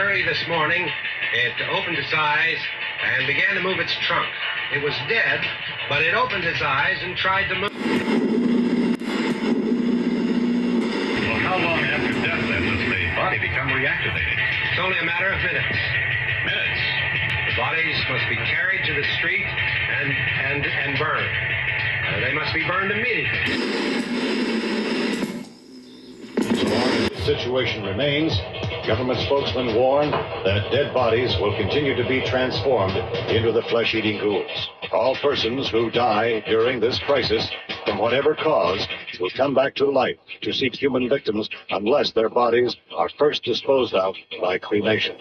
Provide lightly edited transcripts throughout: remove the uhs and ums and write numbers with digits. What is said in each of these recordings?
Early this morning, it opened its eyes and began to move its trunk. It was dead, but it opened its eyes and tried to move. Well, how long after death then does the body become reactivated? It's only a matter of minutes. Minutes. The bodies must be carried to the street and burned. They must be burned immediately. So long as the situation remains, government spokesmen warn that dead bodies will continue to be transformed into the flesh-eating ghouls. All persons who die during this crisis, from whatever cause, will come back to life to seek human victims unless their bodies are first disposed of by cremation.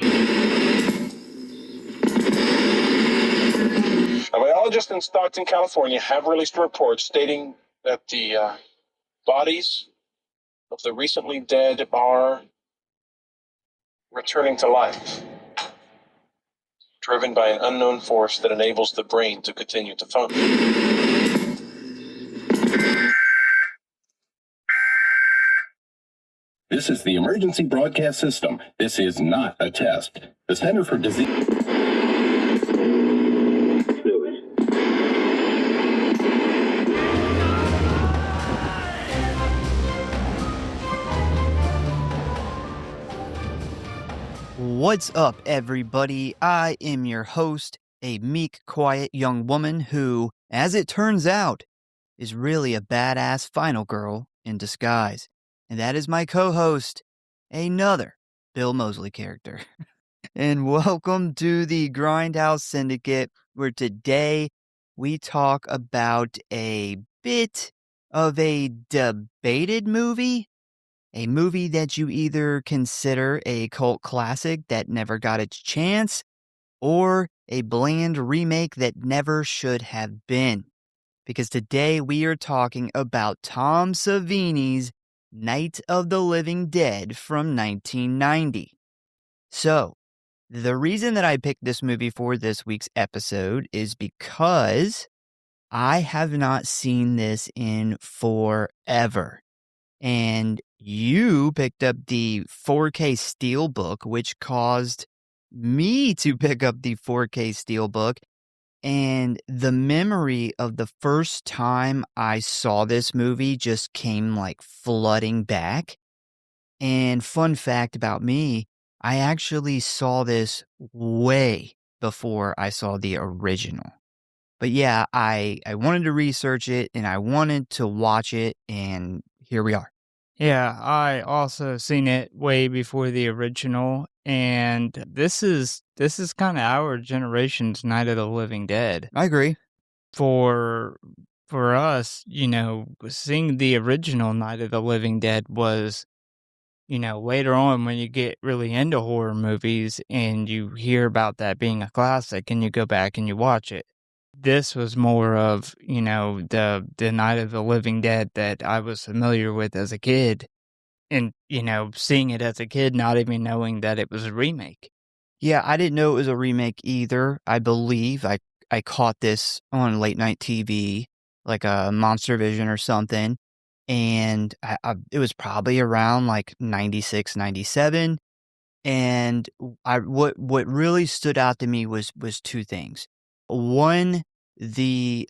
A biologist in Stockton, California, have released reports stating that the bodies of the recently dead are returning to life, driven by an unknown force that enables the brain to continue to function. This is the emergency broadcast system. This is not a test. The Center for Disease... What's up, everybody? I am your host, a meek, quiet young woman who, as it turns out, is really a badass final girl in disguise. And that is my co-host, another Bill Moseley character. And welcome to the Grindhouse Syndicate, where today we talk about a bit of a debated movie. A movie that you either consider a cult classic that never got its chance, or a bland remake that never should have been. Because today we are talking about Tom Savini's Night of the Living Dead from 1990. So, the reason that I picked this movie for this week's episode is because I have not seen this in forever. And you picked up the 4K Steelbook, which caused me to pick up the 4K Steelbook. And the memory of the first time I saw this movie just came like flooding back. And fun fact about me, I actually saw this way before I saw the original. But yeah, I wanted to research it and I wanted to watch it, and here we are. Yeah, I also seen it way before the original, and this is kind of our generation's Night of the Living Dead. I agree. For us, seeing the original Night of the Living Dead was, later on when you get really into horror movies and you hear about that being a classic and you go back and you watch it. This was more of, the Night of the Living Dead that I was familiar with as a kid. And, seeing it as a kid, not even knowing that it was a remake. Yeah, I didn't know it was a remake either. I believe I caught this on late night TV, like a Monster Vision or something. And it was probably around like 96, 97. And what really stood out to me was two things. One, the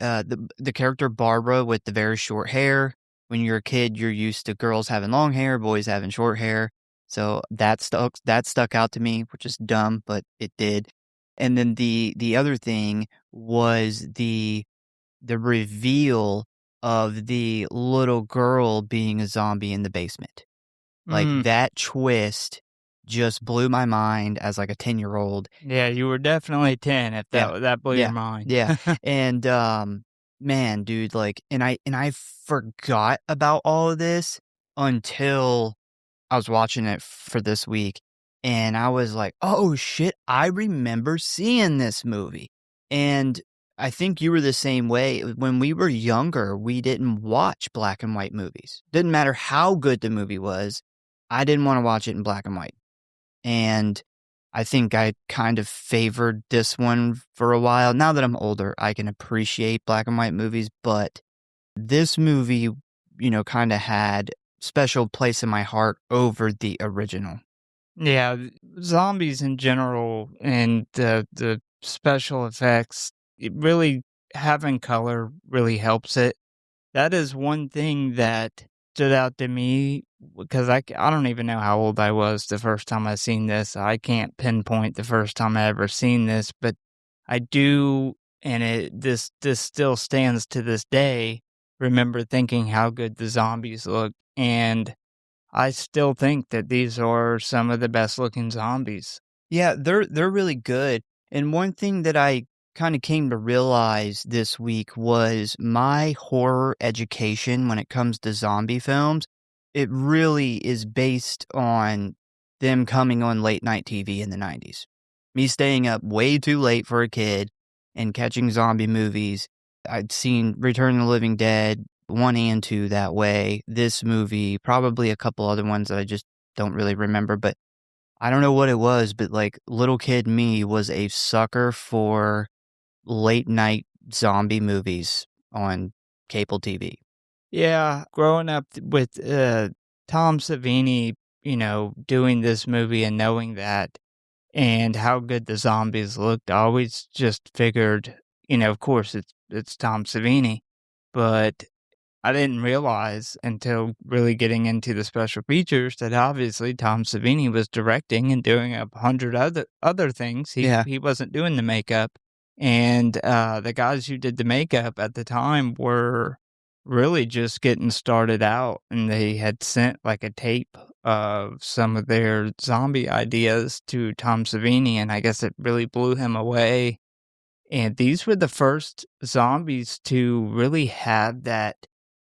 character Barbara with the very short hair. When you're a kid, you're used to girls having long hair, boys having short hair. So that stuck out to me, which is dumb, but it did. And then the other thing was the reveal of the little girl being a zombie in the basement. Like that twist just blew my mind as like a 10-year-old. Yeah, you were definitely 10 if that blew your mind. Yeah. And man, dude, like and I forgot about all of this until I was watching it for this week, and I was like, "Oh shit, I remember seeing this movie." And I think you were the same way. When we were younger, we didn't watch black and white movies. Didn't matter how good the movie was. I didn't want to watch it in black and white. And I think I kind of favored this one for a while. Now that I'm older, I can appreciate black and white movies, but this movie, kind of had special place in my heart over the original. Yeah, zombies in general and the special effects, it really having color really helps it. That is one thing that stood out to me because I don't even know how old I was the first time I seen this. I can't pinpoint the first time I ever seen this, but I do, and this still stands to this day. Remember thinking how good the zombies look, and I still think that these are some of the best looking zombies. Yeah, they're really good. And one thing that I kind of came to realize this week was my horror education when it comes to zombie films, it really is based on them coming on late night TV in the 90s. Me staying up way too late for a kid and catching zombie movies. I'd seen Return of the Living Dead 1 and 2 that way. This movie, probably a couple other ones that I just don't really remember, but I don't know what it was, but, like, little kid me was a sucker for late night zombie movies on cable TV. Yeah, growing up with Tom Savini, doing this movie and knowing that and how good the zombies looked, I always just figured, of course it's Tom Savini, but I didn't realize until really getting into the special features that obviously Tom Savini was directing and doing 100 other things. Yeah. He wasn't doing the makeup, and the guys who did the makeup at the time were really just getting started out, and they had sent like a tape of some of their zombie ideas to Tom Savini, and I guess it really blew him away. And these were the first zombies to really have that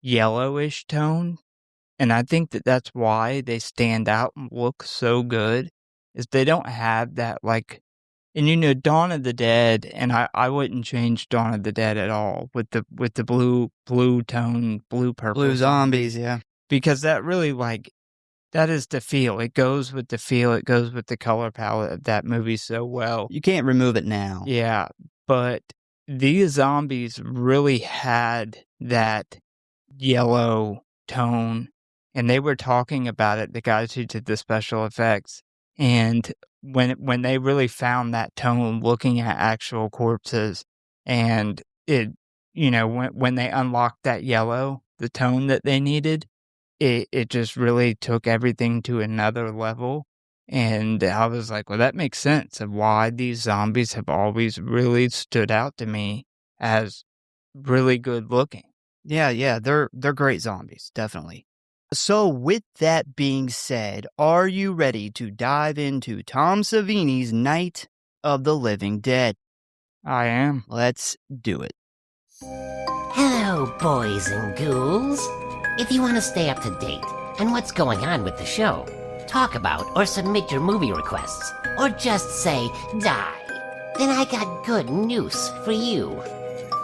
yellowish tone, and I think that that's why they stand out and look so good, is they don't have that, like and, Dawn of the Dead, and I wouldn't change Dawn of the Dead at all with the blue tone, blue-purple Blue zombies, yeah. because that really, that is the feel. It goes with the feel, it goes with the color palette of that movie so well. You can't remove it now. Yeah, but these zombies really had that yellow tone, and they were talking about it, the guys who did the special effects, and when they really found that tone looking at actual corpses, and it when they unlocked that yellow, the tone that they needed, it just really took everything to another level, and I was like, "Well, that makes sense of why these zombies have always really stood out to me as really good looking." Yeah, they're great zombies, definitely. So, with that being said, are you ready to dive into Tom Savini's Night of the Living Dead? I am. Let's do it. Hello, boys and ghouls. If you want to stay up to date on what's going on with the show, talk about or submit your movie requests, or just say die, then I got good news for you.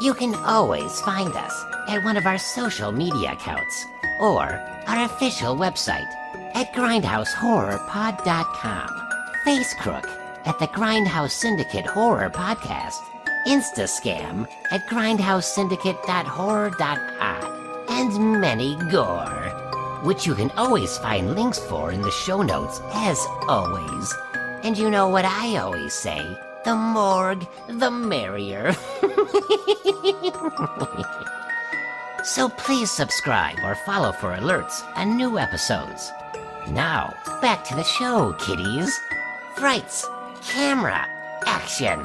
You can always find us at one of our social media accounts or our official website at Grindhouse.Horror.Pod.com, Facecrook at the Grindhouse Syndicate Horror Podcast, Instascam at Grindhouse.Syndicate.Horror.Pod, and many gore, which you can always find links for in the show notes as always. And you know what I always say, the morgue, the merrier. So please subscribe or follow for alerts on new episodes. Now, back to the show, kiddies. Frights, camera, action.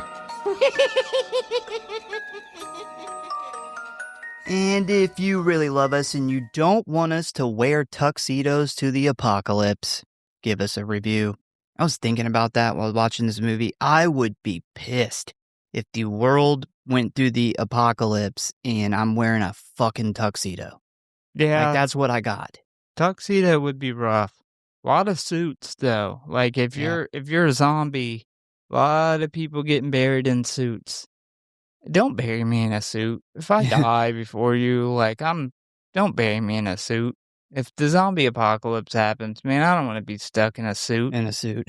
And if you really love us and you don't want us to wear tuxedos to the apocalypse, give us a review. I was thinking about that while watching this movie. I would be pissed if the world went through the apocalypse and I'm wearing a fucking tuxedo. Yeah, Like, that's what I got. tuxedo would be rough. A lot of suits, though. Like, if Yeah. you're a zombie, a lot of people getting buried in suits. Don't bury me in a suit. If I die before you, don't bury me in a suit. If the zombie apocalypse happens, man, I don't want to be stuck in a suit. In a suit.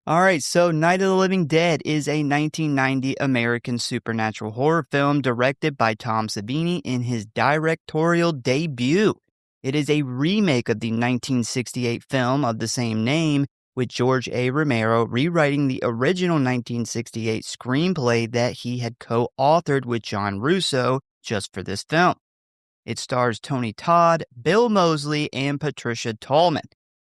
All right, so Night of the Living Dead is a 1990 American supernatural horror film directed by Tom Savini in his directorial debut. It is a remake of the 1968 film of the same name with George A. Romero rewriting the original 1968 screenplay that he had co-authored with John Russo just for this film. It stars Tony Todd, Bill Moseley, and Patricia Tallman.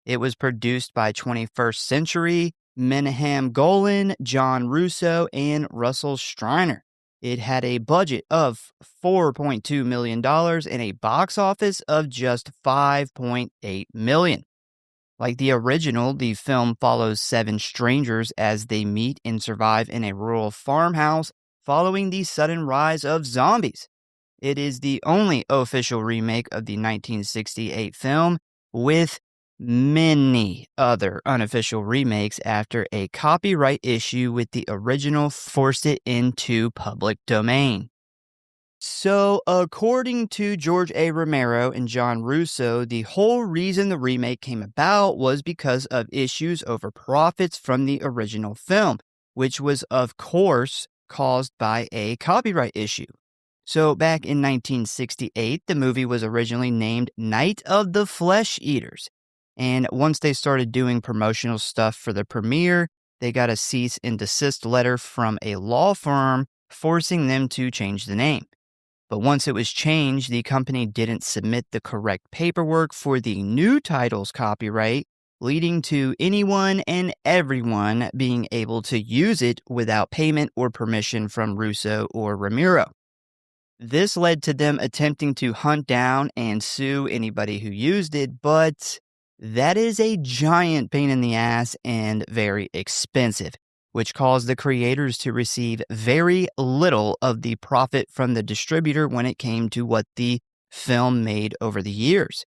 It was produced by 21st Century, Menahem Golan, John Russo, and Russell Striner. It had a budget of $4.2 million and a box office of just $5.8 million. Like the original, the film follows 7 strangers as they meet and survive in a rural farmhouse following the sudden rise of zombies. It is the only official remake of the 1968 film, with many other unofficial remakes after a copyright issue with the original forced it into public domain. So, according to George A. Romero and John Russo, the whole reason the remake came about was because of issues over profits from the original film, which was, of course, caused by a copyright issue. So, back in 1968, the movie was originally named Night of the Flesh Eaters. And once they started doing promotional stuff for the premiere, they got a cease and desist letter from a law firm forcing them to change the name. But once it was changed, the company didn't submit the correct paperwork for the new title's copyright, leading to anyone and everyone being able to use it without payment or permission from Russo or Romero. This led to them attempting to hunt down and sue anybody who used it, but that is a giant pain in the ass and very expensive, which caused the creators to receive very little of the profit from the distributor when it came to what the film made over the years.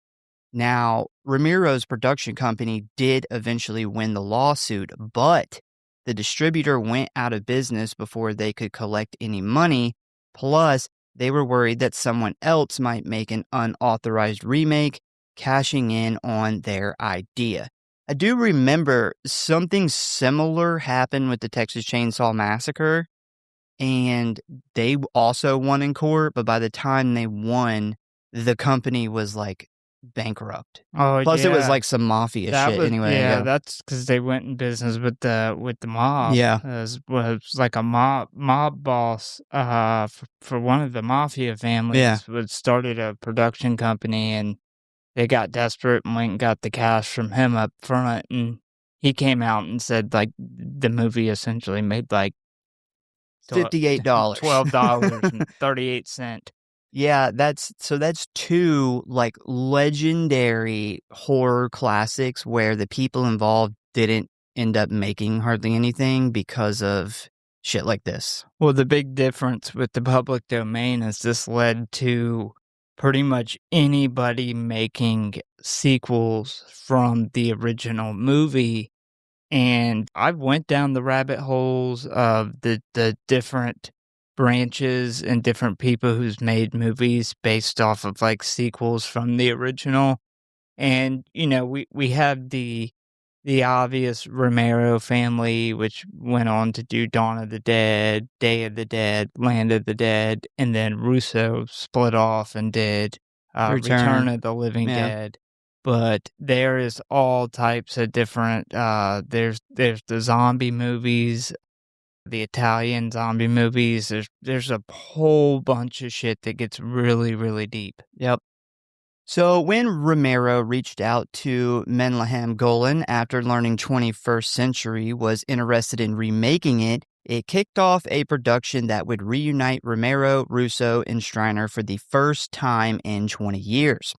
Now, Romero's production company did eventually win the lawsuit, but the distributor went out of business before they could collect any money, plus they were worried that someone else might make an unauthorized remake, cashing in on their idea. I do remember something similar happened with the Texas Chainsaw Massacre, and they also won in court, but by the time they won, the company was like bankrupt. Oh, Plus, it was yeah. like some mafia shit anyway. Yeah, that's because they went in business with the mob. Yeah. It was like a mob boss for one of the mafia families would started a production company, and they got desperate and went and got the cash from him up front, and he came out and said, like, the movie essentially made, like, $58. $12.38. Yeah, that's 2, like, legendary horror classics where the people involved didn't end up making hardly anything because of shit like this. Well, the big difference with the public domain is this led to pretty much anybody making sequels from the original movie, and I went down the rabbit holes of the different branches and different people who's made movies based off of, like, sequels from the original, and, you know, we have the obvious Romero family, which went on to do Dawn of the Dead, Day of the Dead, Land of the Dead, and then Russo split off and did Return of the Living Dead. But there is all types of different, there's the zombie movies, the Italian zombie movies, there's a whole bunch of shit that gets really, really deep. Yep. So when Romero reached out to Menahem Golan after learning 21st Century was interested in remaking it, it kicked off a production that would reunite Romero, Russo, and Striner for the first time in 20 years.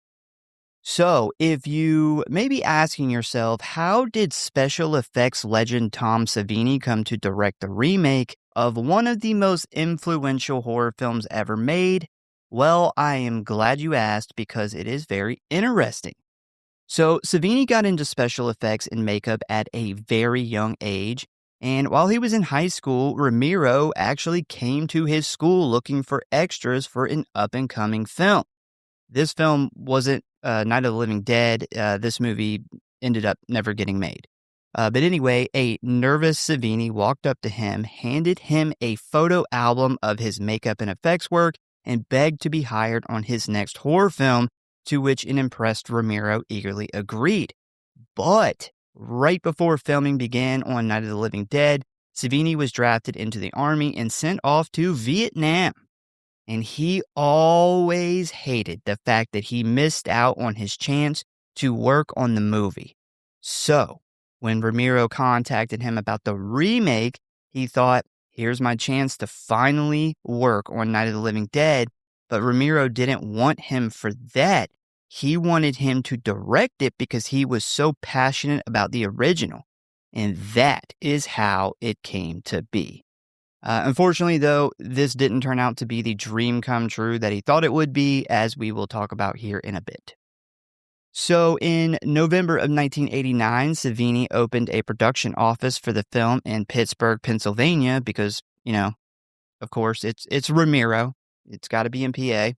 So, if you may be asking yourself, how did special effects legend Tom Savini come to direct the remake of one of the most influential horror films ever made? Well, I am glad you asked because it is very interesting. So, Savini got into special effects and makeup at a very young age, and while he was in high school, Romero actually came to his school looking for extras for an up-and-coming film. This film wasn't Night of the Living Dead. This movie ended up never getting made. But anyway, a nervous Savini walked up to him, handed him a photo album of his makeup and effects work, and begged to be hired on his next horror film, to which an impressed Romero eagerly agreed. But Right before filming began on Night of the Living Dead, Savini was drafted into the Army and sent off to Vietnam. And he always hated the fact that he missed out on his chance to work on the movie. So, when Romero contacted him about the remake, he thought, here's my chance to finally work on Night of the Living Dead. But Romero didn't want him for that. He wanted him to direct it because he was so passionate about the original. And that is how it came to be. Unfortunately, though, this didn't turn out to be the dream come true that he thought it would be, as we will talk about here in a bit. So, in November of 1989, Savini opened a production office for the film in Pittsburgh, Pennsylvania, because, of course, it's Romero. It's got to be in PA.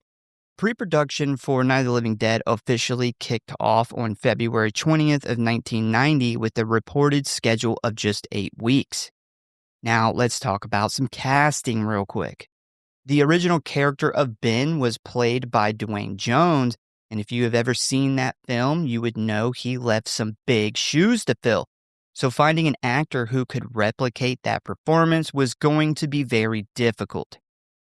Pre-production for Night of the Living Dead officially kicked off on February 20th of 1990 with a reported schedule of just 8 weeks. Now, let's talk about some casting real quick. The original character of Ben was played by Dwayne Jones, and if you have ever seen that film, you would know he left some big shoes to fill. So finding an actor who could replicate that performance was going to be very difficult.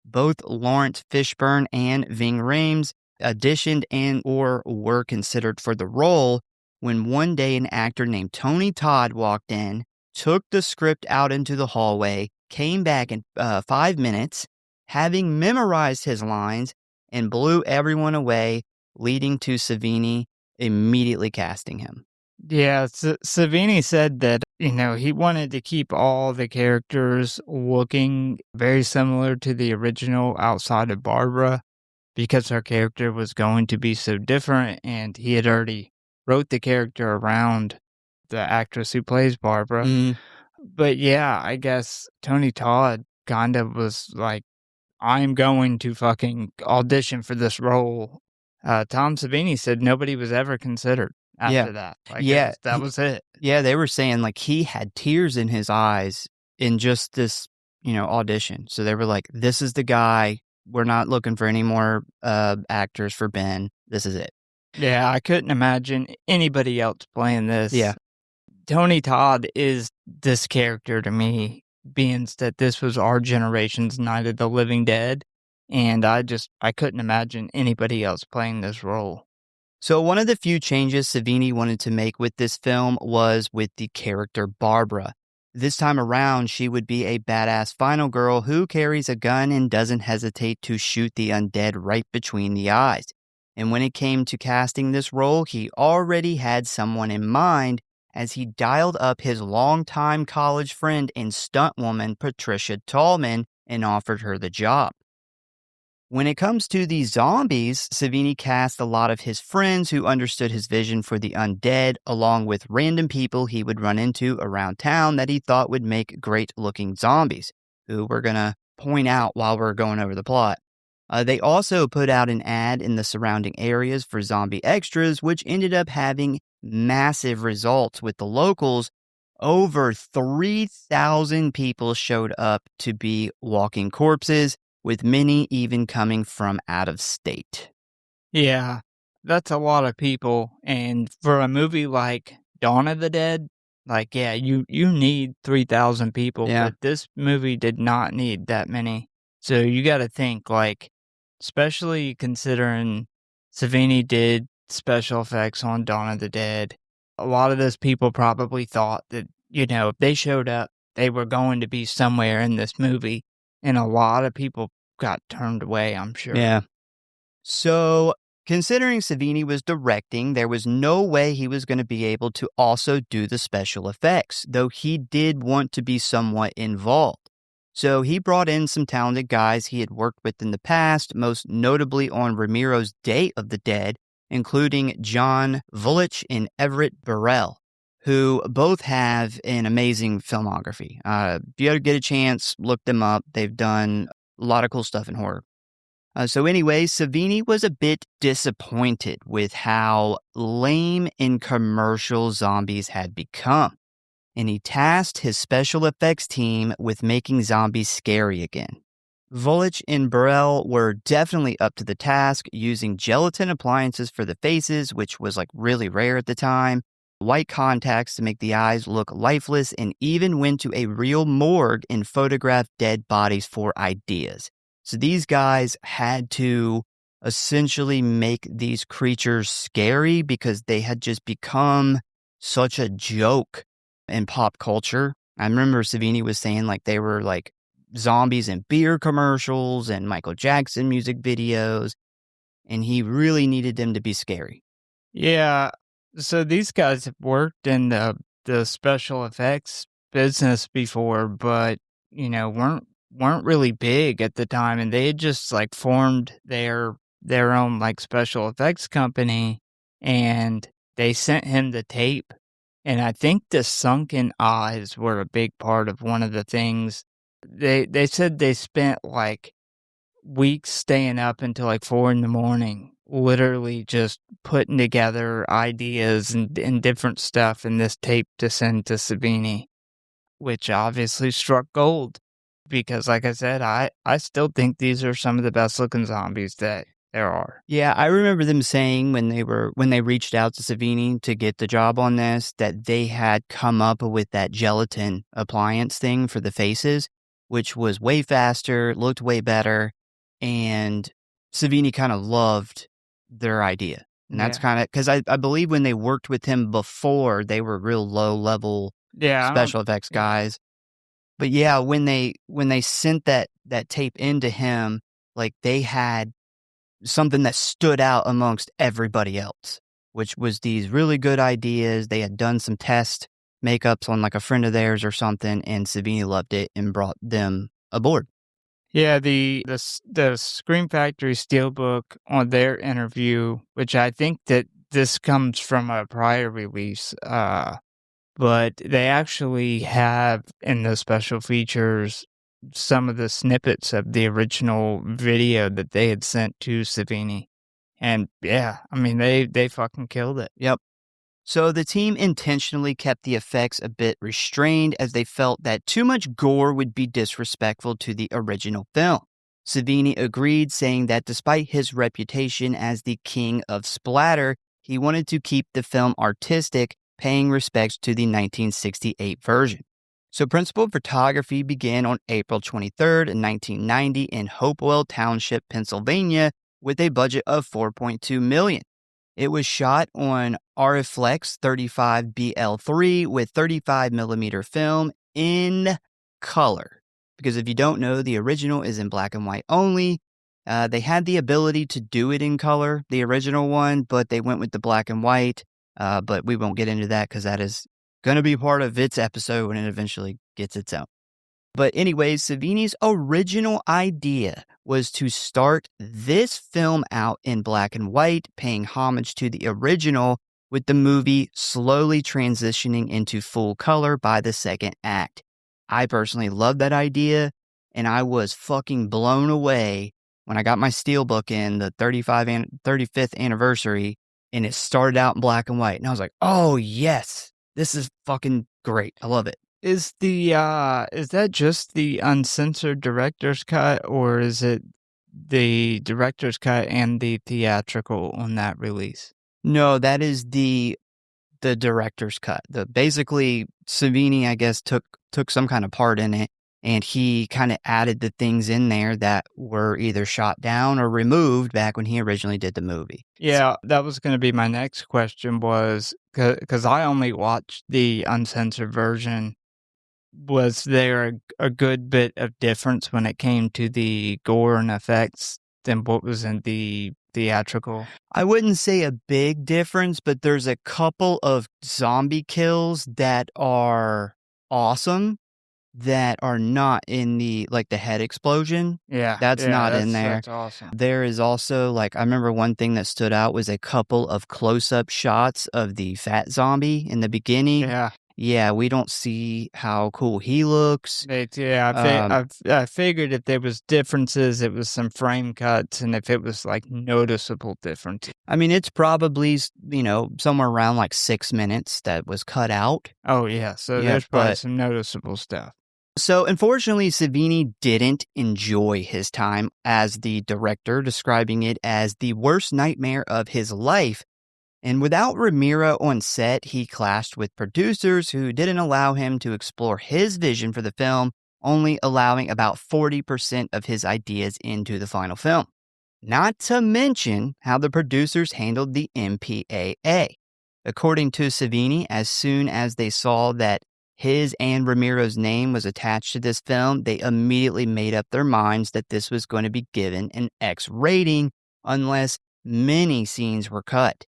Both Lawrence Fishburne and Ving Rhames auditioned and or were considered for the role when one day an actor named Tony Todd walked in, took the script out into the hallway, came back in 5 minutes, having memorized his lines, and blew everyone away, leading to Savini immediately casting him. Yeah, Savini said that, he wanted to keep all the characters looking very similar to the original outside of Barbara because her character was going to be so different, and he had already wrote the character around the actress who plays Barbara. Mm. But yeah, I guess Tony Todd kind of was like, I'm going to fucking audition for this role. Tom Savini said nobody was ever considered after that. That was it. Yeah, they were saying like he had tears in his eyes in just this, audition. So they were like, this is the guy. We're not looking for any more actors for Ben. This is it. Yeah, I couldn't imagine anybody else playing this. Yeah. Tony Todd is this character to me, being that this was our generation's Night of the Living Dead, and I couldn't imagine anybody else playing this role. So one of the few changes Savini wanted to make with this film was with the character Barbara. This time around, she would be a badass final girl who carries a gun and doesn't hesitate to shoot the undead right between the eyes. And when it came to casting this role, he already had someone in mind, as he dialed up his longtime college friend and stunt woman, Patricia Tallman, and offered her the job. When it comes to the zombies, Savini cast a lot of his friends who understood his vision for the undead, along with random people he would run into around town that he thought would make great-looking zombies, who we're going to point out while we're going over the plot. They also put out an ad in the surrounding areas for zombie extras, which ended up having massive results with the locals. Over 3,000 people showed up to be walking corpses, with many even coming from out of state. Yeah, that's a lot of people. And for a movie like Dawn of the Dead, you need 3,000 people. Yeah. But this movie did not need that many. So you got to think, especially considering Savini did special effects on Dawn of the Dead, a lot of those people probably thought that, if they showed up, they were going to be somewhere in this movie. And a lot of people got turned away, I'm sure. Yeah. So, considering Savini was directing, there was no way he was going to be able to also do the special effects, though he did want to be somewhat involved. So he brought in some talented guys he had worked with in the past, most notably on Romero's Day of the Dead, including John Vulich and Everett Burrell, who both have an amazing filmography. If you ever get a chance, look them up. They've done a lot of cool stuff in horror. So anyway, Savini was a bit disappointed with how lame and commercial zombies had become, and he tasked his special effects team with making zombies scary again. Vulich and Burrell were definitely up to the task, using gelatin appliances for the faces, which was really rare at the time, white contacts to make the eyes look lifeless, and even went to a real morgue and photographed dead bodies for ideas. So these guys had to essentially make these creatures scary because they had just become such a joke in pop culture. I remember Savini was saying like they were like zombies in beer commercials and Michael Jackson music videos, and he really needed them to be scary. Yeah. So these guys have worked in the special effects business before, but weren't really big at the time, and they had just like formed their own like special effects company, and they sent him the tape. And I think the sunken eyes were a big part of one of the things. They said they spent like weeks staying up until like 4 in the morning, literally just putting together ideas and different stuff in this tape to send to Savini, which obviously struck gold. Because like I said, I still think these are some of the best looking zombies that there are. Yeah, I remember them saying when they reached out to Savini to get the job on this that they had come up with that gelatin appliance thing for the faces, which was way faster, looked way better, and Savini kind of loved their idea. And that's kind of because I believe when they worked with him before, they were real low level special effects guys. But yeah, when they sent that tape into him, like they had something that stood out amongst everybody else, which was these really good ideas. They had done some test makeups on like a friend of theirs or something, and Savini loved it and brought them aboard. Yeah, the Scream Factory Steelbook on their interview, which I think that this comes from a prior release, but they actually have in the special features some of the snippets of the original video that they had sent to Savini. And yeah, I mean, they fucking killed it. Yep. So the team intentionally kept the effects a bit restrained as they felt that too much gore would be disrespectful to the original film. Savini agreed, saying that despite his reputation as the king of splatter, he wanted to keep the film artistic, paying respects to the 1968 version. So principal photography began on April 23rd, 1990 in Hopewell Township, Pennsylvania, with a budget of $4.2 million. It was shot on Arriflex 35BL3 with 35mm film in color. Because if you don't know, the original is in black and white only. They had the ability to do it in color, the original one, but they went with the black and white. But we won't get into that because that is going to be part of its episode when it eventually gets its own. But anyways, Savini's original idea was to start this film out in black and white, paying homage to the original, with the movie slowly transitioning into full color by the second act. I personally love that idea, and I was fucking blown away when I got my Steelbook in the 35th anniversary, and it started out in black and white. And I was like, oh yes, this is fucking great. I love it. Is that just the uncensored director's cut, or is it the director's cut and the theatrical on that release? No, that is the director's cut. Basically Savini, I guess, took some kind of part in it, and he kind of added the things in there that were either shot down or removed back when he originally did the movie. Yeah, that was going to be my next question, was because I only watched the uncensored version. Was there a good bit of difference when it came to the gore and effects than what was in the theatrical? I wouldn't say a big difference, but there's a couple of zombie kills that are awesome that are not in the head explosion. Yeah. That's not in there. That's awesome. There is also, I remember one thing that stood out was a couple of close-up shots of the fat zombie in the beginning. Yeah. Yeah, we don't see how cool he looks. I figured if there was differences, it was some frame cuts, and if it was noticeable difference. I mean, it's probably, somewhere around 6 minutes that was cut out. Oh yeah, so there's probably some noticeable stuff. So unfortunately, Savini didn't enjoy his time as the director, describing it as the worst nightmare of his life. And without Romero on set, he clashed with producers who didn't allow him to explore his vision for the film, only allowing about 40% of his ideas into the final film. Not to mention how the producers handled the MPAA. According to Savini, as soon as they saw that his and Romero's name was attached to this film, they immediately made up their minds that this was going to be given an X rating unless many scenes were cut.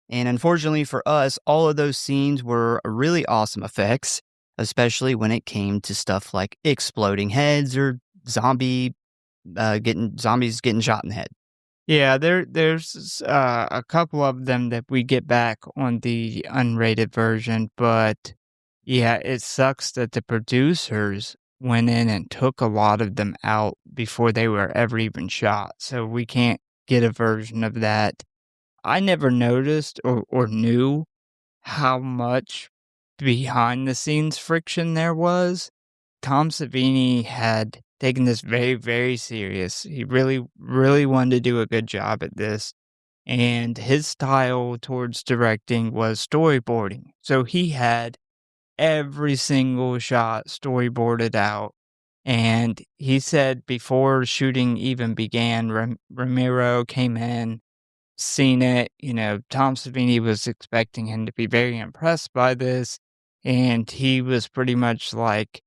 And unfortunately for us, all of those scenes were really awesome effects, especially when it came to stuff like exploding heads or zombies getting shot in the head. Yeah, there's a couple of them that we get back on the unrated version, but yeah, it sucks that the producers went in and took a lot of them out before they were ever even shot. So we can't get a version of that. I never noticed or knew how much behind the scenes friction there was. Tom Savini had taken this very, very serious. He really, really wanted to do a good job at this. And his style towards directing was storyboarding. So he had every single shot storyboarded out. And he said before shooting even began, Romero came in, seen it. Tom Savini was expecting him to be very impressed by this. And he was pretty much like,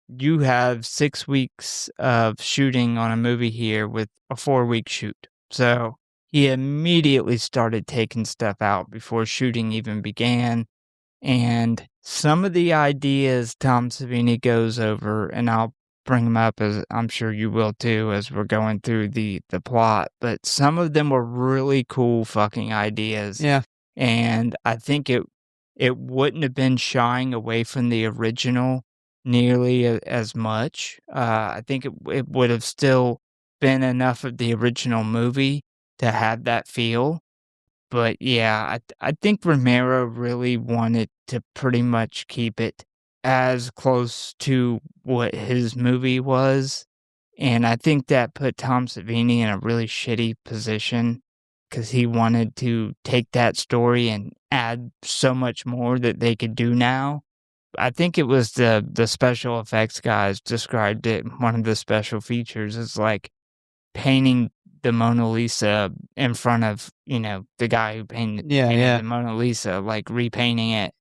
you have 6 weeks of shooting on a movie here with a 4-week shoot. So he immediately started taking stuff out before shooting even began. And some of the ideas Tom Savini goes over, and I'll bring them up as I'm sure you will too as we're going through the plot, but some of them were really cool fucking ideas. Yeah. And I think it wouldn't have been shying away from the original nearly as much. I think it would have still been enough of the original movie to have that feel. But yeah, I think Romero really wanted to pretty much keep it as close to what his movie was. And I think that put Tom Savini in a really shitty position because he wanted to take that story and add so much more that they could do now. I think it was the special effects guys described it. One of the special features is like painting the Mona Lisa in front of, the guy who painted the Mona Lisa, like repainting it.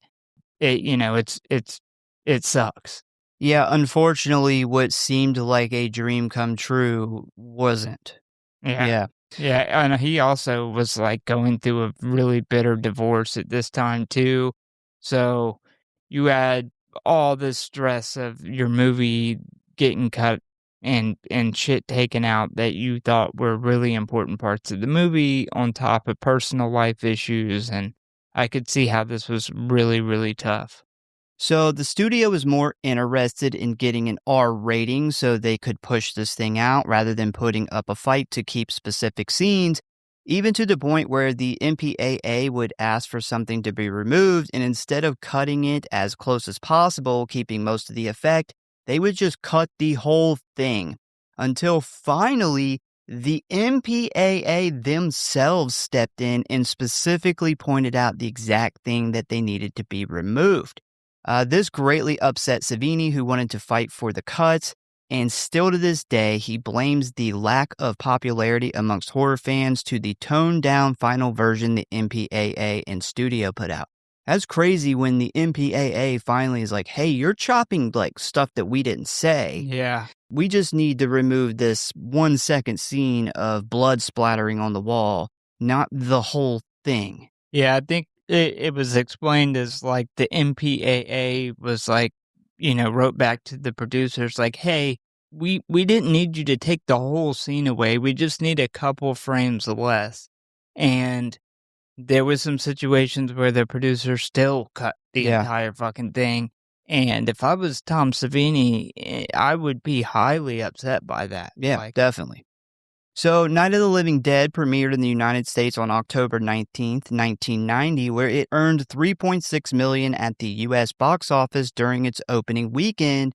It sucks. Yeah, unfortunately, what seemed like a dream come true wasn't. Yeah. Yeah, and he also was like going through a really bitter divorce at this time too. So you had all this stress of your movie getting cut and shit taken out that you thought were really important parts of the movie on top of personal life issues, and I could see how this was really, really tough. So the studio was more interested in getting an R rating so they could push this thing out rather than putting up a fight to keep specific scenes, even to the point where the MPAA would ask for something to be removed, and instead of cutting it as close as possible, keeping most of the effect, they would just cut the whole thing. Until finally, the MPAA themselves stepped in and specifically pointed out the exact thing that they needed to be removed. This greatly upset Savini, who wanted to fight for the cuts, and still to this day, he blames the lack of popularity amongst horror fans to the toned-down final version the MPAA and studio put out. That's crazy when the MPAA finally is like, hey, you're chopping like stuff that we didn't say. Yeah. We just need to remove this 1-second scene of blood splattering on the wall, not the whole thing. Yeah, I think it was explained as like the MPAA was like, wrote back to the producers like, hey, we didn't need you to take the whole scene away. We just need a couple frames less. And there was some situations where the producer still cut the entire fucking thing. And if I was Tom Savini, I would be highly upset by that. Yeah, definitely. So, Night of the Living Dead premiered in the United States on October 19th, 1990, where it earned $3.6 million at the U.S. box office during its opening weekend,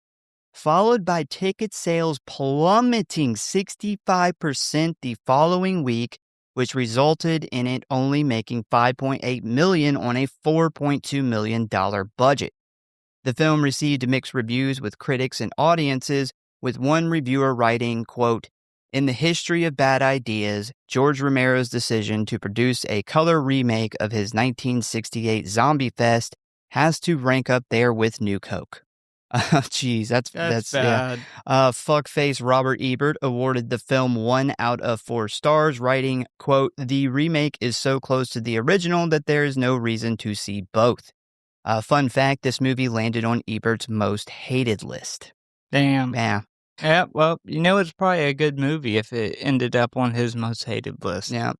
followed by ticket sales plummeting 65% the following week which resulted in it only making $5.8 million on a $4.2 million budget. The film received mixed reviews with critics and audiences, with one reviewer writing, quote, "In the history of bad ideas, George Romero's decision to produce a color remake of his 1968 Zombie Fest has to rank up there with New Coke." Jeez, that's yeah. bad. Fuckface Robert Ebert awarded the film 1 out of 4 stars, writing, quote, "The remake is so close to the original that there is no reason to see both." Fun fact, this movie landed on Ebert's most hated list. Damn. Yeah. Yeah, well, it's probably a good movie if it ended up on his most hated list. Yeah.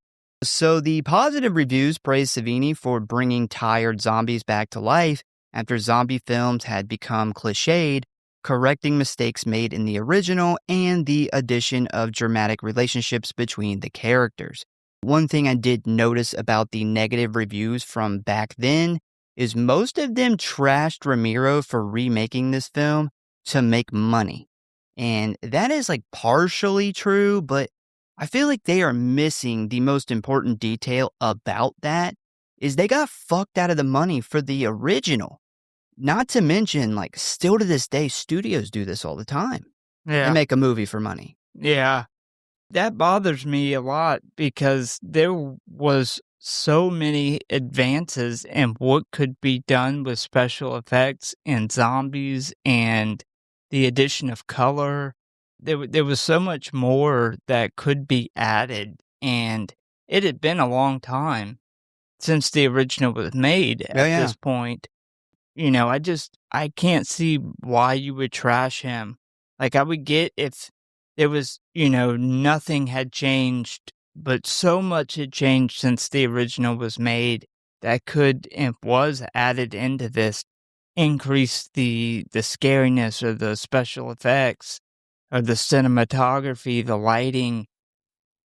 So the positive reviews praised Savini for bringing tired zombies back to life after zombie films had become cliched, correcting mistakes made in the original, and the addition of dramatic relationships between the characters. One thing I did notice about the negative reviews from back then is most of them trashed Romero for remaking this film to make money. And that is like partially true, but I feel like they are missing the most important detail about that is they got fucked out of the money for the original. Not to mention, like, still to this day, studios do this all the time. They Yeah. make a movie for money. Yeah. That bothers me a lot because there was so many advances in what could be done with special effects and zombies and the addition of color. There was so much more that could be added, and it had been a long time since the original was made at Yeah. this point. I can't see why you would trash him. Like, I would get if there was, nothing had changed, but so much had changed since the original was made that could and was added into this, increase the scariness or the special effects or the cinematography, the lighting.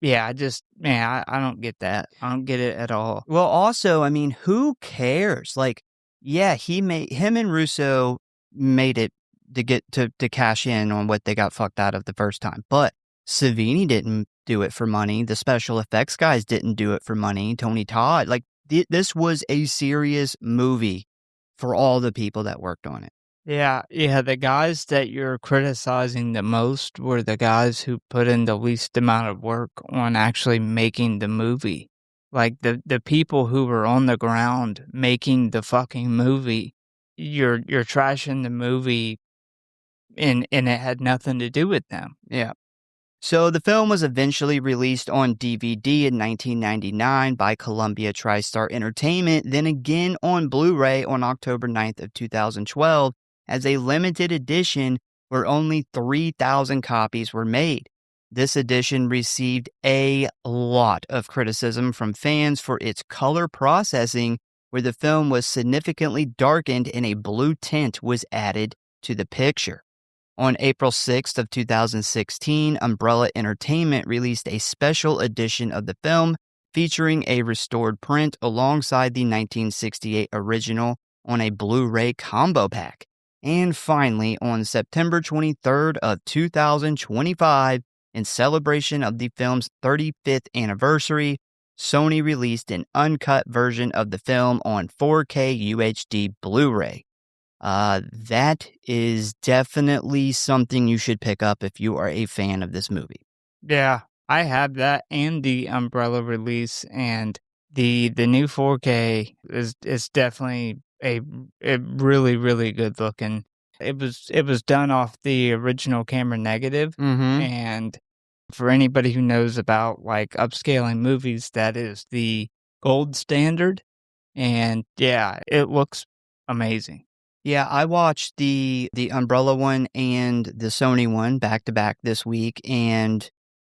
Yeah, I don't get that. I don't get it at all. Well, also, I mean, who cares? Like, yeah, him and Russo made it to get to cash in on what they got fucked out of the first time. But Savini didn't do it for money. The special effects guys didn't do it for money. Tony Todd, like, this was a serious movie for all the people that worked on it. Yeah, the guys that you're criticizing the most were the guys who put in the least amount of work on actually making the movie. Like, the people who were on the ground making the fucking movie, you're trashing the movie, and it had nothing to do with them. Yeah. So the film was eventually released on DVD in 1999 by Columbia TriStar Entertainment, then again on Blu-ray on October 9th of 2012 as a limited edition where only 3,000 copies were made. This edition received a lot of criticism from fans for its color processing, where the film was significantly darkened and a blue tint was added to the picture. On April 6th of 2016, Umbrella Entertainment released a special edition of the film featuring a restored print alongside the 1968 original on a Blu-ray combo pack. And finally, on September 23rd of 2025, in celebration of the film's 35th anniversary, Sony released an uncut version of the film on 4K UHD Blu-ray. That is definitely something you should pick up if you are a fan of this movie. Yeah, I have that and the Umbrella release, and the new 4K is definitely a really, really good looking. It was done off the original camera negative, Mm-hmm. and for anybody who knows about like upscaling movies, that is the gold standard. And yeah, it looks amazing. Yeah, I watched the Umbrella one and the Sony one back to back this week, and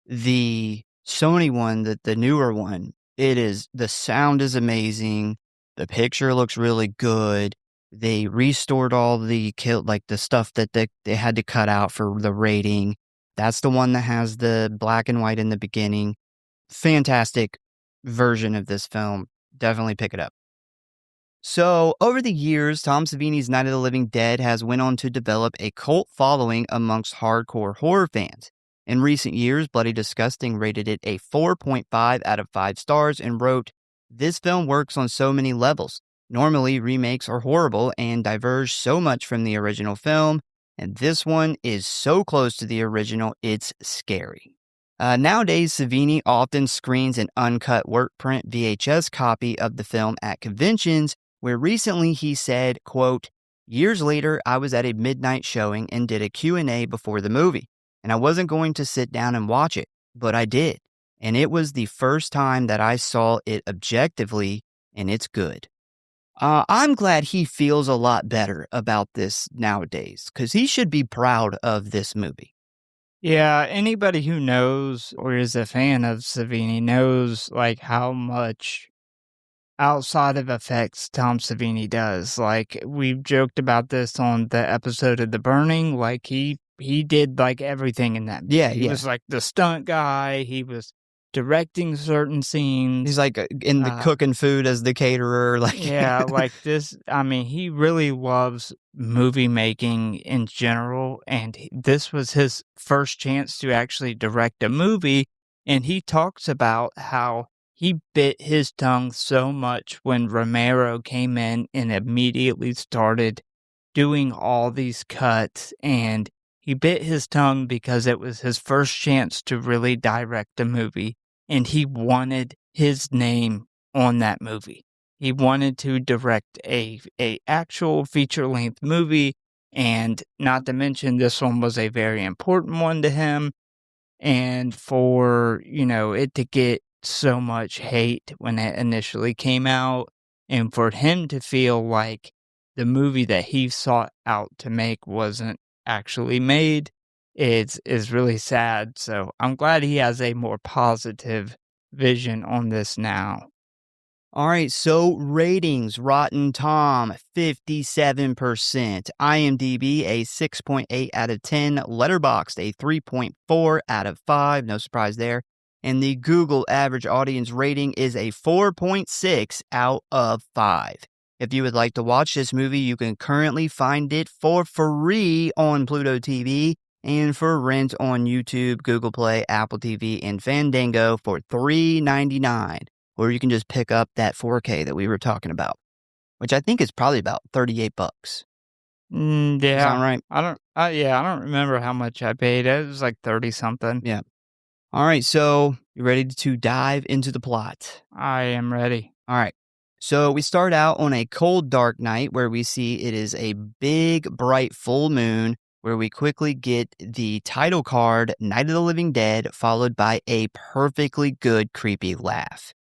the Sony one, the newer one, the sound is amazing. The picture looks really good. They restored all the the stuff that they had to cut out for the rating. That's the one that has the black and white in the beginning. Fantastic version of this film. Definitely pick it up. So, over the years, Tom Savini's Night of the Living Dead has went on to develop a cult following amongst hardcore horror fans. In recent years, Bloody Disgusting rated it a 4.5 out of 5 stars and wrote, "This film works on so many levels. Normally, remakes are horrible and diverge so much from the original film, and this one is so close to the original, it's scary." Nowadays, Savini often screens an uncut work print VHS copy of the film at conventions, where recently he said, quote, "Years later, I was at a midnight showing and did a Q&A before the movie, and I wasn't going to sit down and watch it, but I did, and it was the first time that I saw it objectively, and it's good." I'm glad he feels a lot better about this nowadays, because he should be proud of this movie. Yeah, anybody who knows or is a fan of Savini knows like how much outside of effects Tom Savini does. Like we've joked about this on the episode of The Burning. Like he did like everything in that movie. Yeah, He yeah. was like the stunt guy. He was directing certain scenes. He's like in the cooking food as the caterer. Like Yeah, like this. I mean, he really loves movie making in general, and this was his first chance to actually direct a movie. And he talks about how he bit his tongue so much when Romero came in and immediately started doing all these cuts, and he bit his tongue because it was his first chance to really direct a movie, and he wanted his name on that movie. He wanted to direct a actual feature-length movie, and not to mention this one was a very important one to him, and for, it to get so much hate when it initially came out, and for him to feel like the movie that he sought out to make wasn't actually made, is really sad. So I'm glad he has a more positive vision on this now. All right, so ratings: Rotten Tom, 57%, IMDb, a 6.8 out of 10, Letterboxd, a 3.4 out of 5, no surprise there, and the Google average audience rating is a 4.6 out of 5. If you would like to watch this movie, you can currently find it for free on Pluto TV and for rent on YouTube, Google Play, Apple TV, and Fandango for $3.99. Or you can just pick up that 4K that we were talking about, which I think is probably about $38. Yeah. Sound right? I don't remember how much I paid. It was like 30 something. Yeah. All right, so you ready to dive into the plot? I am ready. All right. So we start out on a cold, dark night where we see it is a big, bright full moon, where we quickly get the title card, Night of the Living Dead, followed by a perfectly good, creepy laugh.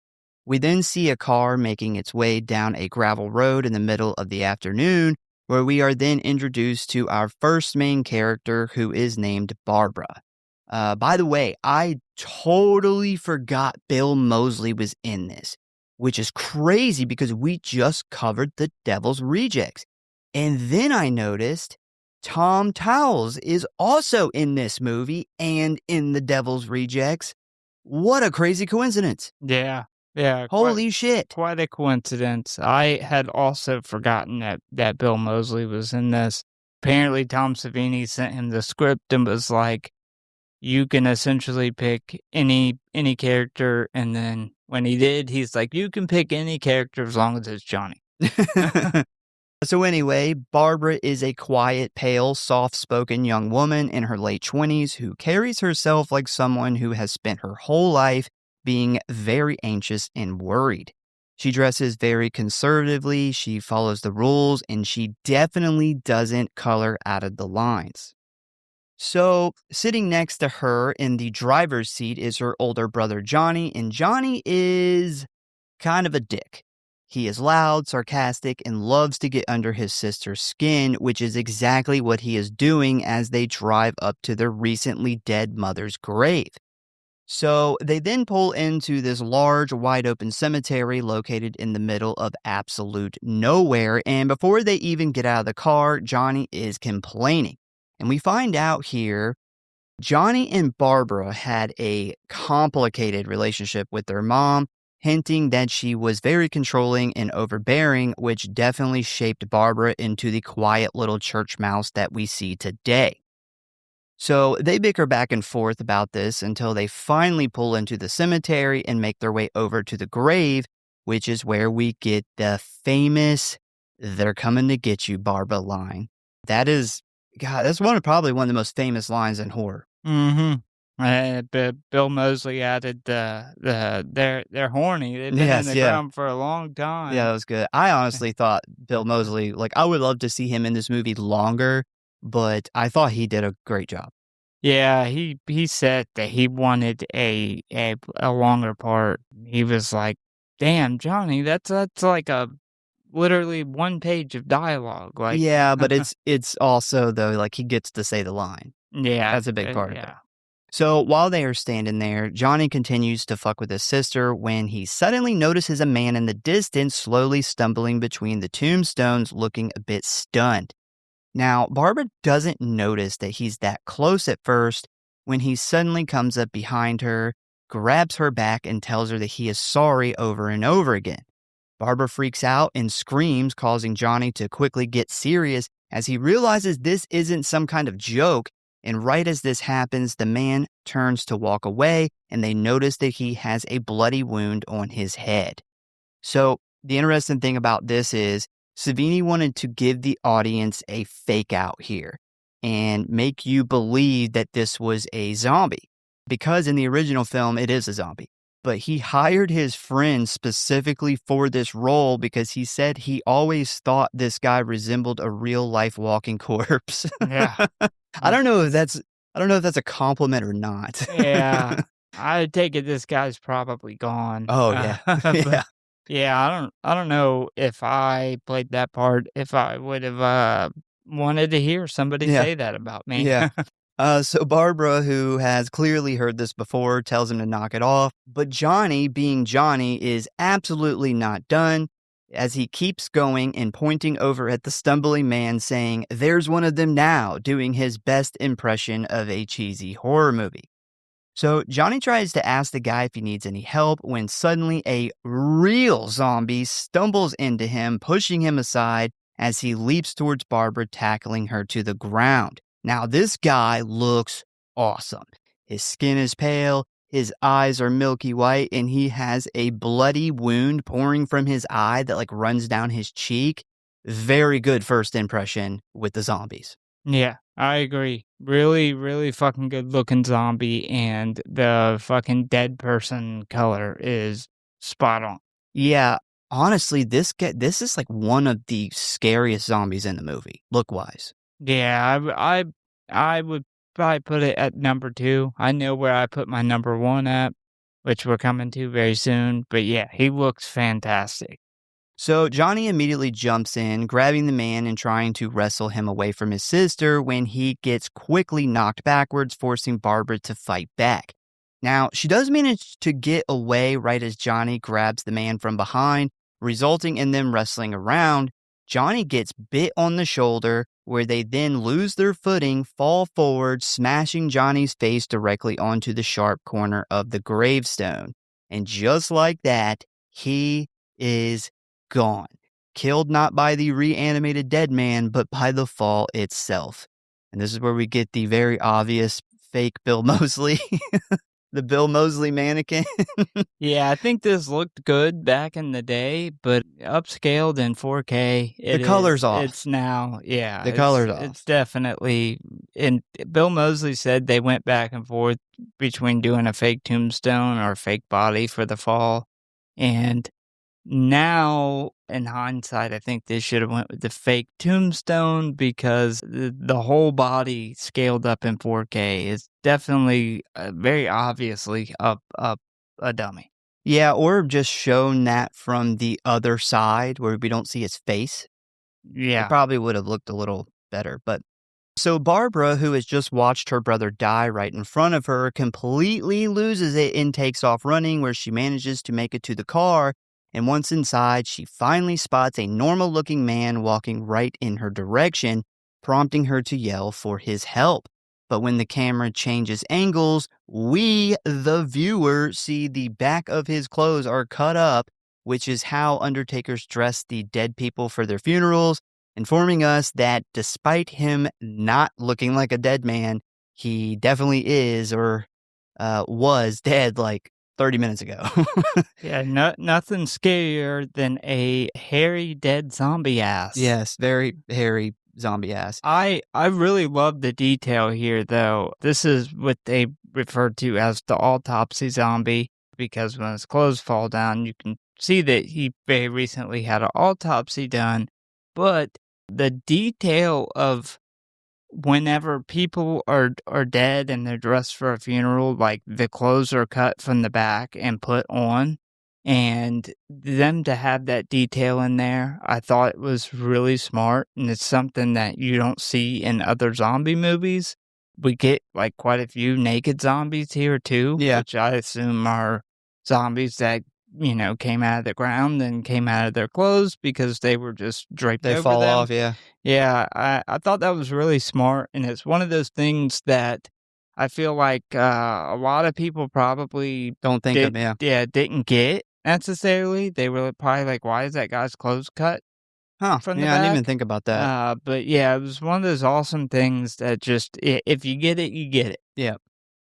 We then see a car making its way down a gravel road in the middle of the afternoon, where we are then introduced to our first main character, who is named Barbara. By the way, I totally forgot Bill Moseley was in this, which is crazy because we just covered The Devil's Rejects. And then I noticed Tom Towles is also in this movie and in The Devil's Rejects. What a crazy coincidence. Yeah. Yeah. Holy shit. Quite a coincidence. I had also forgotten that Bill Moseley was in this. Apparently, Tom Savini sent him the script and was like, you can essentially pick any character. And then when he did, he's like, you can pick any character as long as it's Johnny. So anyway, Barbara is a quiet, pale, soft-spoken young woman in her late 20s who carries herself like someone who has spent her whole life being very anxious and worried. She dresses very conservatively, she follows the rules, and she definitely doesn't color out of the lines. So, sitting next to her in the driver's seat is her older brother Johnny, and Johnny is kind of a dick. He is loud, sarcastic, and loves to get under his sister's skin, which is exactly what he is doing as they drive up to their recently dead mother's grave. So they then pull into this large, wide open cemetery located in the middle of absolute nowhere. And before they even get out of the car, Johnny is complaining. And we find out here, Johnny and Barbara had a complicated relationship with their mom, hinting that she was very controlling and overbearing, which definitely shaped Barbara into the quiet little church mouse that we see today. So they bicker back and forth about this until they finally pull into the cemetery and make their way over to the grave, which is where we get the famous "They're coming to get you, Barbara" line. That is, God, that's probably one of the most famous lines in horror. Mm-hmm. Bill Moseley added they're horny. They've been in the ground for a long time. Yeah, that was good. I honestly thought Bill Moseley, like, I would love to see him in this movie longer, but I thought he did a great job. Yeah, he said that he wanted a longer part. He was like, "Damn, Johnny, that's like a literally 1 page of dialogue." Like, Yeah, but it's also, though, like, he gets to say the line. yeah, That's a big part of it. yeah. So while they are standing there, Johnny continues to fuck with his sister when he suddenly notices a man in the distance slowly stumbling between the tombstones, looking a bit stunned. Now, Barbara doesn't notice that he's that close at first when he suddenly comes up behind her, grabs her back, and tells her that he is sorry over and over again. Barbara freaks out and screams, causing Johnny to quickly get serious as he realizes this isn't some kind of joke. And right as this happens, the man turns to walk away, and they notice that he has a bloody wound on his head. So the interesting thing about this is Savini wanted to give the audience a fake out here and make you believe that this was a zombie, because in the original film, it is a zombie. But he hired his friend specifically for this role because he said he always thought this guy resembled a real life walking corpse. Yeah. I don't know if that's a compliment or not. Yeah. I take it this guy's probably gone. Oh yeah. Yeah. Yeah, I don't know if I played that part, if I would have wanted to hear somebody Yeah. say that about me. Yeah. So Barbara, who has clearly heard this before, tells him to knock it off. But Johnny, being Johnny, is absolutely not done as he keeps going and pointing over at the stumbling man saying, "There's one of them now," doing his best impression of a cheesy horror movie. So Johnny tries to ask the guy if he needs any help when suddenly a real zombie stumbles into him, pushing him aside as he leaps towards Barbara, tackling her to the ground. Now, this guy looks awesome. His skin is pale, his eyes are milky white, and he has a bloody wound pouring from his eye that like runs down his cheek. Very good first impression with the zombies. Yeah, I agree. Really, really fucking good looking zombie, and the fucking dead person color is spot on. Yeah, honestly, this is like one of the scariest zombies in the movie, look-wise. Yeah, I would probably put it at number 2. I know where I put my number 1 at, which we're coming to very soon. But yeah, he looks fantastic. So Johnny immediately jumps in, grabbing the man and trying to wrestle him away from his sister when he gets quickly knocked backwards, forcing Barbara to fight back. Now, she does manage to get away right as Johnny grabs the man from behind, resulting in them wrestling around. Johnny gets bit on the shoulder, where they then lose their footing, fall forward, smashing Johnny's face directly onto the sharp corner of the gravestone. And just like that, he is gone. Killed not by the reanimated dead man, but by the fall itself. And this is where we get the very obvious fake Bill Moseley. The Bill Moseley mannequin. Yeah, I think this looked good back in the day, but upscaled in 4K. The color's off. It's now, yeah. The color's off. It's definitely, and Bill Moseley said they went back and forth between doing a fake tombstone or a fake body for the fall. And now, in hindsight, I think they should have went with the fake tombstone because the whole body scaled up in 4K is definitely very obviously a dummy. Yeah, or just shown that from the other side where we don't see his face. Yeah. It probably would have looked a little better. But so Barbara, who has just watched her brother die right in front of her, completely loses it and takes off running, where she manages to make it to the car. And once inside, she finally spots a normal-looking man walking right in her direction, prompting her to yell for his help. But when the camera changes angles, we, the viewer, see the back of his clothes are cut up, which is how undertakers dress the dead people for their funerals, informing us that despite him not looking like a dead man, he definitely is or was dead like 30 minutes ago. Yeah, nothing scarier than a hairy dead zombie ass. Yes, very hairy zombie ass. I really love the detail here, though. This is what they refer to as the autopsy zombie, because when his clothes fall down, you can see that he very recently had an autopsy done. But the detail of whenever people are dead and they're dressed for a funeral, like the clothes are cut from the back and put on, and them to have that detail in there, I thought it was really smart, and it's something that you don't see in other zombie movies. We get like quite a few naked zombies here too, Yeah. which I assume are zombies that came out of the ground and came out of their clothes because they were just draped They over fall them. off, yeah. Yeah, I thought that was really smart, and it's one of those things that I feel like a lot of people probably Don't think of, yeah. didn't get necessarily. They were probably like, "Why is that guy's clothes cut Huh, from the yeah, I didn't even back?" think about that. But yeah, it was one of those awesome things that just if you get it, you get it. Yeah.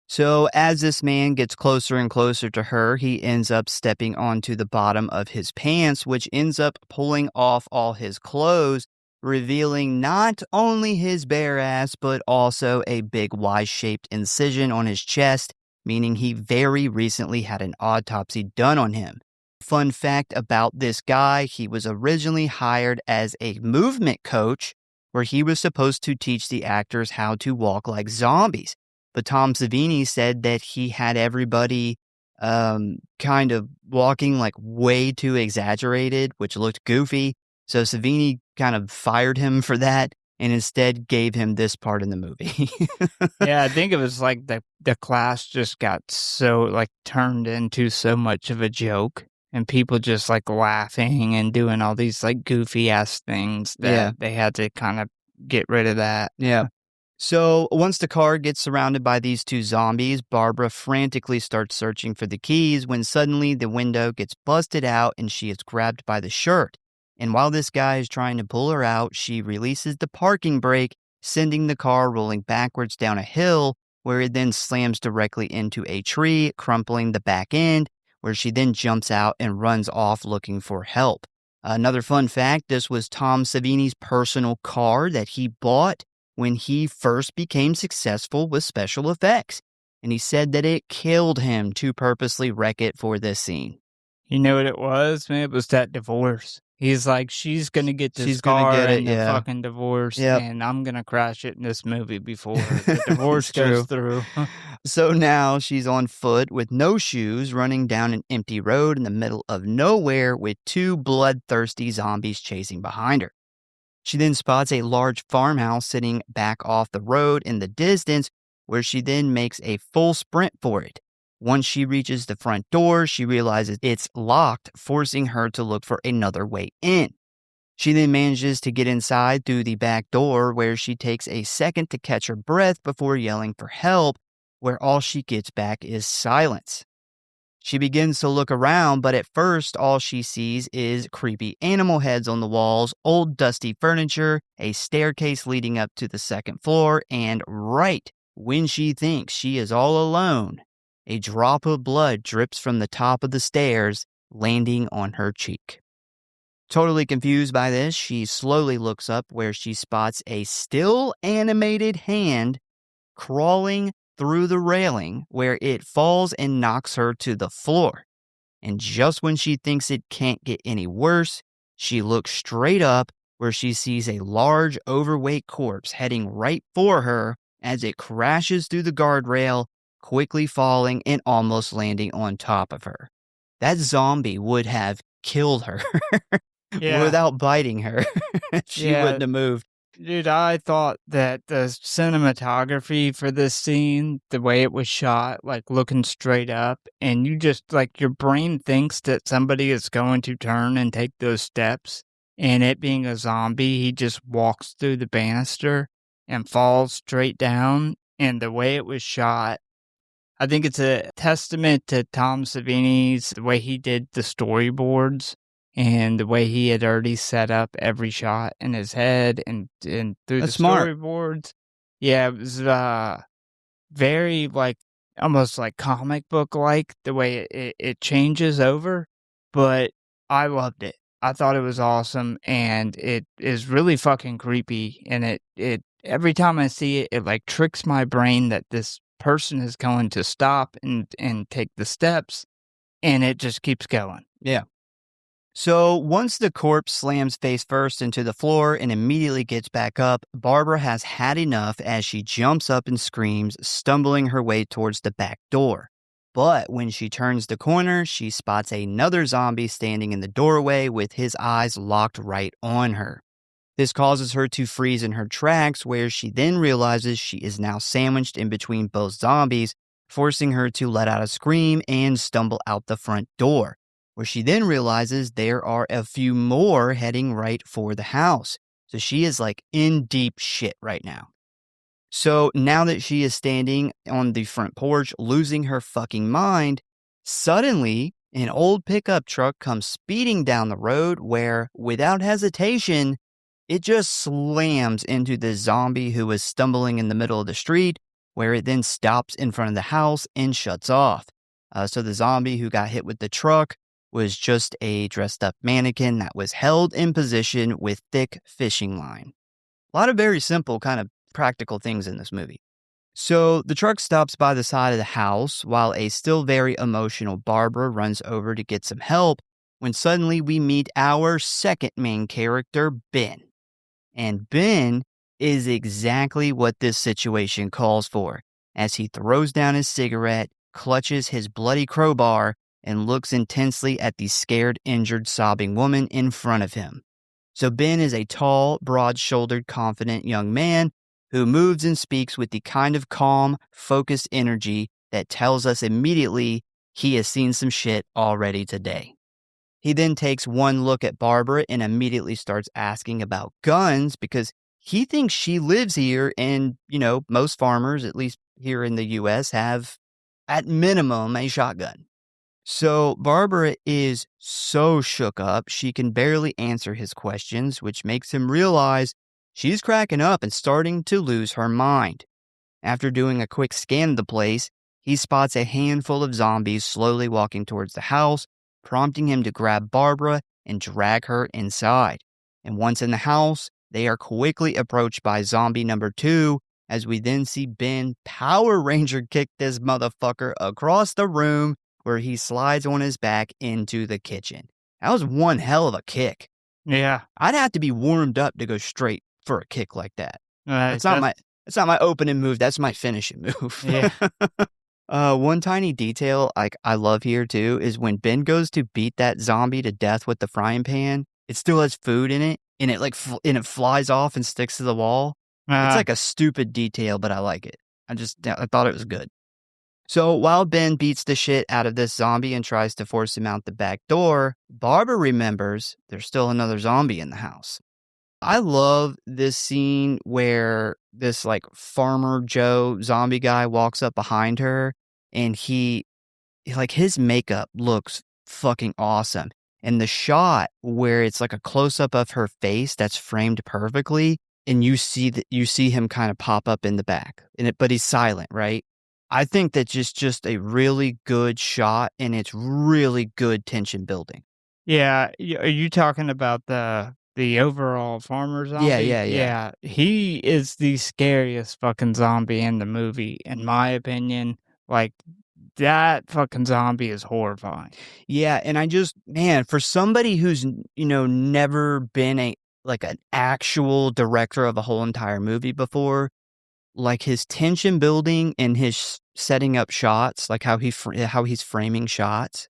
So as this man gets closer and closer to her, he ends up stepping onto the bottom of his pants, which ends up pulling off all his clothes, revealing not only his bare ass, but also a big Y-shaped incision on his chest, meaning he very recently had an autopsy done on him. Fun fact about this guy, he was originally hired as a movement coach, where he was supposed to teach the actors how to walk like zombies. But Tom Savini said that he had everybody kind of walking like way too exaggerated, which looked goofy. So Savini kind of fired him for that and instead gave him this part in the movie. Yeah, I think it was like the class just got so like turned into so much of a joke, and people just like laughing and doing all these like goofy ass things that Yeah. they had to kind of get rid of that. Yeah. So once the car gets surrounded by these two zombies, Barbara frantically starts searching for the keys when suddenly the window gets busted out and she is grabbed by the shirt. And while this guy is trying to pull her out, she releases the parking brake, sending the car rolling backwards down a hill where it then slams directly into a tree, crumpling the back end, where she then jumps out and runs off looking for help. Another fun fact, this was Tom Savini's personal car that he bought when he first became successful with special effects, and he said that it killed him to purposely wreck it for this scene. You know what it was, man? It was that divorce. He's like, she's gonna get this She's gonna car get it, and the yeah. fucking divorce, Yep. and I'm gonna crash it in this movie before the divorce It's true. goes through. So now she's on foot with no shoes, running down an empty road in the middle of nowhere with two bloodthirsty zombies chasing behind her. She then spots a large farmhouse sitting back off the road in the distance, where she then makes a full sprint for it. Once she reaches the front door, she realizes it's locked, forcing her to look for another way in. She then manages to get inside through the back door, where she takes a second to catch her breath before yelling for help, where all she gets back is silence. She begins to look around, but at first all she sees is creepy animal heads on the walls, old dusty furniture, a staircase leading up to the second floor, and right when she thinks she is all alone, a drop of blood drips from the top of the stairs, landing on her cheek. Totally confused by this, she slowly looks up where she spots a still animated hand crawling through the railing, where it falls and knocks her to the floor. And just when she thinks it can't get any worse, she looks straight up where she sees a large overweight corpse heading right for her as it crashes through the guardrail, quickly falling and almost landing on top of her. That zombie would have killed her Yeah. without biting her if she Yeah. wouldn't have moved. Dude, I thought that the cinematography for this scene, the way it was shot, like looking straight up, and you just like your brain thinks that somebody is going to turn and take those steps, and it being a zombie, he just walks through the banister and falls straight down. And the way it was shot, I think it's a testament to Tom Savini's, the way he did the storyboards. And the way he had already set up every shot in his head and through That's the smart. storyboards. Yeah, it was very, like, almost like comic book-like, the way it changes over, but I loved it. I thought it was awesome, and it is really fucking creepy, and it every time I see it, it, like, tricks my brain that this person is going to stop and take the steps, and it just keeps going. Yeah. So once the corpse slams face first into the floor and immediately gets back up, Barbara has had enough as she jumps up and screams, stumbling her way towards the back door. But when she turns the corner, she spots another zombie standing in the doorway with his eyes locked right on her. This causes her to freeze in her tracks, where she then realizes she is now sandwiched in between both zombies, forcing her to let out a scream and stumble out the front door, where she then realizes there are a few more heading right for the house. So she is like in deep shit right now. So now that she is standing on the front porch, losing her fucking mind, suddenly an old pickup truck comes speeding down the road where, without hesitation, it just slams into the zombie who is stumbling in the middle of the street, where it then stops in front of the house and shuts off. So the zombie who got hit with the truck was just a dressed up mannequin that was held in position with thick fishing line. A lot of very simple kind of practical things in this movie. So the truck stops by the side of the house while a still very emotional Barbara runs over to get some help, when suddenly we meet our second main character, Ben. And Ben is exactly what this situation calls for, as he throws down his cigarette, clutches his bloody crowbar, and looks intensely at the scared, injured, sobbing woman in front of him. So Ben is a tall, broad-shouldered, confident young man who moves and speaks with the kind of calm, focused energy that tells us immediately he has seen some shit already today. He then takes one look at Barbara and immediately starts asking about guns because he thinks she lives here, and, most farmers, at least here in the U.S., have, at minimum, a shotgun. So Barbara is so shook up, she can barely answer his questions, which makes him realize she's cracking up and starting to lose her mind. After doing a quick scan of the place, he spots a handful of zombies slowly walking towards the house, prompting him to grab Barbara and drag her inside. And once in the house, they are quickly approached by zombie number 2, as we then see Ben Power Ranger kick this motherfucker across the room, where he slides on his back into the kitchen. That was one hell of a kick. Yeah. I'd have to be warmed up to go straight for a kick like that. That's not my opening move. That's my finishing move. Yeah. One tiny detail I love here too is when Ben goes to beat that zombie to death with the frying pan, it still has food in it, and it and it flies off and sticks to the wall. It's like a stupid detail, but I like it. I thought it was good. So while Ben beats the shit out of this zombie and tries to force him out the back door, Barbara remembers there's still another zombie in the house. I love this scene where this like Farmer Joe zombie guy walks up behind her, and his makeup looks fucking awesome. And the shot where it's like a close up of her face that's framed perfectly, and you see him kind of pop up in the back, but he's silent, right? I think that's just a really good shot, and it's really good tension building. Yeah, are you talking about the overall farmer zombie? Yeah. Yeah, he is the scariest fucking zombie in the movie, in my opinion. Like, that fucking zombie is horrifying. Yeah, and for somebody who's, never been an actual director of a whole entire movie before, like his tension building and his setting up shots, like how he's framing shots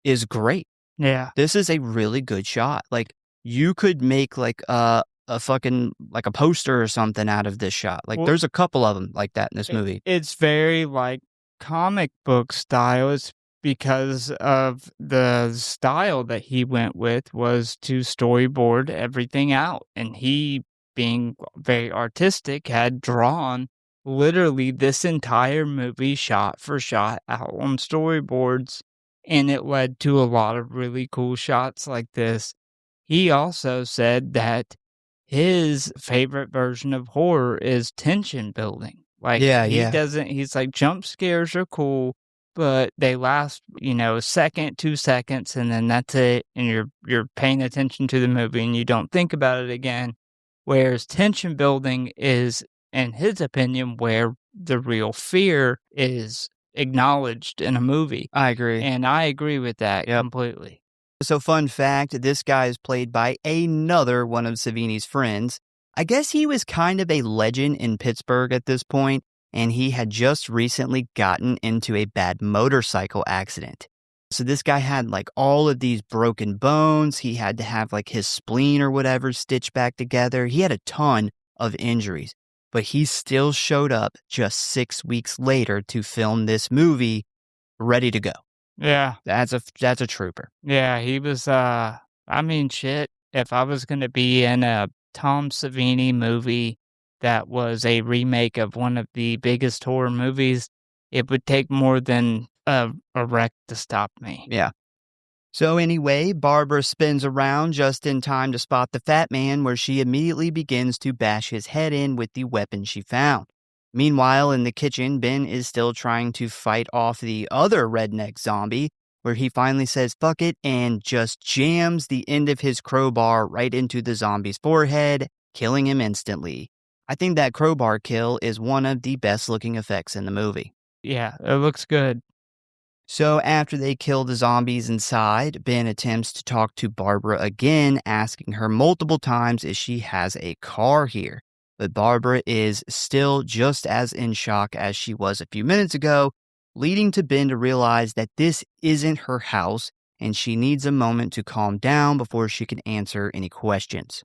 is great. Yeah. This is a really good shot. Like, you could make like a fucking like a poster or something out of this shot. Like, there's a couple of them like that in this movie. It's very like comic book style. It's because of the style that he went with was to storyboard everything out, and he, being very artistic, had drawn literally this entire movie shot for shot out on storyboards, and it led to a lot of really cool shots like this. He also said that his favorite version of horror is tension building. Like, Yeah, he yeah. doesn't he's like, jump scares are cool, but they last, a second, 2 seconds, and then that's it, and you're paying attention to the movie, and you don't think about it again. Whereas tension building is, in his opinion, where the real fear is acknowledged in a movie, I agree. and I agree with that Yep. completely. So, fun fact, this guy is played by another one of Savini's friends. I guess he was kind of a legend in Pittsburgh at this point, and he had just recently gotten into a bad motorcycle accident. So this guy had like all of these broken bones. He had to have like his spleen or whatever stitched back together. He had a ton of injuries, but he still showed up just 6 weeks later to film this movie ready to go. Yeah. That's a trooper. Yeah, he was, I mean, shit, if I was gonna be in a Tom Savini movie that was a remake of one of the biggest horror movies, it would take more than a wreck to stop me. Yeah. So anyway, Barbara spins around just in time to spot the fat man, where she immediately begins to bash his head in with the weapon she found. Meanwhile, in the kitchen, Ben is still trying to fight off the other redneck zombie, where he finally says fuck it and just jams the end of his crowbar right into the zombie's forehead, killing him instantly. I think that crowbar kill is one of the best looking effects in the movie. Yeah, it looks good. So after they kill the zombies inside, Ben attempts to talk to Barbara again, asking her multiple times if she has a car here. But Barbara is still just as in shock as she was a few minutes ago, leading to Ben to realize that this isn't her house and she needs a moment to calm down before she can answer any questions.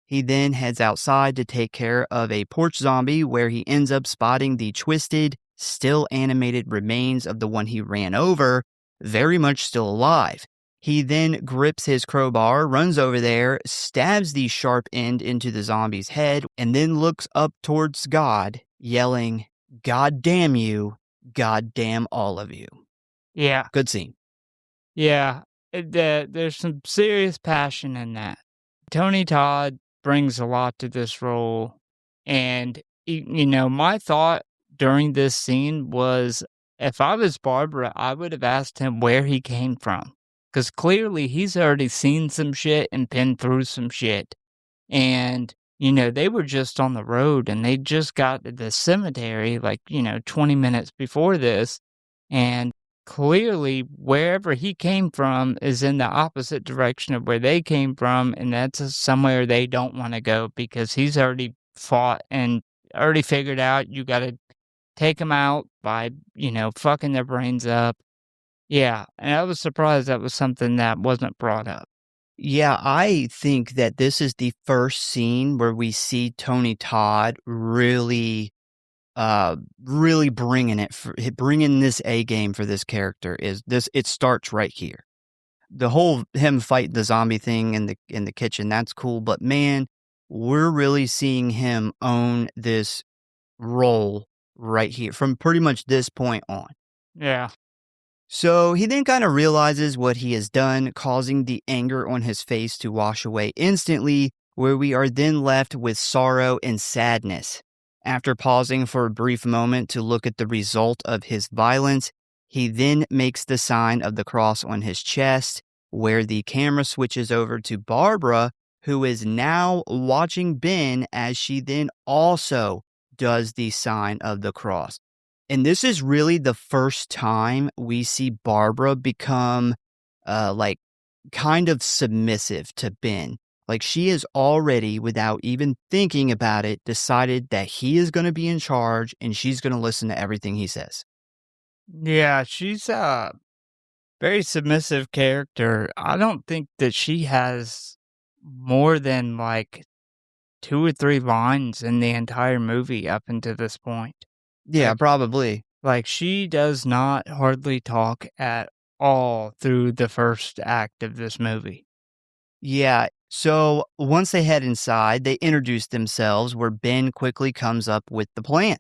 He then heads outside to take care of a porch zombie, where he ends up spotting the twisted, still animated remains of the one he ran over, very much still alive. He then grips his crowbar, runs over there, stabs the sharp end into the zombie's head, and then looks up towards God, yelling, "God damn you, God damn all of you." Yeah, Good scene. yeah, there's some serious passion in that. Tony Todd brings a lot to this role, and, my thought during this scene was, if I was Barbara, I would have asked him where he came from, because clearly he's already seen some shit and been through some shit, and, they were just on the road, and they just got to the cemetery, 20 minutes before this, and clearly wherever he came from is in the opposite direction of where they came from, and that's somewhere they don't want to go, because he's already fought and already figured out you got to take them out by, fucking their brains up. Yeah, and I was surprised that was something that wasn't brought up. Yeah, I think that this is the first scene where we see Tony Todd really bringing this A game for this character. It starts right here. The whole him fight the zombie thing in the kitchen, that's cool, but man, we're really seeing him own this role right here from pretty much this point on. Yeah. So he then kind of realizes what he has done, causing the anger on his face to wash away instantly, where we are then left with sorrow and sadness. After pausing for a brief moment to look at the result of his violence, he then makes the sign of the cross on his chest, where the camera switches over to Barbara, who is now watching Ben as she then also does the sign of the cross. And this is really the first time we see Barbara become kind of submissive to Ben. Like, she is already, without even thinking about it, decided that he is going to be in charge and she's going to listen to everything he says. Yeah, she's a very submissive character. I don't think that she has more than 2 or 3 lines in the entire movie up until this point. Yeah, Like- probably. She does not hardly talk at all through the first act of this movie. Yeah, so once they head inside, they introduce themselves, where Ben quickly comes up with the plan.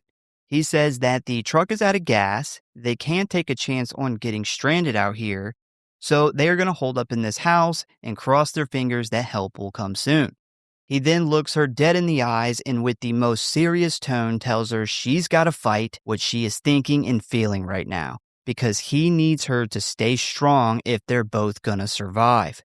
He says that the truck is out of gas, they can't take a chance on getting stranded out here, so they are going to hold up in this house and cross their fingers that help will come soon. He then looks her dead in the eyes and with the most serious tone tells her she's got to fight what she is thinking and feeling right now because he needs her to stay strong if they're both gonna survive.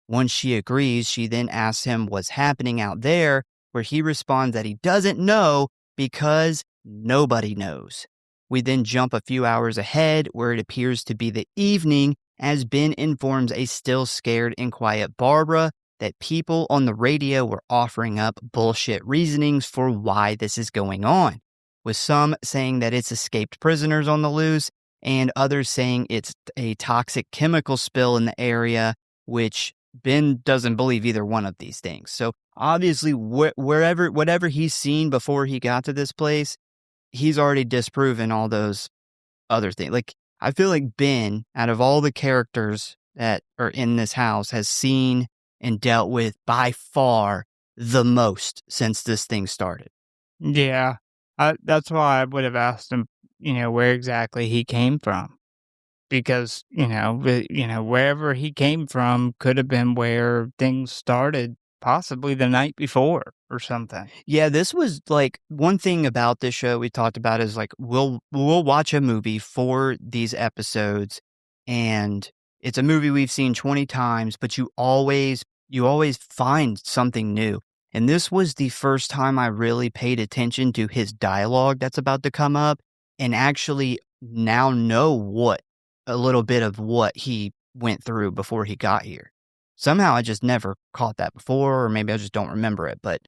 Once she agrees, she then asks him what's happening out there, where he responds that he doesn't know because nobody knows. We then jump a few hours ahead where it appears to be the evening as Ben informs a still scared and quiet Barbara that people on the radio were offering up bullshit reasonings for why this is going on, with some saying that it's escaped prisoners on the loose and others saying it's a toxic chemical spill in the area, which Ben doesn't believe either one of these things. So obviously, whatever he's seen before he got to this place, he's already disproven all those other things. Like, I feel like Ben, out of all the characters that are in this house, has seen and dealt with by far the most since this thing started. Yeah, that's why I would have asked him, where exactly he came from. Because, wherever he came from could have been where things started possibly the night before or something. Yeah, this was like one thing about this show we talked about is like we'll watch a movie for these episodes and it's a movie we've seen 20 times, but you always find something new. And this was the first time I really paid attention to his dialogue that's about to come up and actually now know a little bit of what he went through before he got here. Somehow I just never caught that before, or maybe I just don't remember it. But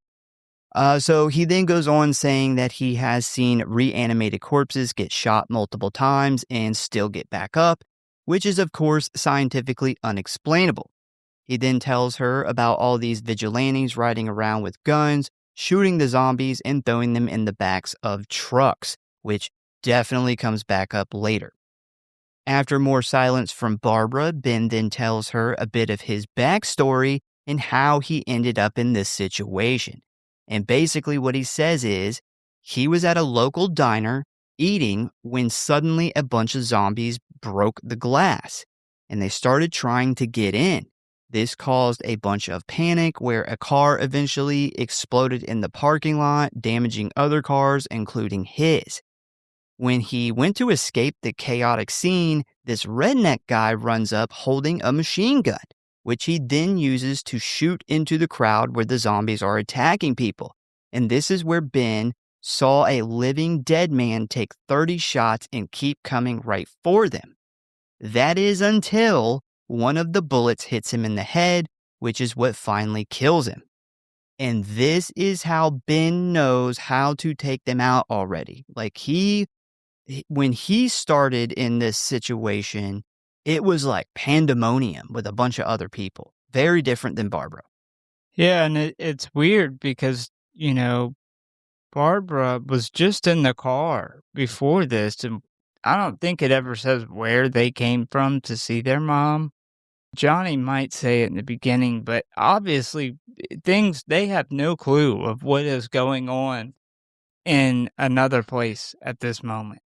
so he then goes on saying that he has seen reanimated corpses get shot multiple times and still get back up, which is of course scientifically unexplainable. He then tells her about all these vigilantes riding around with guns, shooting the zombies and throwing them in the backs of trucks, which definitely comes back up later. After more silence from Barbara, Ben then tells her a bit of his backstory and how he ended up in this situation. And basically what he says is, he was at a local diner eating when suddenly a bunch of zombies broke the glass and they started trying to get in. This caused a bunch of panic where a car eventually exploded in the parking lot, damaging other cars, including his. When he went to escape the chaotic scene, this redneck guy runs up holding a machine gun, which he then uses to shoot into the crowd where the zombies are attacking people. And this is where Ben saw a living dead man take 30 shots and keep coming right for them. That is until one of the bullets hits him in the head, which is what finally kills him. And this is how Ben knows how to take them out already. Like when he started in this situation, it was like pandemonium with a bunch of other people. Very different than Barbara. Yeah, and it's weird because, Barbara was just in the car before this, and I don't think it ever says where they came from to see their mom. Johnny might say it in the beginning, but obviously they have no clue of what is going on in another place at this moment.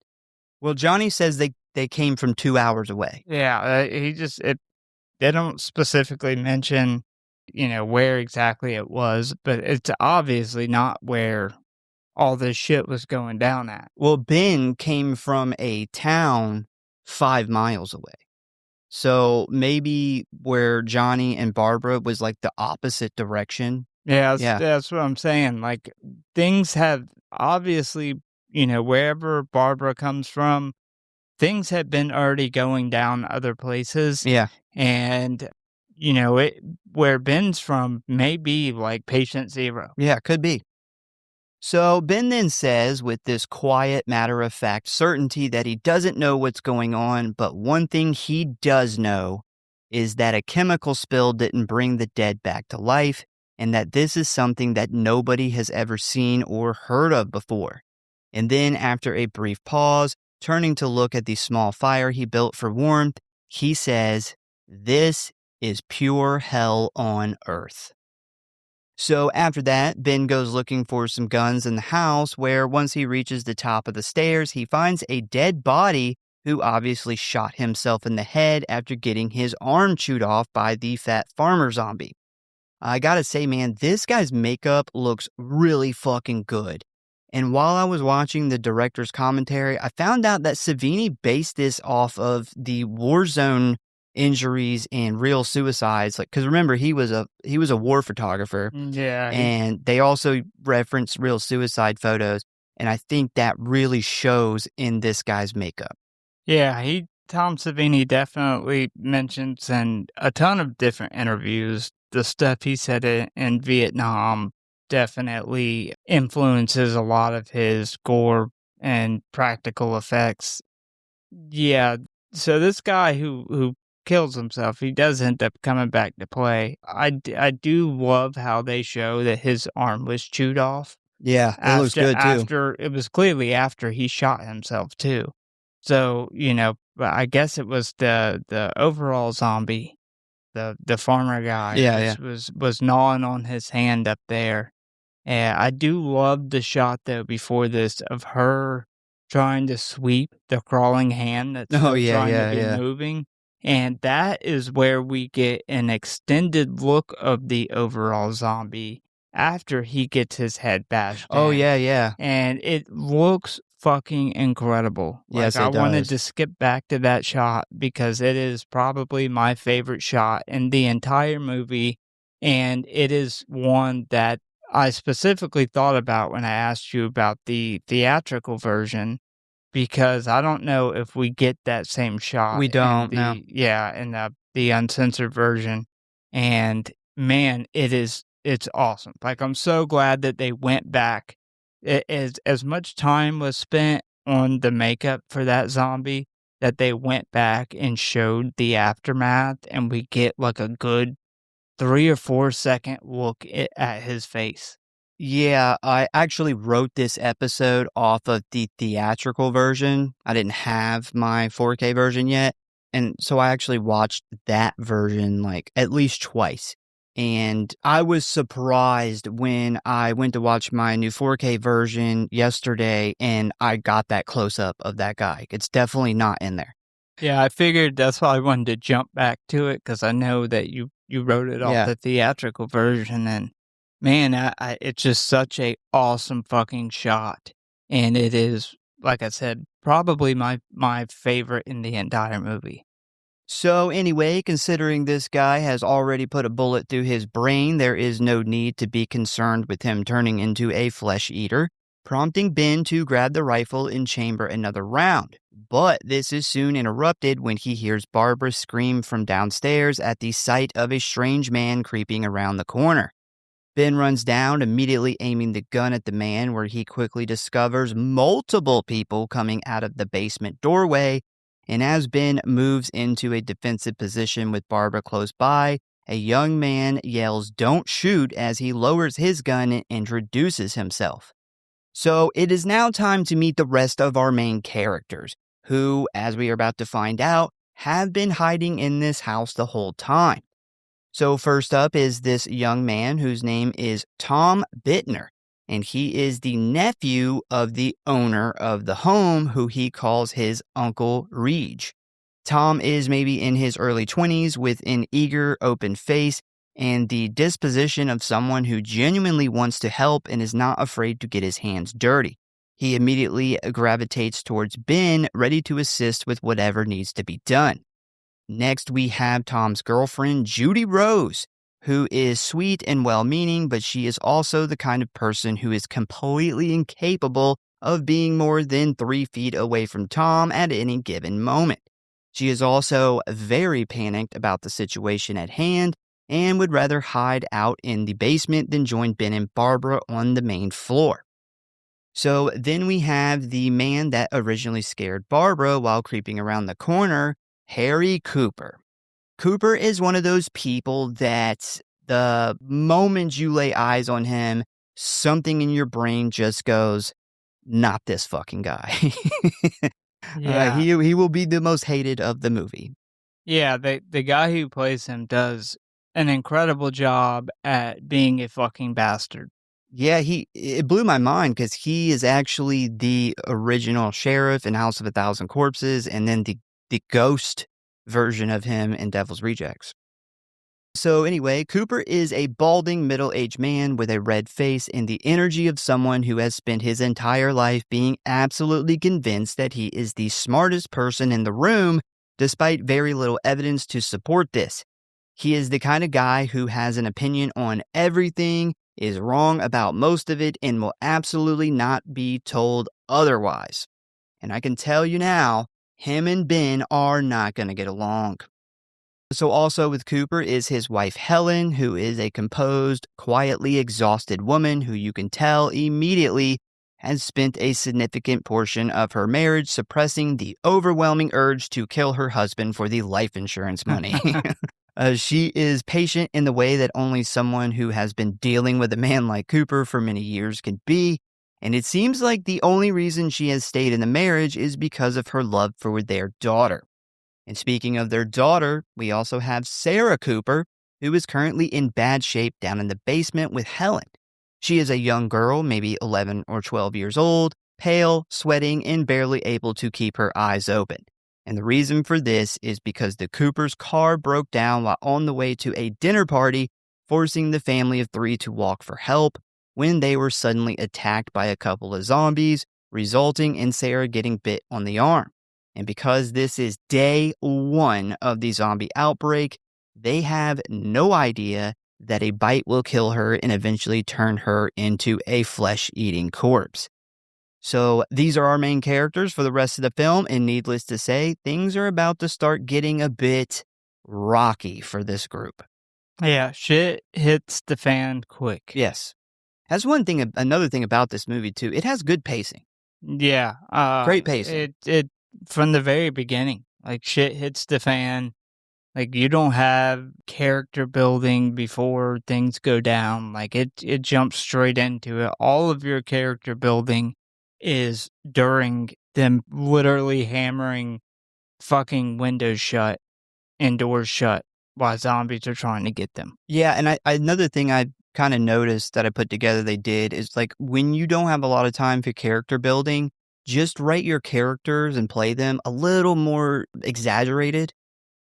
Well, Johnny says they came from 2 hours away. Yeah, they don't specifically mention, where exactly it was, but it's obviously not where all this shit was going down at. Well, Ben came from a town 5 miles away. So maybe where Johnny and Barbara was like the opposite direction. Yeah, that's what I'm saying. Like, things have obviously, wherever Barbara comes from, things have been already going down other places. Yeah. And, where Ben's from may be like patient zero. Yeah, could be. So Ben then says with this quiet, matter-of-fact certainty that he doesn't know what's going on, but one thing he does know is that a chemical spill didn't bring the dead back to life, and that this is something that nobody has ever seen or heard of before. And then after a brief pause, turning to look at the small fire he built for warmth, he says, "This is pure hell on earth." So after that, Ben goes looking for some guns in the house where once he reaches the top of the stairs, he finds a dead body who obviously shot himself in the head after getting his arm chewed off by the fat farmer zombie. I gotta say, man, this guy's makeup looks really fucking good. And while I was watching the director's commentary, I found out that Savini based this off of the war zone injuries and real suicides. Like, because remember, he was a war photographer, Yeah, and they also reference real suicide photos. And I think that really shows in this guy's makeup. yeah, Tom Savini definitely mentions in a ton of different interviews the stuff he said in Vietnam definitely influences a lot of his gore and practical effects. Yeah, so this guy who kills himself, he does end up coming back to play. I do love how they show that his arm was chewed off Yeah, it looks good too. after it was clearly after he shot himself too. So, but I guess it was the overall zombie, the farmer guy Yeah, yeah. was gnawing on his hand up there. And I do love the shot though before this of her trying to sweep the crawling hand that's Oh, still yeah, trying yeah, to be yeah. moving. And that is where we get an extended look of the overall zombie after he gets his head bashed Oh, in. yeah, yeah. And it looks fucking incredible. Yes, Like, I it wanted does. to skip back to that shot because it is probably my favorite shot in the entire movie. And it is one that I specifically thought about when I asked you about the theatrical version because I don't know if we get that same shot We in don't, no. the uncensored version. And man, it's awesome. Like, I'm so glad that they went back. As much time was spent on the makeup for that zombie that they went back and showed the aftermath, and we get like a good 3 or 4 second look at his face. Yeah, I actually wrote this episode off of the theatrical version. I didn't have my 4K version yet. And so I actually watched that version like at least twice. And I was surprised when I went to watch my new 4K version yesterday and I got that close up of that guy. It's definitely not in there. Yeah, I figured that's why I wanted to jump back to it because I know that you wrote it off Yeah. the theatrical version, and man, it's just such a awesome fucking shot, and it is, like I said, probably my favorite in the entire movie. So anyway, considering this guy has already put a bullet through his brain, there is no need to be concerned with him turning into a flesh eater, prompting Ben to grab the rifle and chamber another round. But this is soon interrupted when he hears Barbara scream from downstairs at the sight of a strange man creeping around the corner. Ben runs down, immediately aiming the gun at the man, where he quickly discovers multiple people coming out of the basement doorway. And as Ben moves into a defensive position with Barbara close by, a young man yells, "Don't shoot," as he lowers his gun and introduces himself. So it is now time to meet the rest of our main characters, who, as we are about to find out, have been hiding in this house the whole time. So first up is this young man whose name is Tom Bittner, and he is the nephew of the owner of the home, who he calls his Uncle Reg. Tom is maybe in his early 20s with an eager, open face and the disposition of someone who genuinely wants to help and is not afraid to get his hands dirty. He immediately gravitates towards Ben, ready to assist with whatever needs to be done. Next, we have Tom's girlfriend, Judy Rose, who is sweet and well-meaning, but she is also the kind of person who is completely incapable of being more than 3 feet away from Tom at any given moment. She is also very panicked about the situation at hand and would rather hide out in the basement than join Ben and Barbara on the main floor. So then we have the man that originally scared Barbara while creeping around the corner, Harry Cooper. Cooper is one of those people that the moment you lay eyes on him, something in your brain just goes, not this fucking guy. Yeah. He will be the most hated of the movie. Yeah, the guy who plays him does an incredible job at being a fucking bastard. Yeah, it blew my mind because he is actually the original sheriff in House of a Thousand Corpses, and then the ghost version of him in Devil's Rejects. So anyway, Cooper is a balding middle-aged man with a red face and the energy of someone who has spent his entire life being absolutely convinced that he is the smartest person in the room, despite very little evidence to support this. He is the kind of guy who has an opinion on everything, is wrong about most of it, and will absolutely not be told otherwise. And I can tell you now, him and Ben are not going to get along. So also with Cooper is his wife Helen, who is a composed, quietly exhausted woman who you can tell immediately has spent a significant portion of her marriage suppressing the overwhelming urge to kill her husband for the life insurance money. She is patient in the way that only someone who has been dealing with a man like Cooper for many years can be, and it seems like the only reason she has stayed in the marriage is because of her love for their daughter. And speaking of their daughter, we also have Sarah Cooper, who is currently in bad shape down in the basement with Helen. She is a young girl, maybe 11 or 12 years old, pale, sweating, and barely able to keep her eyes open. And the reason for this is because the Cooper's car broke down while on the way to a dinner party, forcing the family of 3 to walk for help when they were suddenly attacked by a couple of zombies, resulting in Sarah getting bit on the arm. And because this is day 1 of the zombie outbreak, they have no idea that a bite will kill her and eventually turn her into a flesh-eating corpse. So these are our main characters for the rest of the film, and needless to say, things are about to start getting a bit rocky for this group. Yeah, shit hits the fan quick. Yes. That's another thing about this movie too. It has good pacing. Yeah. Great pacing. It from the very beginning, like shit hits the fan. Like you don't have character building before things go down. Like it jumps straight into it. All of your character building is during them literally hammering fucking windows shut and doors shut while zombies are trying to get them. Yeah, and another thing I kind of noticed that I put together they did is like when you don't have a lot of time for character building, just write your characters and play them a little more exaggerated,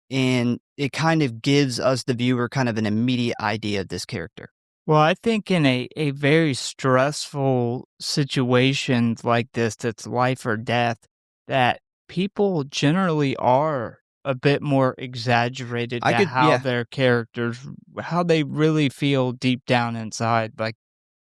and it kind of gives us, the viewer, kind of an immediate idea of this character. Well, I think in a very stressful situation like this, that's life or death, that people generally are a bit more exaggerated to how their characters, how they really feel deep down inside. Like,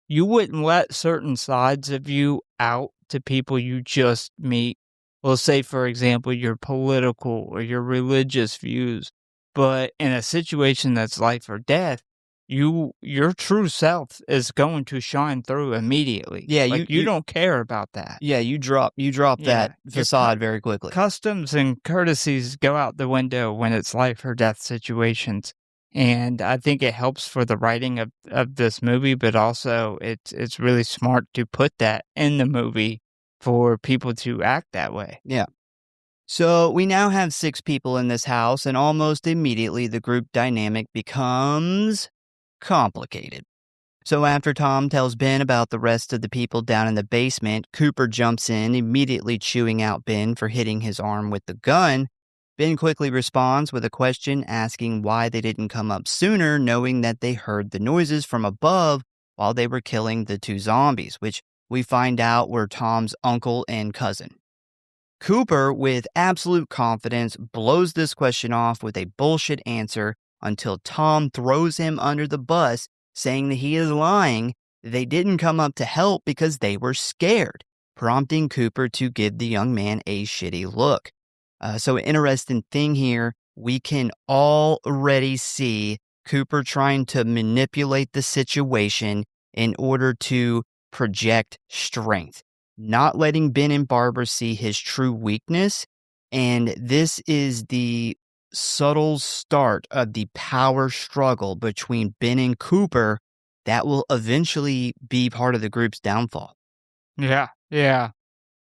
you wouldn't let certain sides of you out to people you just meet. Well, say, for example, your political or your religious views. But in a situation that's life or death, your true self is going to shine through immediately. Yeah, like you don't care about that. Yeah, you drop that facade very quickly. Customs and courtesies go out the window when it's life or death situations. And I think it helps for the writing of this movie, but also it's really smart to put that in the movie for people to act that way. Yeah. So we now have 6 people in this house, and almost immediately the group dynamic becomes complicated. So after Tom tells Ben about the rest of the people down in the basement, Cooper jumps in, immediately chewing out Ben for hitting his arm with the gun. Ben quickly responds with a question asking why they didn't come up sooner, knowing that they heard the noises from above while they were killing the 2 zombies, which we find out were Tom's uncle and cousin. Cooper, with absolute confidence, blows this question off with a bullshit answer until Tom throws him under the bus, saying that he is lying. They didn't come up to help because they were scared, prompting Cooper to give the young man a shitty look. So an interesting thing here, we can already see Cooper trying to manipulate the situation in order to project strength, not letting Ben and Barbara see his true weakness. And this is the subtle start of the power struggle between Ben and Cooper that will eventually be part of the group's downfall. Yeah.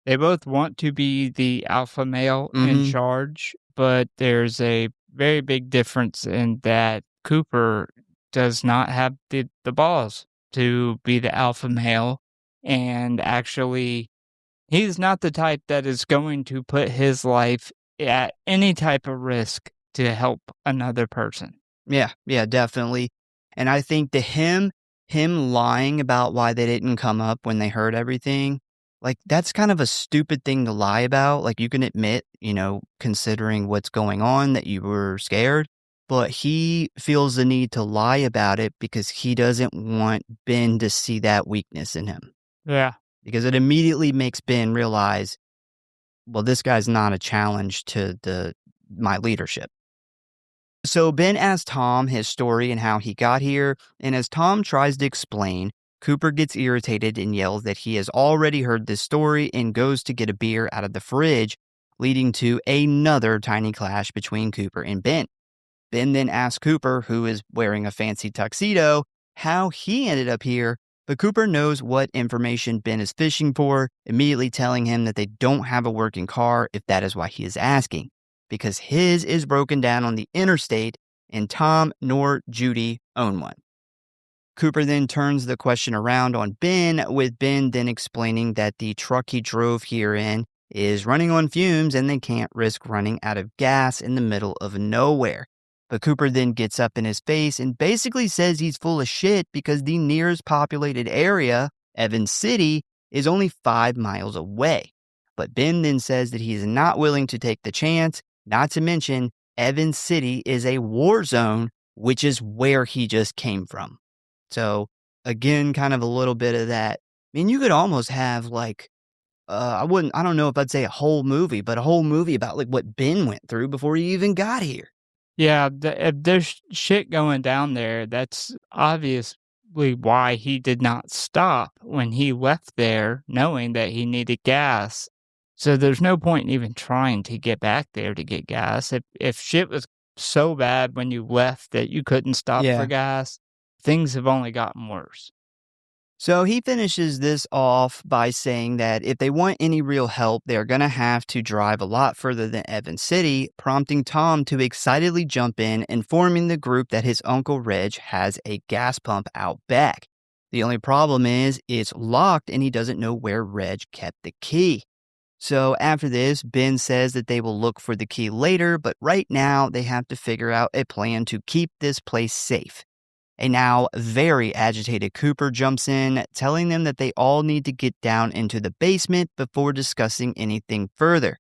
They both want to be the alpha male in charge, but there's a very big difference in that Cooper does not have the balls to be the alpha male, and actually he's not the type that is going to put his life at any type of risk to help another person. Yeah, definitely. And I think him lying about why they didn't come up when they heard everything, like, that's kind of a stupid thing to lie about. Like, you can admit, considering what's going on, that you were scared, but he feels the need to lie about it because he doesn't want Ben to see that weakness in him. Yeah. Because it immediately makes Ben realize, well, this guy's not a challenge to my leadership. So Ben asks Tom his story and how he got here, and as Tom tries to explain, Cooper gets irritated and yells that he has already heard this story and goes to get a beer out of the fridge, leading to another tiny clash between Cooper and Ben. Ben then asks Cooper, who is wearing a fancy tuxedo, how he ended up here, but Cooper knows what information Ben is fishing for, immediately telling him that they don't have a working car if that is why he is asking, because his is broken down on the interstate and Tom nor Judy own one. Cooper then turns the question around on Ben, with Ben then explaining that the truck he drove here in is running on fumes and they can't risk running out of gas in the middle of nowhere. But Cooper then gets up in his face and basically says he's full of shit because the nearest populated area, Evans City, is only 5 miles away. But Ben then says that he's not willing to take the chance, not to mention Evans City is a war zone, which is where he just came from. So, again, kind of a little bit of that. I mean, you could almost have like, I don't know if I'd say a whole movie, but a whole movie about like what Ben went through before he even got here. Yeah, if there's shit going down there, that's obviously why he did not stop when he left there, knowing that he needed gas. So there's no point in even trying to get back there to get gas. If shit was so bad when you left that you couldn't stop for Yeah. gas, things have only gotten worse. So he finishes this off by saying that if they want any real help, they're going to have to drive a lot further than Evans City, prompting Tom to excitedly jump in, informing the group that his Uncle Reg has a gas pump out back. The only problem is it's locked and he doesn't know where Reg kept the key. So after this, Ben says that they will look for the key later, but right now they have to figure out a plan to keep this place safe. A now very agitated Cooper jumps in, telling them that they all need to get down into the basement before discussing anything further.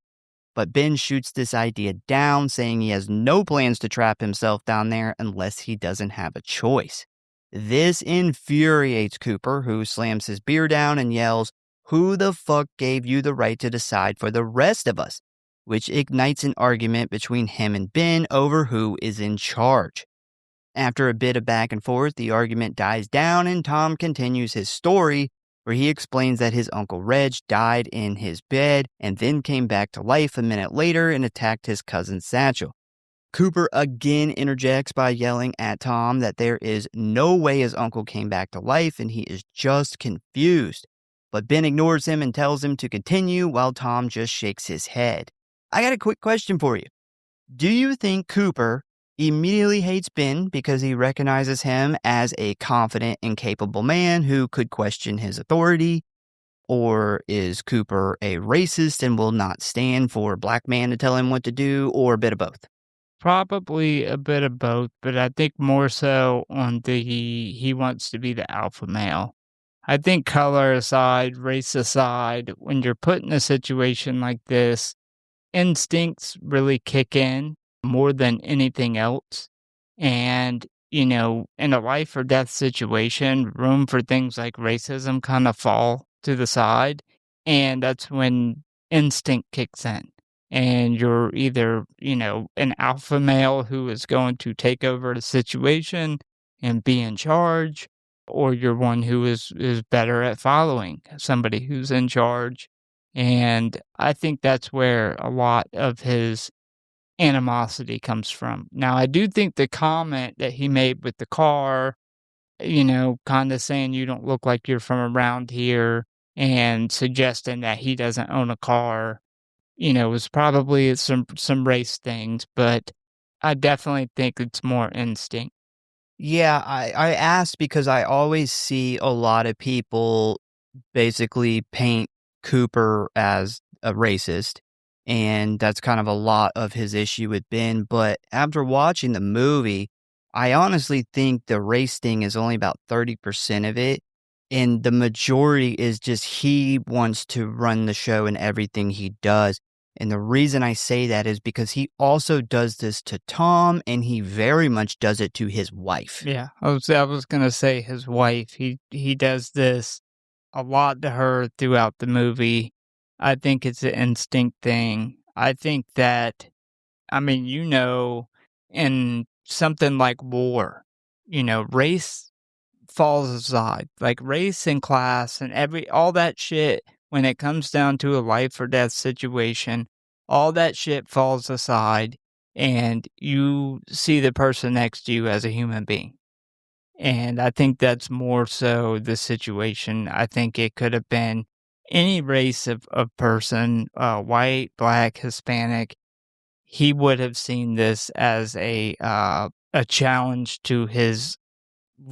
But Ben shoots this idea down, saying he has no plans to trap himself down there unless he doesn't have a choice. This infuriates Cooper, who slams his beer down and yells, "Who the fuck gave you the right to decide for the rest of us?" Which ignites an argument between him and Ben over who is in charge. After a bit of back and forth, the argument dies down and Tom continues his story, where he explains that his Uncle Reg died in his bed and then came back to life a minute later and attacked his cousin Satchel. Cooper again interjects by yelling at Tom that there is no way his uncle came back to life and he is just confused. But Ben ignores him and tells him to continue while Tom just shakes his head. I got a quick question for you. Do you think Cooper immediately hates Ben because he recognizes him as a confident and capable man who could question his authority? Or is Cooper a racist and will not stand for a black man to tell him what to do, or a bit of both? Probably a bit of both, but I think more so on he wants to be the alpha male. I think color aside, race aside, when you're put in a situation like this, instincts really kick in more than anything else. And, in a life or death situation, room for things like racism kind of fall to the side. And that's when instinct kicks in. And you're either, an alpha male who is going to take over the situation and be in charge, or you're one who is better at following somebody who's in charge. And I think that's where a lot of his animosity comes from. Now, I do think the comment that he made with the car, kind of saying you don't look like you're from around here and suggesting that he doesn't own a car, was probably some race things, but I definitely think it's more instinct. Yeah, I asked because I always see a lot of people basically paint Cooper as a racist, and that's kind of a lot of his issue with Ben. But after watching the movie, I honestly think the race thing is only about 30% of it. And the majority is just he wants to run the show in everything he does. And the reason I say that is because he also does this to Tom, and he very much does it to his wife. Yeah, I was gonna say his wife. He does this a lot to her throughout the movie. I think it's an instinct thing. I think that, I mean, in something like war, race falls aside. Like race and class and all that shit, when it comes down to a life or death situation, all that shit falls aside and you see the person next to you as a human being. And I think that's more so the situation. I think it could have been any race of person, white, black, Hispanic. He would have seen this as a challenge to his,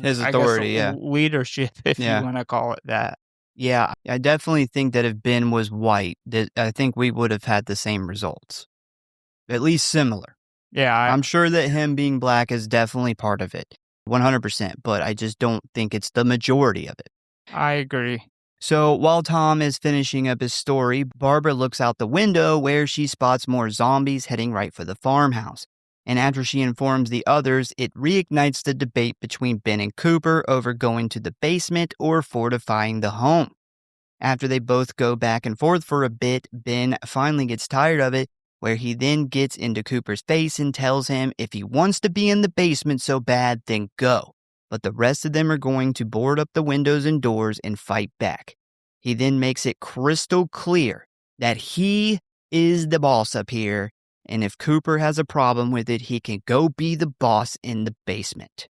His I guess, authority, yeah. leadership, if you Yeah. want to call it that. Yeah, I definitely think that if Ben was white, that I think we would have had the same results. At least similar. Yeah, I'm sure that him being black is definitely part of it. 100%, but I just don't think it's the majority of it. I agree. So while Tom is finishing up his story, Barbara looks out the window where she spots more zombies heading right for the farmhouse. And after she informs the others, it reignites the debate between Ben and Cooper over going to the basement or fortifying the home. After they both go back and forth for a bit, Ben finally gets tired of it, where he then gets into Cooper's face and tells him if he wants to be in the basement so bad, then go. But the rest of them are going to board up the windows and doors and fight back. He then makes it crystal clear that he is the boss up here, and if Cooper has a problem with it, he can go be the boss in the basement.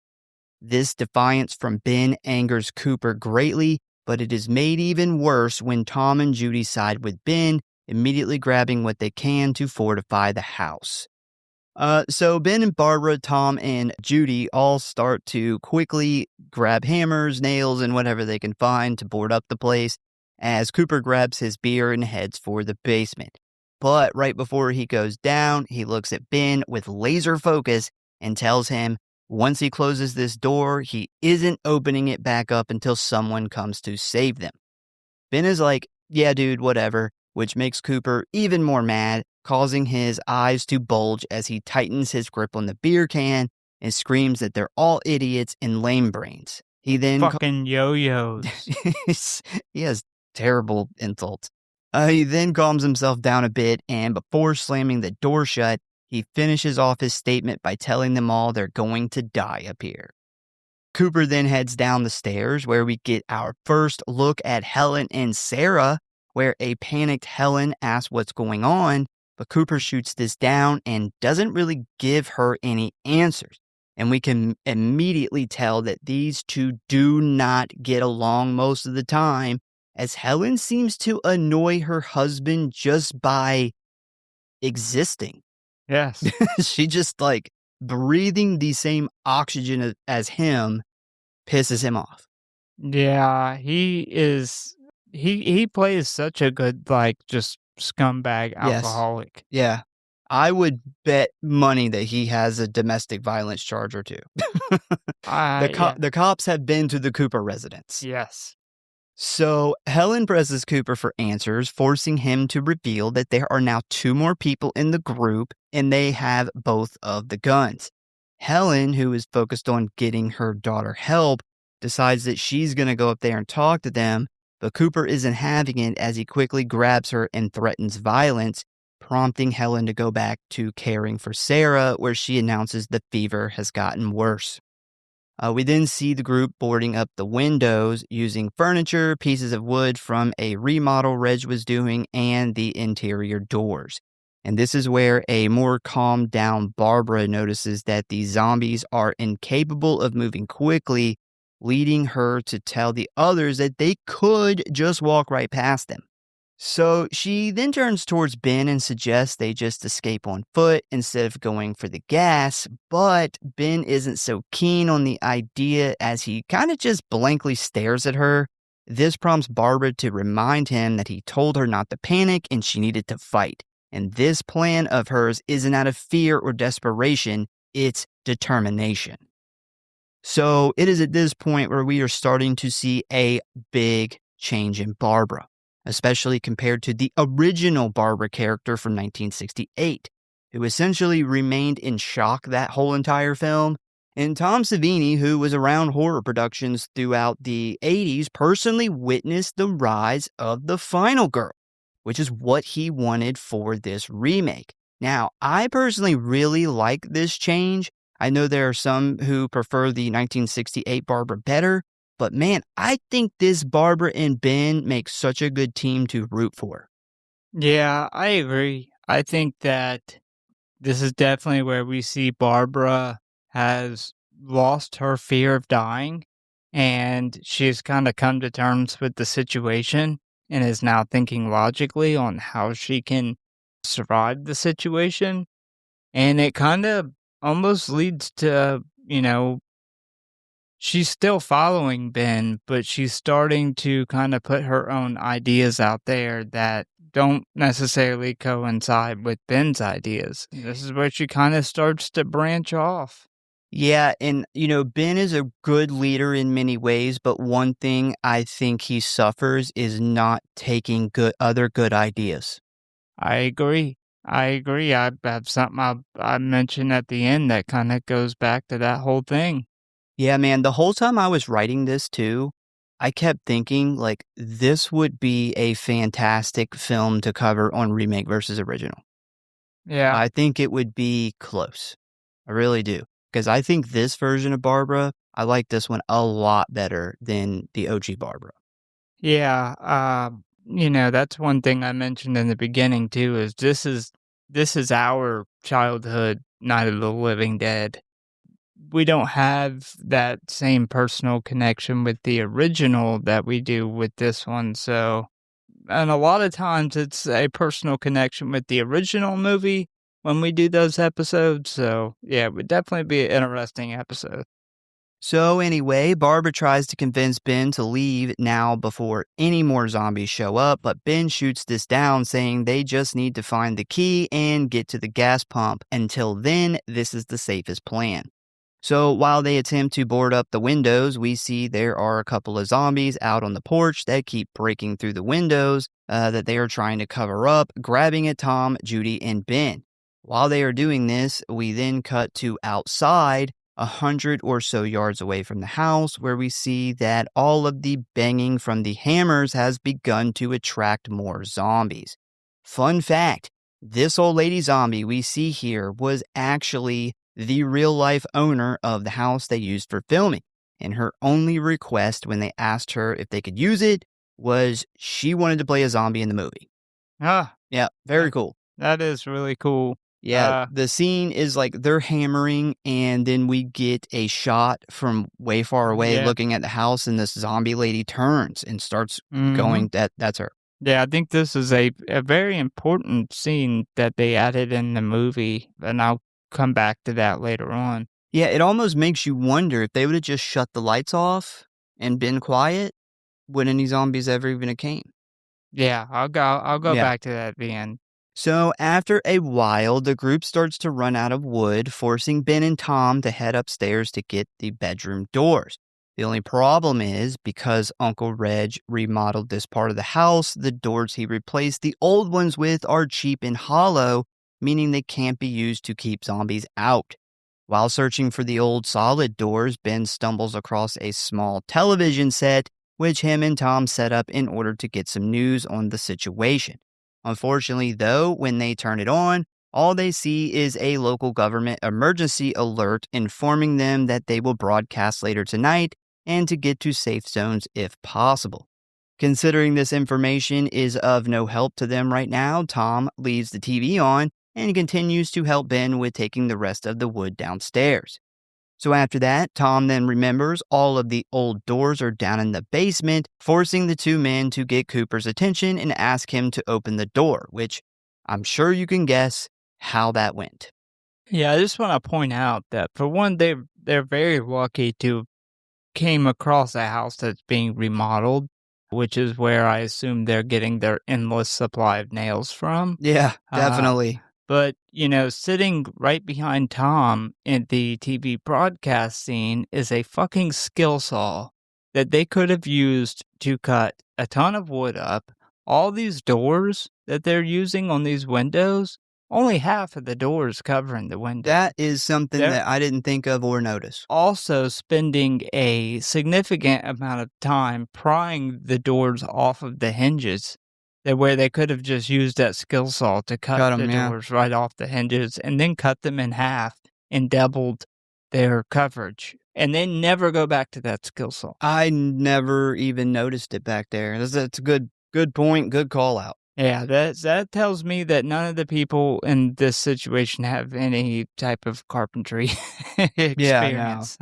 This defiance from Ben angers Cooper greatly, but it is made even worse when Tom and Judy side with Ben, immediately grabbing what they can to fortify the house. So Ben and Barbara, Tom and Judy all start to quickly grab hammers, nails, and whatever they can find to board up the place, as Cooper grabs his beer and heads for the basement. But right before he goes down, he looks at Ben with laser focus and tells him once he closes this door, he isn't opening it back up until someone comes to save them. Ben is like, yeah, dude, whatever, which makes Cooper even more mad, causing his eyes to bulge as he tightens his grip on the beer can and screams that they're all idiots and lame brains. He then Fucking yo-yos. he has terrible insults. He then calms himself down a bit, and before slamming the door shut, he finishes off his statement by telling them all they're going to die up here. Cooper then heads down the stairs, where we get our first look at Helen and Sarah, where a panicked Helen asks what's going on, but Cooper shoots this down and doesn't really give her any answers. And we can immediately tell that these two do not get along most of the time, as Helen seems to annoy her husband just by existing. Yes. She just like breathing the same oxygen as him pisses him off. Yeah, he plays such a good, like, just scumbag alcoholic. Yeah. I would bet money that he has a domestic violence charge or two. The cops have been to the Cooper residence. Yes. So Helen presses Cooper for answers, forcing him to reveal that there are now 2 more people in the group and they have both of the guns. Helen, who is focused on getting her daughter help, decides that she's going to go up there and talk to them, but Cooper isn't having it as he quickly grabs her and threatens violence, prompting Helen to go back to caring for Sarah, where she announces the fever has gotten worse. We then see the group boarding up the windows using furniture, pieces of wood from a remodel Reg was doing, and the interior doors. And this is where a more calmed down Barbara notices that the zombies are incapable of moving quickly, leading her to tell the others that they could just walk right past them. So she then turns towards Ben and suggests they just escape on foot instead of going for the gas, but Ben isn't so keen on the idea as he kind of just blankly stares at her. This prompts Barbara to remind him that he told her not to panic and she needed to fight. And this plan of hers isn't out of fear or desperation, it's determination. So it is at this point where we are starting to see a big change in Barbara, especially compared to the original Barbara character from 1968, who essentially remained in shock that whole entire film. And Tom Savini, who was around horror productions throughout the 80s, personally witnessed the rise of the final girl, which is what he wanted for this remake. Now, I personally really like this change. I know there are some who prefer the 1968 Barbara better, but man, I think this Barbara and Ben make such a good team to root for. Yeah, I agree. I think that this is definitely where we see Barbara has lost her fear of dying, and she's kind of come to terms with the situation and is now thinking logically on how she can survive the situation. And it kind of almost leads to, she's still following Ben, but she's starting to kind of put her own ideas out there that don't necessarily coincide with Ben's ideas. This is where she kind of starts to branch off. Yeah, and Ben is a good leader in many ways, but one thing I think he suffers is not taking other good ideas. I agree. I have something I mentioned at the end that kind of goes back to that whole thing. Yeah, man, the whole time I was writing this too, I kept thinking like this would be a fantastic film to cover on remake versus original. Yeah. I think it would be close. I really do. Because I think this version of Barbara, I like this one a lot better than the OG Barbara. Yeah, that's one thing I mentioned in the beginning too, is this is our childhood Night of the Living Dead. We don't have that same personal connection with the original that we do with this one, so and a lot of times it's a personal connection with the original movie when we do those episodes, so yeah, it would definitely be an interesting episode. So anyway, Barbara tries to convince Ben to leave now before any more zombies show up, but Ben shoots this down, saying they just need to find the key and get to the gas pump. Until then, this is the safest plan. So while they attempt to board up the windows, we see there are a couple of zombies out on the porch that keep breaking through the windows that they are trying to cover up, grabbing at Tom, Judy, and Ben. While they are doing this, we then cut to outside, 100 or so yards away from the house, where we see that all of the banging from the hammers has begun to attract more zombies. Fun fact, this old lady zombie we see here was actually the real-life owner of the house they used for filming, and her only request when they asked her if they could use it was she wanted to play a zombie in the movie. Ah, Yeah, very cool. that is really cool. Yeah, the scene is like they're hammering, and then we get a shot from way far away Yeah. looking at the house, and this zombie lady turns and starts going, that's her. Yeah, I think this is a very important scene that they added in the movie, and I'll come back to that later on. Yeah, it almost makes you wonder if they would have just shut the lights off and been quiet, would any zombies ever even have came? Yeah, I'll go Yeah. back to that at the end. So after a while, the group starts to run out of wood, forcing Ben and Tom to head upstairs to get the bedroom doors. The only problem is, because Uncle Reg remodeled this part of the house, the doors he replaced the old ones with are cheap and hollow, meaning they can't be used to keep zombies out. While searching for the old solid doors, Ben stumbles across a small television set, which him and Tom set up in order to get some news on the situation. Unfortunately, though, when they turn it on, all they see is a local government emergency alert informing them that they will broadcast later tonight and to get to safe zones if possible. Considering this information is of no help to them right now, Tom leaves the TV on and continues to help Ben with taking the rest of the wood downstairs. So after that, Tom then remembers all of the old doors are down in the basement, forcing the two men to get Cooper's attention and ask him to open the door, which I'm sure you can guess how that went. Yeah, I just want to point out that for one, they're very lucky to came across a house that's being remodeled, which is where I assume they're getting their endless supply of nails from. Yeah, definitely. But, sitting right behind Tom in the TV broadcast scene is a fucking skill saw that they could have used to cut a ton of wood up. All these doors that they're using on these windows, only half of the doors covering the window. That is something They're that I didn't think of or notice. also spending a significant amount of time prying the doors off of the hinges. That where they could have just used that skill saw to cut Cut the 'em, yeah. doors right off the hinges and then cut them in half and doubled their coverage. And then never go back to that skill saw. I never even noticed it back there. That's a good point, good call out. Yeah, that tells me that none of the people in this situation have any type of carpentry experience.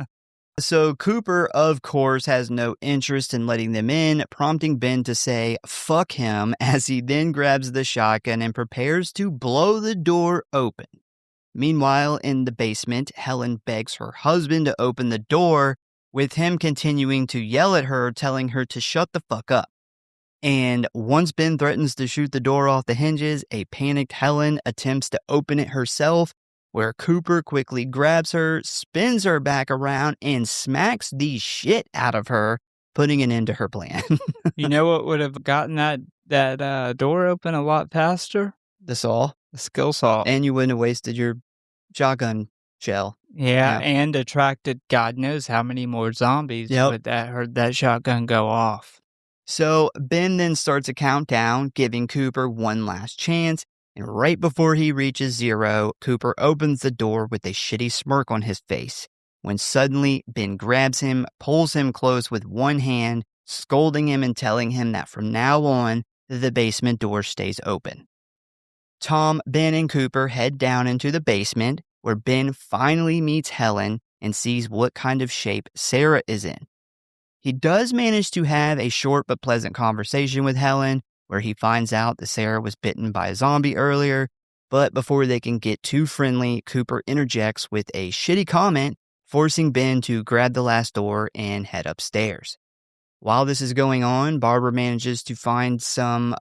So Cooper, of course, has no interest in letting them in, prompting Ben to say, fuck him, as he then grabs the shotgun and prepares to blow the door open. Meanwhile, in the basement, Helen begs her husband to open the door, with him continuing to yell at her, telling her to shut the fuck up. And once Ben threatens to shoot the door off the hinges, a panicked Helen attempts to open it herself, where Cooper quickly grabs her, spins her back around, and smacks the shit out of her, putting an end to her plan. You know what would have gotten that door open a lot faster? The saw. The skill saw. And you wouldn't have wasted your shotgun shell. Yeah, and attracted God knows how many more zombies with that heard that shotgun go off. So Ben then starts a countdown, giving Cooper one last chance. And right before he reaches 0, Cooper opens the door with a shitty smirk on his face, when suddenly Ben grabs him, pulls him close with one hand, scolding him and telling him that from now on, the basement door stays open. Tom, Ben, and Cooper head down into the basement, where Ben finally meets Helen and sees what kind of shape Sarah is in. He does manage to have a short but pleasant conversation with Helen, where he finds out that Sarah was bitten by a zombie earlier, but before they can get too friendly, Cooper interjects with a shitty comment, forcing Ben to grab the last door and head upstairs. While this is going on, Barbara manages to find some,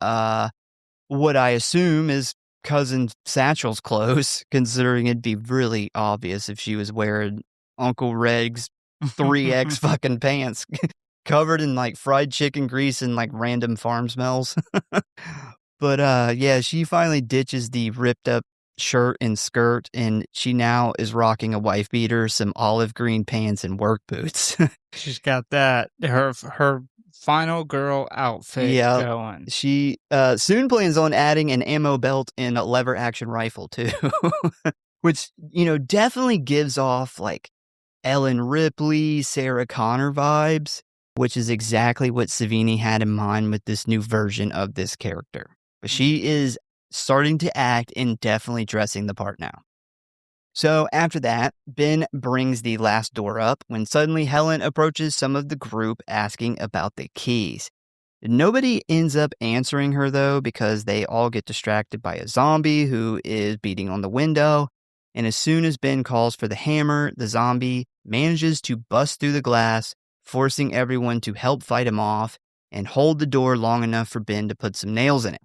what I assume is cousin Satchel's clothes, considering it'd be really obvious if she was wearing Uncle Reg's 3X fucking pants covered in like fried chicken grease and like random farm smells. But yeah, she finally ditches the ripped up shirt and skirt, and she now is rocking a wife beater, some olive green pants, and work boots. She's got that her final girl outfit going. She soon plans on adding an ammo belt and a lever action rifle too, which definitely gives off like Ellen Ripley, Sarah Connor vibes, which is exactly what Savini had in mind with this new version of this character. But she is starting to act and definitely dressing the part now. So after that, Ben brings the last door up when suddenly Helen approaches some of the group asking about the keys. Nobody ends up answering her though, because they all get distracted by a zombie who is beating on the window. And as soon as Ben calls for the hammer, the zombie manages to bust through the glass, forcing everyone to help fight him off and hold the door long enough for Ben to put some nails in it.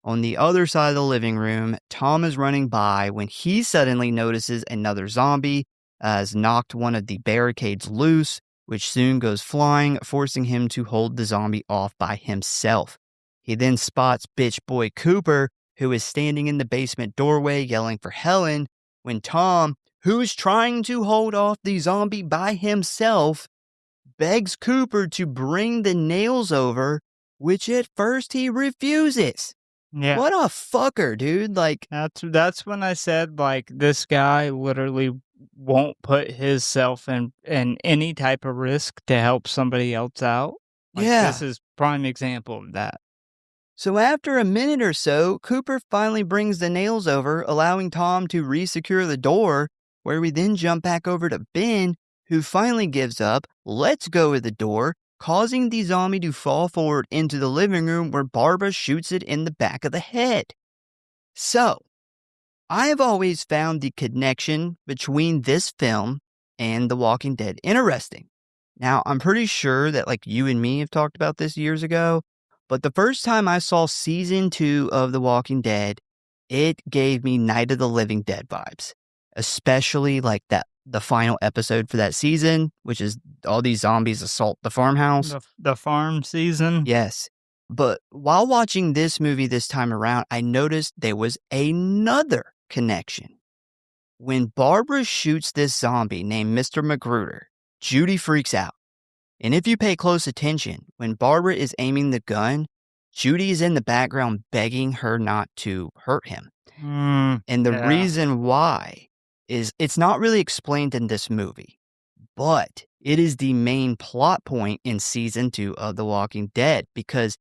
On the other side of the living room, Tom is running by when he suddenly notices another zombie has knocked one of the barricades loose, which soon goes flying, forcing him to hold the zombie off by himself. He then spots bitch boy Cooper, who is standing in the basement doorway yelling for Helen, when Tom, who's trying to hold off the zombie by himself, begs Cooper to bring the nails over, which at first he refuses. Yeah. What a fucker, dude. Like, that's when I said, like, this guy literally won't put himself in any type of risk to help somebody else out. Like, yeah. This is prime example of that. So after a minute or so, Cooper finally brings the nails over, allowing Tom to re-secure the door, where we then jump back over to Ben, who finally gives up, lets go of the door, causing the zombie to fall forward into the living room, where Barbara shoots it in the back of the head. So, I have always found the connection between this film and The Walking Dead interesting. Now, I'm pretty sure that like you and me have talked about this years ago, but the first time I saw season 2 of The Walking Dead, it gave me Night of the Living Dead vibes, especially like the final episode for that season, which is all these zombies assault the farmhouse. The farm season? Yes. But while watching this movie this time around, I noticed there was another connection. When Barbara shoots this zombie named Mr. Magruder, Judy freaks out. And if you pay close attention, when Barbara is aiming the gun, Judy is in the background begging her not to hurt him. And the reason why is it's not really explained in this movie, but it is the main plot point in season 2 of The Walking Dead, because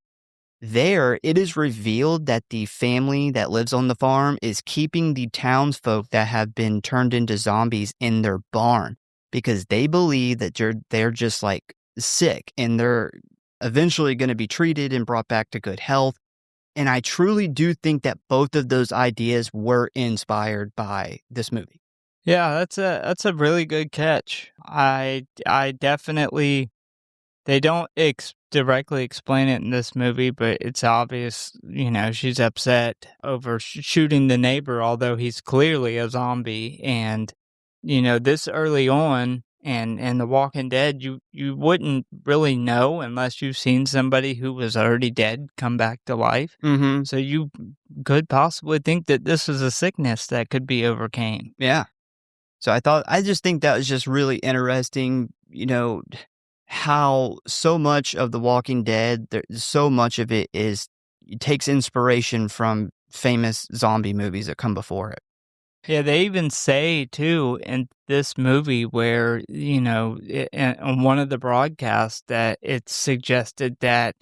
there it is revealed that the family that lives on the farm is keeping the townsfolk that have been turned into zombies in their barn because they believe that they're just like sick and they're eventually going to be treated and brought back to good health. And I truly do think that both of those ideas were inspired by this movie. Yeah, that's a really good catch. I definitely, they don't directly explain it in this movie, but it's obvious, she's upset over shooting the neighbor, although he's clearly a zombie. And, this early on and The Walking Dead, you wouldn't really know unless you've seen somebody who was already dead come back to life. Mm-hmm. So you could possibly think that this is a sickness that could be overcame. Yeah. So I just think that was just really interesting, how so much of The Walking Dead, so much of it takes inspiration from famous zombie movies that come before it. Yeah, they even say, too, in this movie where, on one of the broadcasts that it's suggested that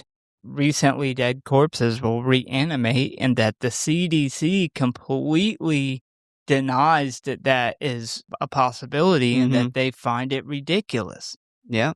recently dead corpses will reanimate and that the CDC completely denies that is a possibility and that they find it ridiculous. Yeah.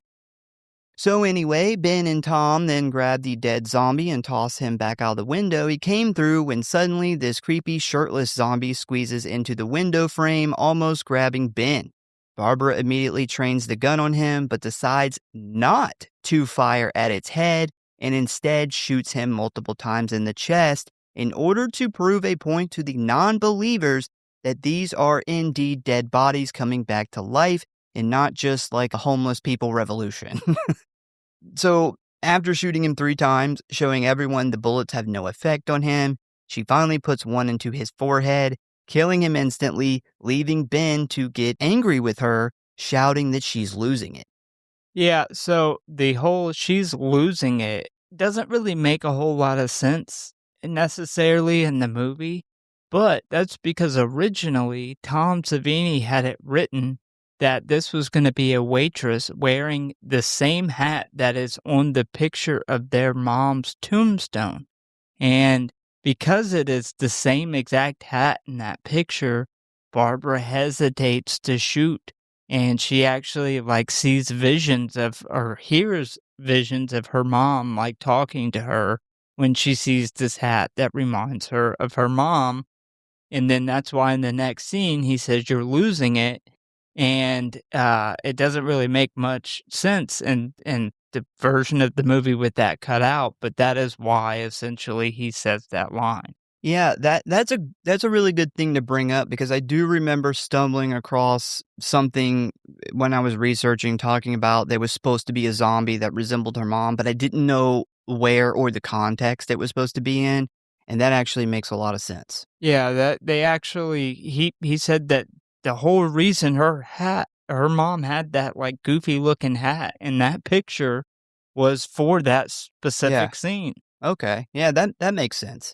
So anyway, Ben and Tom then grab the dead zombie and toss him back out the window he came through when suddenly this creepy shirtless zombie squeezes into the window frame, almost grabbing Ben. Barbara immediately trains the gun on him, but decides not to fire at its head and instead shoots him multiple times in the chest in order to prove a point to the non-believers that these are indeed dead bodies coming back to life and not just like a homeless people revolution. So after shooting him 3 times, showing everyone the bullets have no effect on him, she finally puts one into his forehead, killing him instantly, leaving Ben to get angry with her, shouting that she's losing it. Yeah, so the whole she's losing it doesn't really make a whole lot of sense necessarily in the movie, but that's because originally Tom Savini had it written that this was going to be a waitress wearing the same hat that is on the picture of their mom's tombstone. And because it is the same exact hat in that picture, Barbara hesitates to shoot. And she actually sees visions of, or hears visions of her mom talking to her when she sees this hat that reminds her of her mom. And then that's why in the next scene he says, "You're losing it." And it doesn't really make much sense in the version of the movie with that cut out, but that is why essentially he says that line. Yeah, that's a really good thing to bring up because I do remember stumbling across something when I was researching, talking about there was supposed to be a zombie that resembled her mom, but I didn't know where or the context it was supposed to be in, and that actually makes a lot of sense. Yeah, that they actually he said that the whole reason her mom had that goofy looking hat in that picture was for that specific scene. Okay, yeah, that makes sense.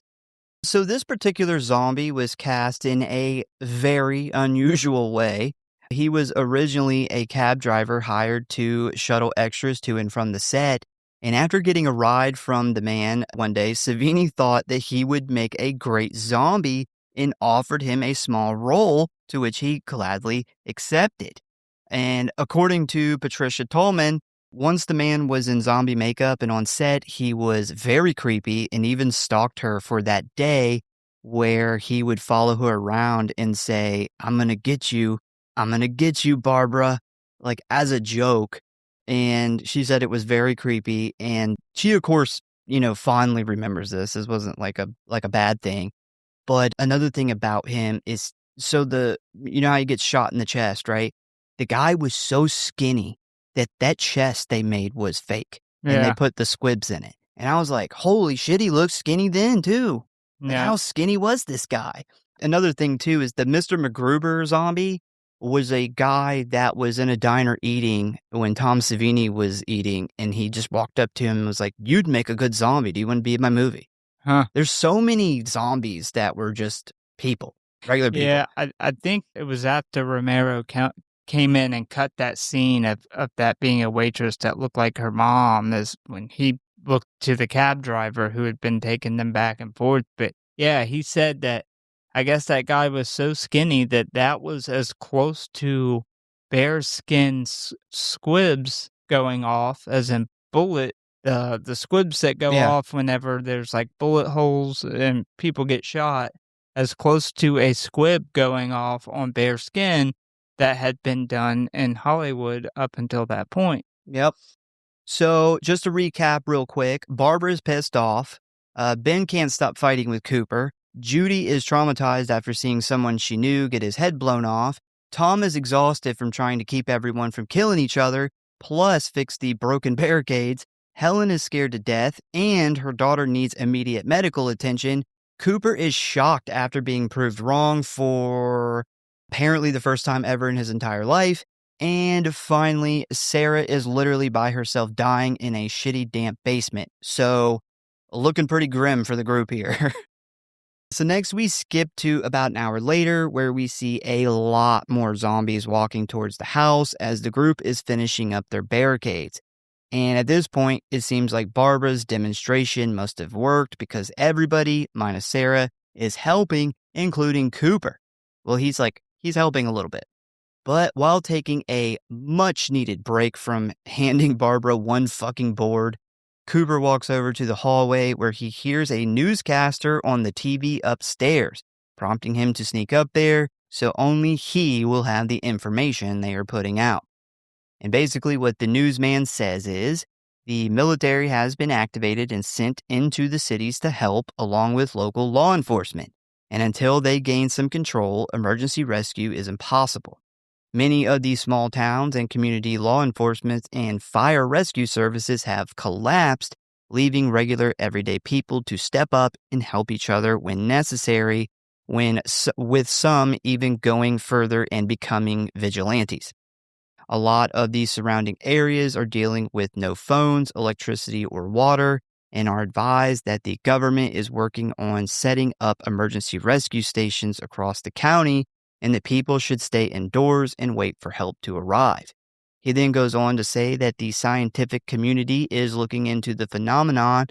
So this particular zombie was cast in a very unusual way. He was originally a cab driver hired to shuttle extras to and from the set. And after getting a ride from the man one day, Savini thought that he would make a great zombie and offered him a small role, to which he gladly accepted. And according to Patricia Tolman, once the man was in zombie makeup and on set, he was very creepy and even stalked her for that day, where he would follow her around and say, I'm going to get you, Barbara, as a joke. And she said it was very creepy. And she, of course, fondly remembers this. This wasn't like a bad thing. But another thing about him is, you know how he gets shot in the chest, right? The guy was so skinny that chest they made was fake, and they Yeah. put the squibs in it. And I was like, holy shit, he looked skinny then too. Like, Yeah. how skinny was this guy? Another thing too is the Mr. McGruber zombie was a guy that was in a diner eating when Tom Savini was eating, and he just walked up to him and was like, "You'd make a good zombie. Do you want to be in my movie?" Huh. There's so many zombies that were just people, regular people. Yeah, I think it was after Romero came in and cut that scene of that being a waitress that looked like her mom, is when he looked to the cab driver who had been taking them back and forth. But yeah, he said that I guess that guy was so skinny that was as close to bear skin squibs going off, as in the squibs that go Yeah. off whenever there's like bullet holes and people get shot, as close to a squib going off on bare skin that had been done in Hollywood up until that point. Yep. So just to recap real quick, Barbara's pissed off. Ben can't stop fighting with Cooper. Judy is traumatized after seeing someone she knew get his head blown off. Tom is exhausted from trying to keep everyone from killing each other, plus fix the broken barricades. Helen is scared to death, and her daughter needs immediate medical attention. Cooper is shocked after being proved wrong for apparently the first time ever in his entire life. And finally, Sarah is literally by herself dying in a shitty, damp basement. So, looking pretty grim for the group here. So next we skip to about an hour later, where we see a lot more zombies walking towards the house as the group is finishing up their barricades. And at this point, it seems like Barbara's demonstration must have worked, because everybody, minus Sarah, is helping, including Cooper. Well, he's helping a little bit. But while taking a much needed break from handing Barbara one fucking board, Cooper walks over to the hallway where he hears a newscaster on the TV upstairs, prompting him to sneak up there so only he will have the information they are putting out. And basically what the newsman says is, the military has been activated and sent into the cities to help, along with local law enforcement. And until they gain some control, emergency rescue is impossible. Many of these small towns and community law enforcement and fire rescue services have collapsed, leaving regular everyday people to step up and help each other when necessary, with some even going further and becoming vigilantes. A lot of these surrounding areas are dealing with no phones, electricity, or water, and are advised that the government is working on setting up emergency rescue stations across the county, and that people should stay indoors and wait for help to arrive. He then goes on to say that the scientific community is looking into the phenomenon,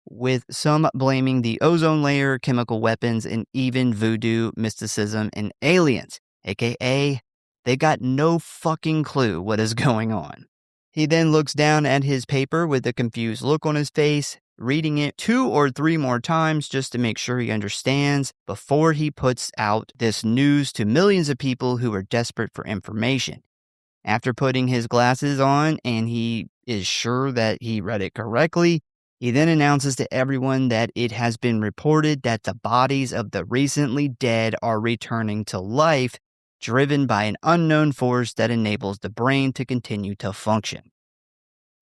with some blaming the ozone layer, chemical weapons, and even voodoo, mysticism, and aliens, aka they got no fucking clue what is going on. He then looks down at his paper with a confused look on his face, reading it 2 or 3 more times just to make sure he understands before he puts out this news to millions of people who are desperate for information. After putting his glasses on and he is sure that he read it correctly, he then announces to everyone that it has been reported that the bodies of the recently dead are returning to life, driven by an unknown force that enables the brain to continue to function.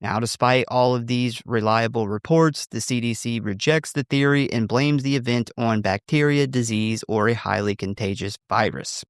Now, despite all of these reliable reports, the CDC rejects the theory and blames the event on bacteria, disease, or a highly contagious virus.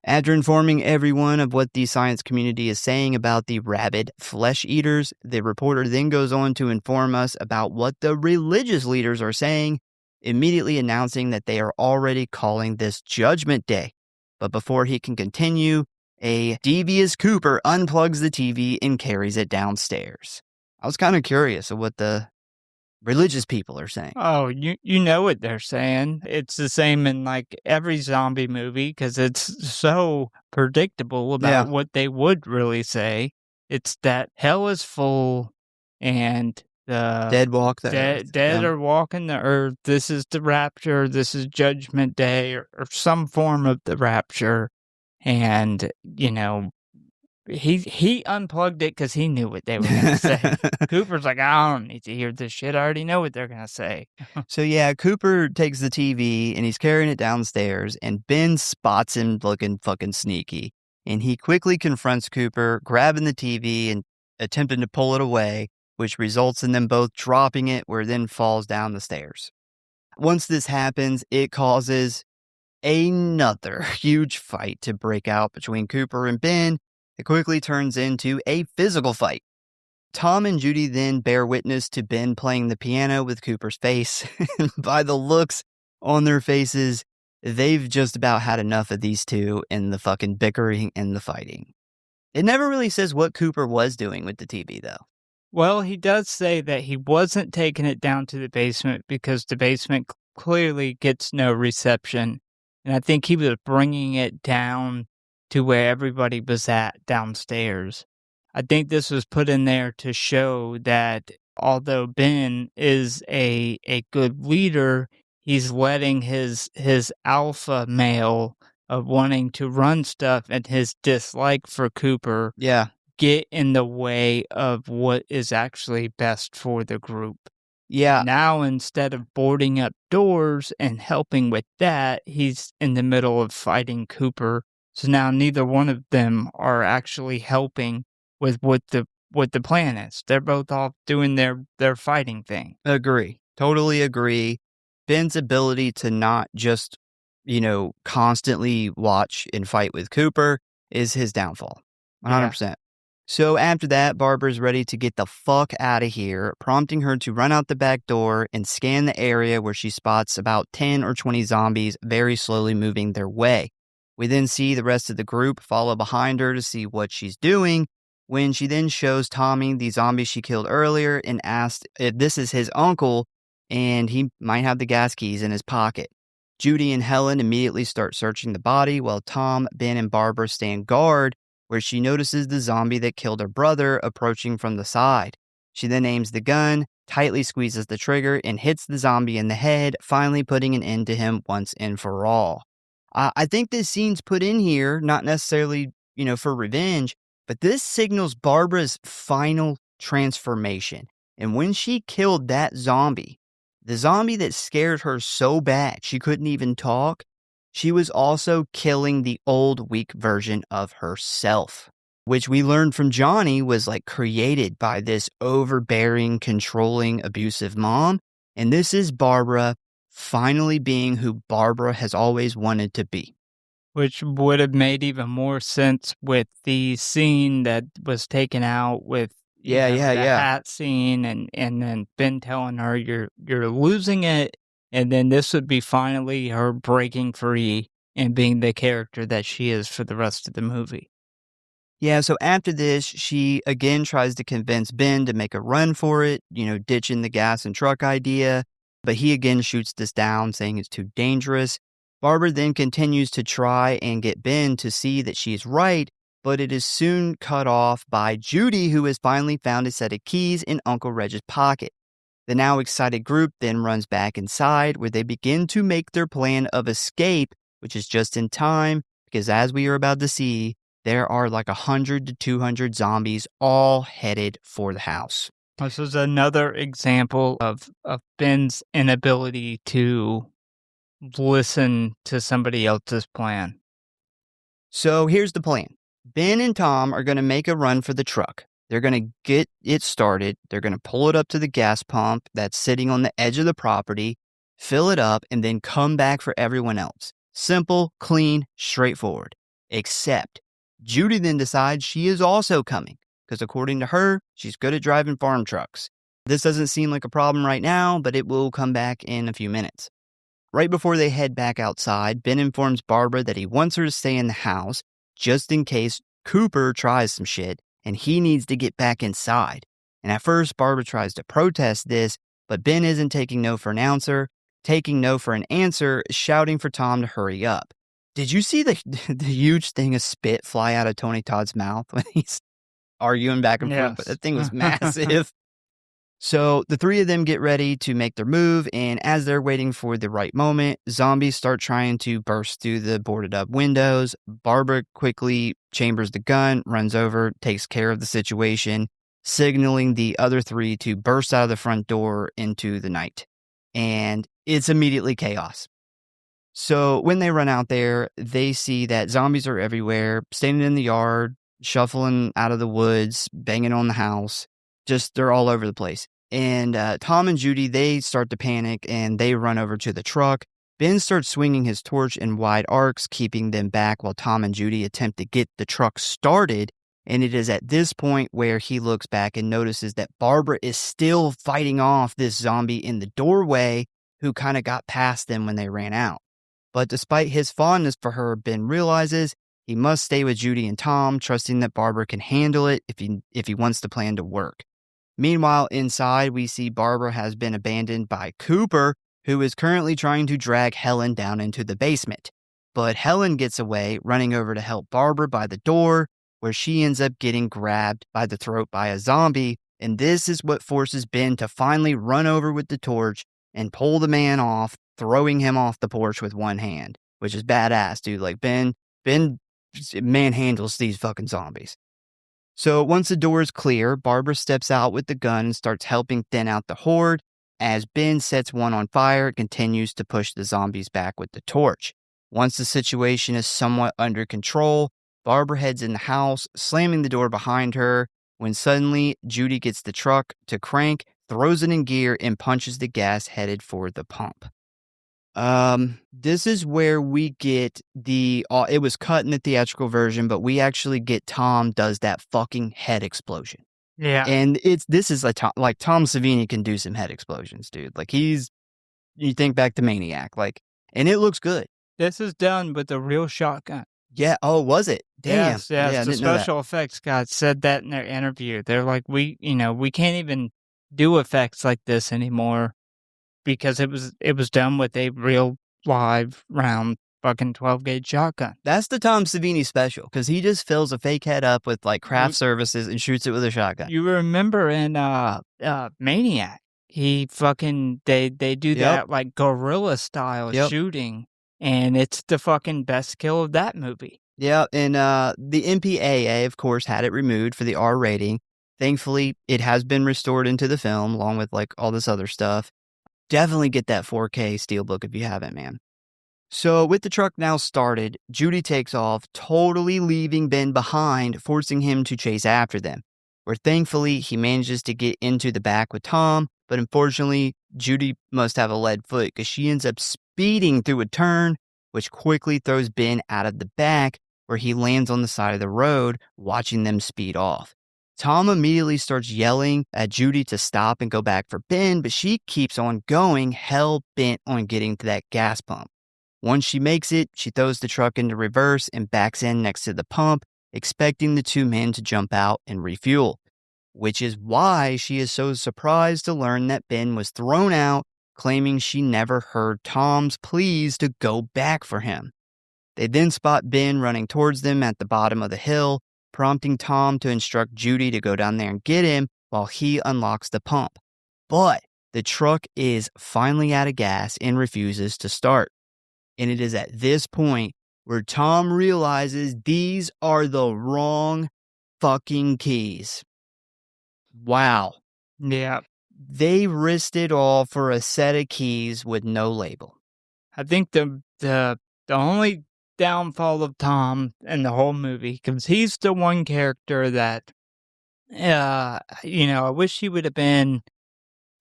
After informing everyone of what the science community is saying about the rabid flesh eaters, the reporter then goes on to inform us about what the religious leaders are saying, immediately announcing that they are already calling this Judgment Day. But before he can continue, a devious Cooper unplugs the TV and carries it downstairs. I was kind of curious of what the religious people are saying. Oh, you know what they're saying. It's the same in like every zombie movie, because it's so predictable about what they would really say. It's that hell is full and the Dead walk the earth. dead are walking the earth. This is the rapture. This is Judgment Day, or some form of the rapture. And, he unplugged it because he knew what they were going to say. Cooper's like, I don't need to hear this shit. I already know what they're going to say. So yeah, Cooper takes the TV and he's carrying it downstairs, and Ben spots him looking fucking sneaky. And he quickly confronts Cooper, grabbing the TV and attempting to pull it away, which results in them both dropping it, where it then falls down the stairs. Once this happens, it causes another huge fight to break out between Cooper and Ben. It quickly turns into a physical fight. Tom and Judy then bear witness to Ben playing the piano with Cooper's face. By the looks on their faces, they've just about had enough of these two and the fucking bickering and the fighting. It never really says what Cooper was doing with the TV, though. Well, he does say that he wasn't taking it down to the basement because the basement clearly gets no reception. And I think he was bringing it down to where everybody was at downstairs. I think this was put in there to show that although Ben is a good leader, he's letting his alpha male of wanting to run stuff and his dislike for Cooper get in the way of what is actually best for the group. Yeah. Now, instead of boarding up doors and helping with that, he's in the middle of fighting Cooper. So now neither one of them are actually helping with what the plan is. They're both off doing their fighting thing. Agree. Totally agree. Ben's ability to not just, constantly watch and fight with Cooper is his downfall. 100%. Yeah. So after that, Barbara's ready to get the fuck out of here, prompting her to run out the back door and scan the area where she spots about 10 or 20 zombies very slowly moving their way. We then see the rest of the group follow behind her to see what she's doing, when she then shows Tommy the zombie she killed earlier and asks if this is his uncle and he might have the gas keys in his pocket. Judy and Helen immediately start searching the body while Tom, Ben, and Barbara stand guard, where she notices the zombie that killed her brother approaching from the side. She then aims the gun, tightly squeezes the trigger, and hits the zombie in the head, finally putting an end to him once and for all. I think this scene's put in here, not necessarily, for revenge, but this signals Barbara's final transformation. And when she killed that zombie, the zombie that scared her so bad she couldn't even talk, she was also killing the old, weak version of herself, which we learned from Johnny was created by this overbearing, controlling, abusive mom. And this is Barbara finally being who Barbara has always wanted to be. Which would have made even more sense with the scene that was taken out with the hat scene and then Ben telling her you're losing it. And then this would be finally her breaking free and being the character that she is for the rest of the movie. Yeah, so after this, she again tries to convince Ben to make a run for it, ditching the gas and truck idea. But he again shoots this down, saying it's too dangerous. Barbara then continues to try and get Ben to see that she's right, but it is soon cut off by Judy, who has finally found a set of keys in Uncle Reg's pocket. The now excited group then runs back inside, where they begin to make their plan of escape, which is just in time, because as we are about to see, there are 100 to 200 zombies all headed for the house. This is another example of Ben's inability to listen to somebody else's plan. So here's the plan. Ben and Tom are going to make a run for the truck. They're going to get it started. They're going to pull it up to the gas pump that's sitting on the edge of the property, fill it up, and then come back for everyone else. Simple, clean, straightforward. Except Judy then decides she is also coming, because according to her, she's good at driving farm trucks. This doesn't seem like a problem right now, but it will come back in a few minutes. Right before they head back outside, Ben informs Barbara that he wants her to stay in the house just in case Cooper tries some shit and he needs to get back inside. And at first, Barbara tries to protest this, but Ben isn't taking no for an answer. Taking no for an answer, shouting for Tom to hurry up. Did you see the huge thing of spit fly out of Tony Todd's mouth when he's arguing back and forth? But that thing was massive. So the three of them get ready to make their move, and as they're waiting for the right moment, zombies start trying to burst through the boarded up windows. Barbara quickly chambers the gun, runs over, takes care of the situation, signaling the other three to burst out of the front door into the night. And it's immediately chaos. So when they run out there, they see that zombies are everywhere, standing in the yard, shuffling out of the woods, banging on the house. Just, they're all over the place. And Tom and Judy, they start to panic and they run over to the truck. Ben starts swinging his torch in wide arcs, keeping them back while Tom and Judy attempt to get the truck started. And it is at this point where he looks back and notices that Barbara is still fighting off this zombie in the doorway who kind of got past them when they ran out. But despite his fondness for her, Ben realizes he must stay with Judy and Tom, trusting that Barbara can handle it if he wants the plan to work. Meanwhile, inside, we see Barbara has been abandoned by Cooper, who is currently trying to drag Helen down into the basement. But Helen gets away, running over to help Barbara by the door, where she ends up getting grabbed by the throat by a zombie, and this is what forces Ben to finally run over with the torch and pull the man off, throwing him off the porch with one hand, which is badass, dude. Like, Ben manhandles these fucking zombies. So once the door is clear, Barbara steps out with the gun and starts helping thin out the horde. As Ben sets one on fire, it continues to push the zombies back with the torch. Once the situation is somewhat under control, Barbara heads in the house, slamming the door behind her, when suddenly Judy gets the truck to crank, throws it in gear, and punches the gas headed for the pump. This is where we get it was cut in the theatrical version, but we actually get Tom does that fucking head explosion. Yeah. And this is like Tom Savini can do some head explosions, dude. Like, you think back to Maniac, and it looks good. This is done with a real shotgun. Yeah. Oh, was it? Damn. Yes. Yeah, The special effects guys said that in their interview. They're like, we can't even do effects like this anymore because it was done with a real live round fucking 12-gauge shotgun. That's the Tom Savini special, because he just fills a fake head up with craft services and shoots it with a shotgun. You remember in Maniac, he fucking they do that guerrilla style shooting, and it's the fucking best kill of that movie. Yeah, and the MPAA, of course, had it removed for the R rating. Thankfully, it has been restored into the film, along with all this other stuff. Definitely get that 4K Steelbook if you haven't, man. So with the truck now started, Judy takes off, totally leaving Ben behind, forcing him to chase after them, where thankfully he manages to get into the back with Tom, but unfortunately, Judy must have a lead foot because she ends up speeding through a turn, which quickly throws Ben out of the back, where he lands on the side of the road, watching them speed off. Tom immediately starts yelling at Judy to stop and go back for Ben, but she keeps on going, hell-bent on getting to that gas pump. Once she makes it, she throws the truck into reverse and backs in next to the pump, expecting the two men to jump out and refuel, which is why she is so surprised to learn that Ben was thrown out, claiming she never heard Tom's pleas to go back for him. They then spot Ben running towards them at the bottom of the hill, prompting Tom to instruct Judy to go down there and get him while he unlocks the pump. But the truck is finally out of gas and refuses to start. And it is at this point where Tom realizes these are the wrong fucking keys. Wow. Yeah. They risked it all for a set of keys with no label. I think the only downfall of Tom in the whole movie, because he's the one character that, I wish he would have been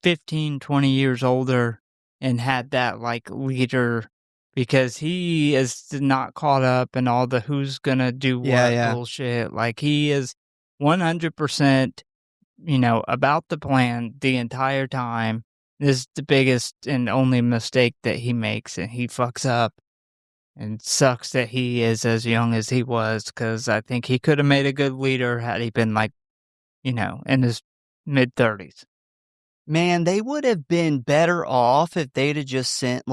15, 20 years older and had that leader, because he is not caught up in all the who's gonna do what bullshit. He is 100%, about the plan the entire time. This is the biggest and only mistake that he makes, and he fucks up. And sucks that he is as young as he was, because I think he could have made a good leader had he been in his mid-30s. Man, they would have been better off if they'd have just sent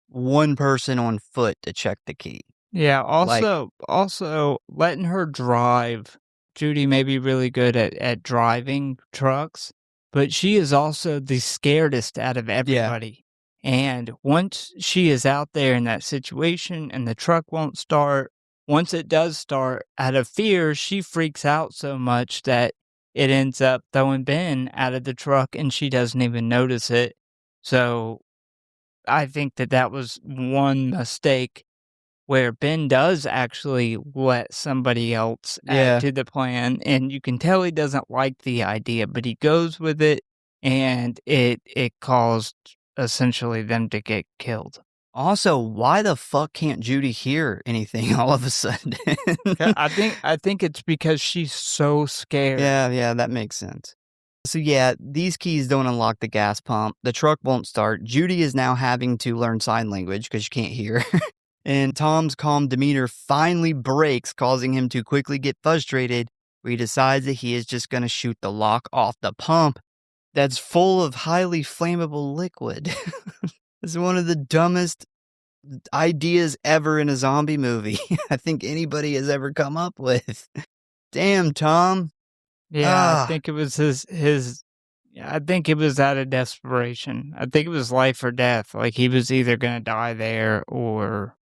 one person on foot to check the key. Yeah, also letting her drive. Judy may be really good at driving trucks, but she is also the scaredest out of everybody. And once she is out there in that situation and the truck won't start, once it does start, out of fear, she freaks out so much that it ends up throwing Ben out of the truck and she doesn't even notice it. So I think that that was one mistake where Ben does actually let somebody else add to the plan, and you can tell he doesn't like the idea, but he goes with it, and it caused essentially them to get killed. Also, why the fuck can't Judy hear anything all of a sudden? I think it's because she's so scared. Yeah, that makes sense. So yeah, these keys don't unlock the gas pump. The truck won't start. Judy is now having to learn sign language because she can't hear. And Tom's calm demeanor finally breaks, causing him to quickly get frustrated, where he decides that he is just going to shoot the lock off the pump that's full of highly flammable liquid. It's one of the dumbest ideas ever in a zombie movie I think anybody has ever come up with. Damn, Tom. Yeah, I think it was I think it was out of desperation. I think it was life or death. Like, he was either going to die there or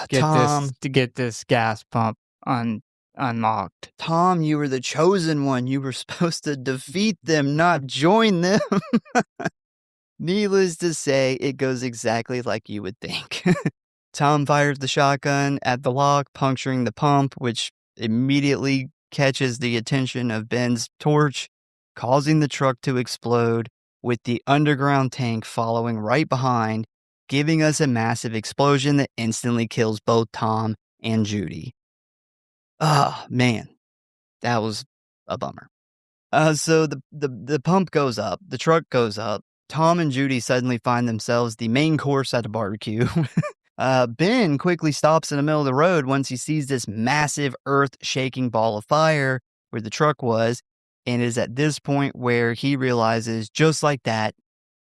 get this gas pump unlocked. Tom, you were the chosen one. You were supposed to defeat them, not join them. Needless to say, it goes exactly like you would think. Tom fires the shotgun at the lock, puncturing the pump, which immediately catches the attention of Ben's torch, causing the truck to explode, with the underground tank following right behind, giving us a massive explosion that instantly kills both Tom and Judy. Oh, man. That was a bummer. So the pump goes up, the truck goes up, Tom and Judy suddenly find themselves the main course at a barbecue. Ben quickly stops in the middle of the road once he sees this massive earth-shaking ball of fire where the truck was, and it is at this point where he realizes, just like that,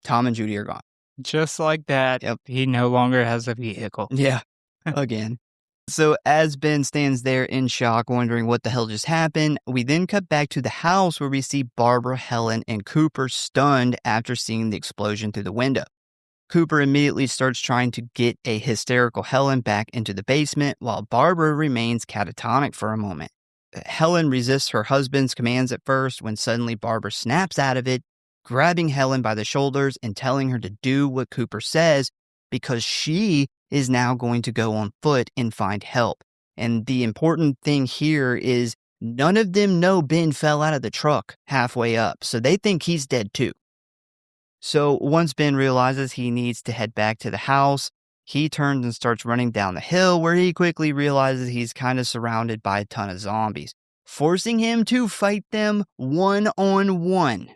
Tom and Judy are gone. Just like that, he no longer has a vehicle. Yeah, again. So as Ben stands there in shock, wondering what the hell just happened, we then cut back to the house where we see Barbara, Helen, and Cooper stunned after seeing the explosion through the window. Cooper immediately starts trying to get a hysterical Helen back into the basement, while Barbara remains catatonic for a moment. Helen resists her husband's commands at first, when suddenly Barbara snaps out of it, grabbing Helen by the shoulders and telling her to do what Cooper says, because she is now going to go on foot and find help. And the important thing here is none of them know Ben fell out of the truck halfway up, so they think he's dead too. So once Ben realizes he needs to head back to the house, he turns and starts running down the hill, where he quickly realizes he's kind of surrounded by a ton of zombies, forcing him to fight them one-on-one.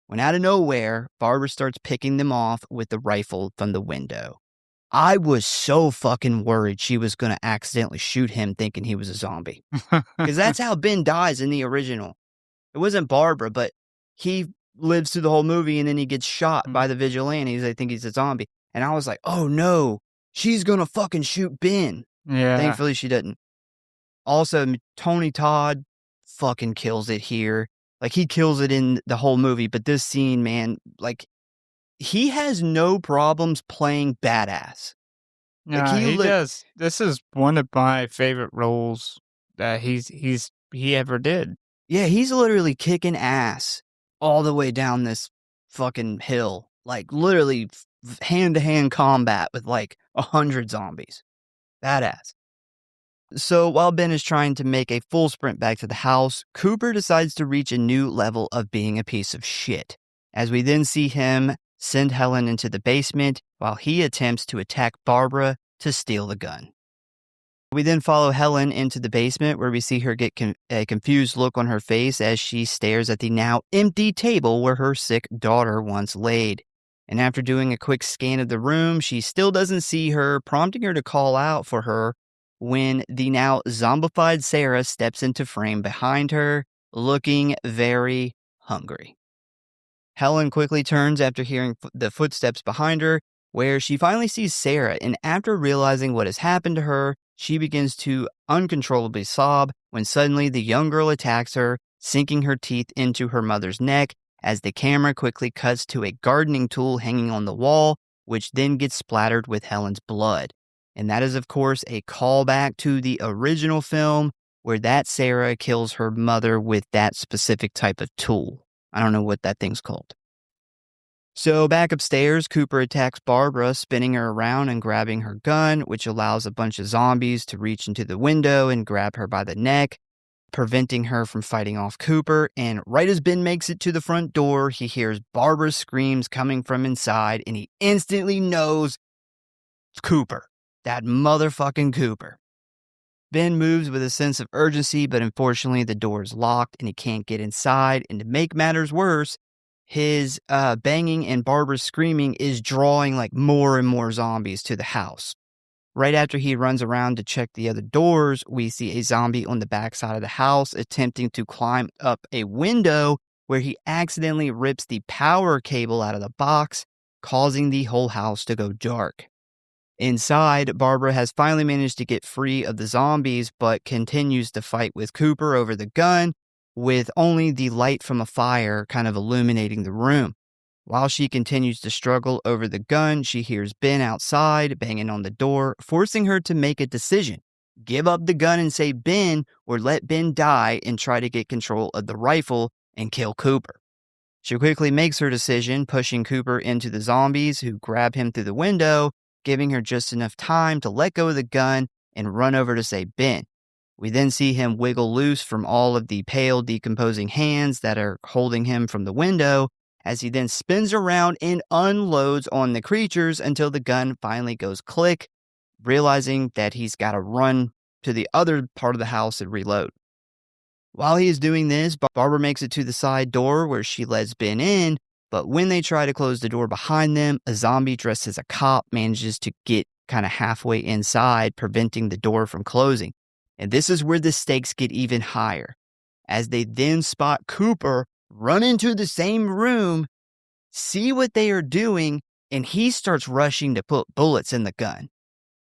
When out of nowhere, Barbara starts picking them off with the rifle from the window. I was so fucking worried she was going to accidentally shoot him thinking he was a zombie. Because that's how Ben dies in the original. It wasn't Barbara, but he lives through the whole movie and then he gets shot by the vigilantes. They think he's a zombie. And I was like, oh no, she's going to fucking shoot Ben. Yeah. Thankfully she didn't. Also, Tony Todd fucking kills it here. Like, he kills it in the whole movie, but this scene, man, like, he has no problems playing badass. Like, he does. This is one of my favorite roles that he ever did. Yeah, he's literally kicking ass all the way down this fucking hill. Like, literally hand-to-hand combat with, like, 100 zombies. Badass. So while Ben is trying to make a full sprint back to the house, Cooper decides to reach a new level of being a piece of shit, as we then see him send Helen into the basement while he attempts to attack Barbara to steal the gun. We then follow Helen into the basement, where we see her get a confused look on her face as she stares at the now empty table where her sick daughter once laid. And after doing a quick scan of the room, she still doesn't see her, prompting her to call out for her, when the now zombified Sarah steps into frame behind her, looking very hungry. Helen quickly turns after hearing the footsteps behind her, where she finally sees Sarah, and after realizing what has happened to her, she begins to uncontrollably sob when suddenly the young girl attacks her, sinking her teeth into her mother's neck as the camera quickly cuts to a gardening tool hanging on the wall, which then gets splattered with Helen's blood. And that is, of course, a callback to the original film where that Sarah kills her mother with that specific type of tool. I don't know what that thing's called. So back upstairs, Cooper attacks Barbara, spinning her around and grabbing her gun, which allows a bunch of zombies to reach into the window and grab her by the neck, preventing her from fighting off Cooper. And right as Ben makes it to the front door, he hears Barbara's screams coming from inside, and he instantly knows it's Cooper. That motherfucking Cooper. Ben moves with a sense of urgency, but unfortunately the door is locked and he can't get inside. And to make matters worse, his banging and Barbara's screaming is drawing like more and more zombies to the house. Right after he runs around to check the other doors, we see a zombie on the backside of the house attempting to climb up a window where he accidentally rips the power cable out of the box, causing the whole house to go dark. Inside, Barbara has finally managed to get free of the zombies, but continues to fight with Cooper over the gun, with only the light from a fire kind of illuminating the room. While she continues to struggle over the gun, she hears Ben outside banging on the door, forcing her to make a decision. Give up the gun and save Ben, or let Ben die and try to get control of the rifle and kill Cooper. She quickly makes her decision, pushing Cooper into the zombies who grab him through the window, giving her just enough time to let go of the gun and run over to save Ben. We then see him wiggle loose from all of the pale, decomposing hands that are holding him from the window, as he then spins around and unloads on the creatures until the gun finally goes click, realizing that he's got to run to the other part of the house and reload. While he is doing this, Barbara makes it to the side door where she lets Ben in, but when they try to close the door behind them, a zombie dressed as a cop manages to get kind of halfway inside, preventing the door from closing. And this is where the stakes get even higher, as they then spot Cooper run into the same room, see what they are doing, and he starts rushing to put bullets in the gun.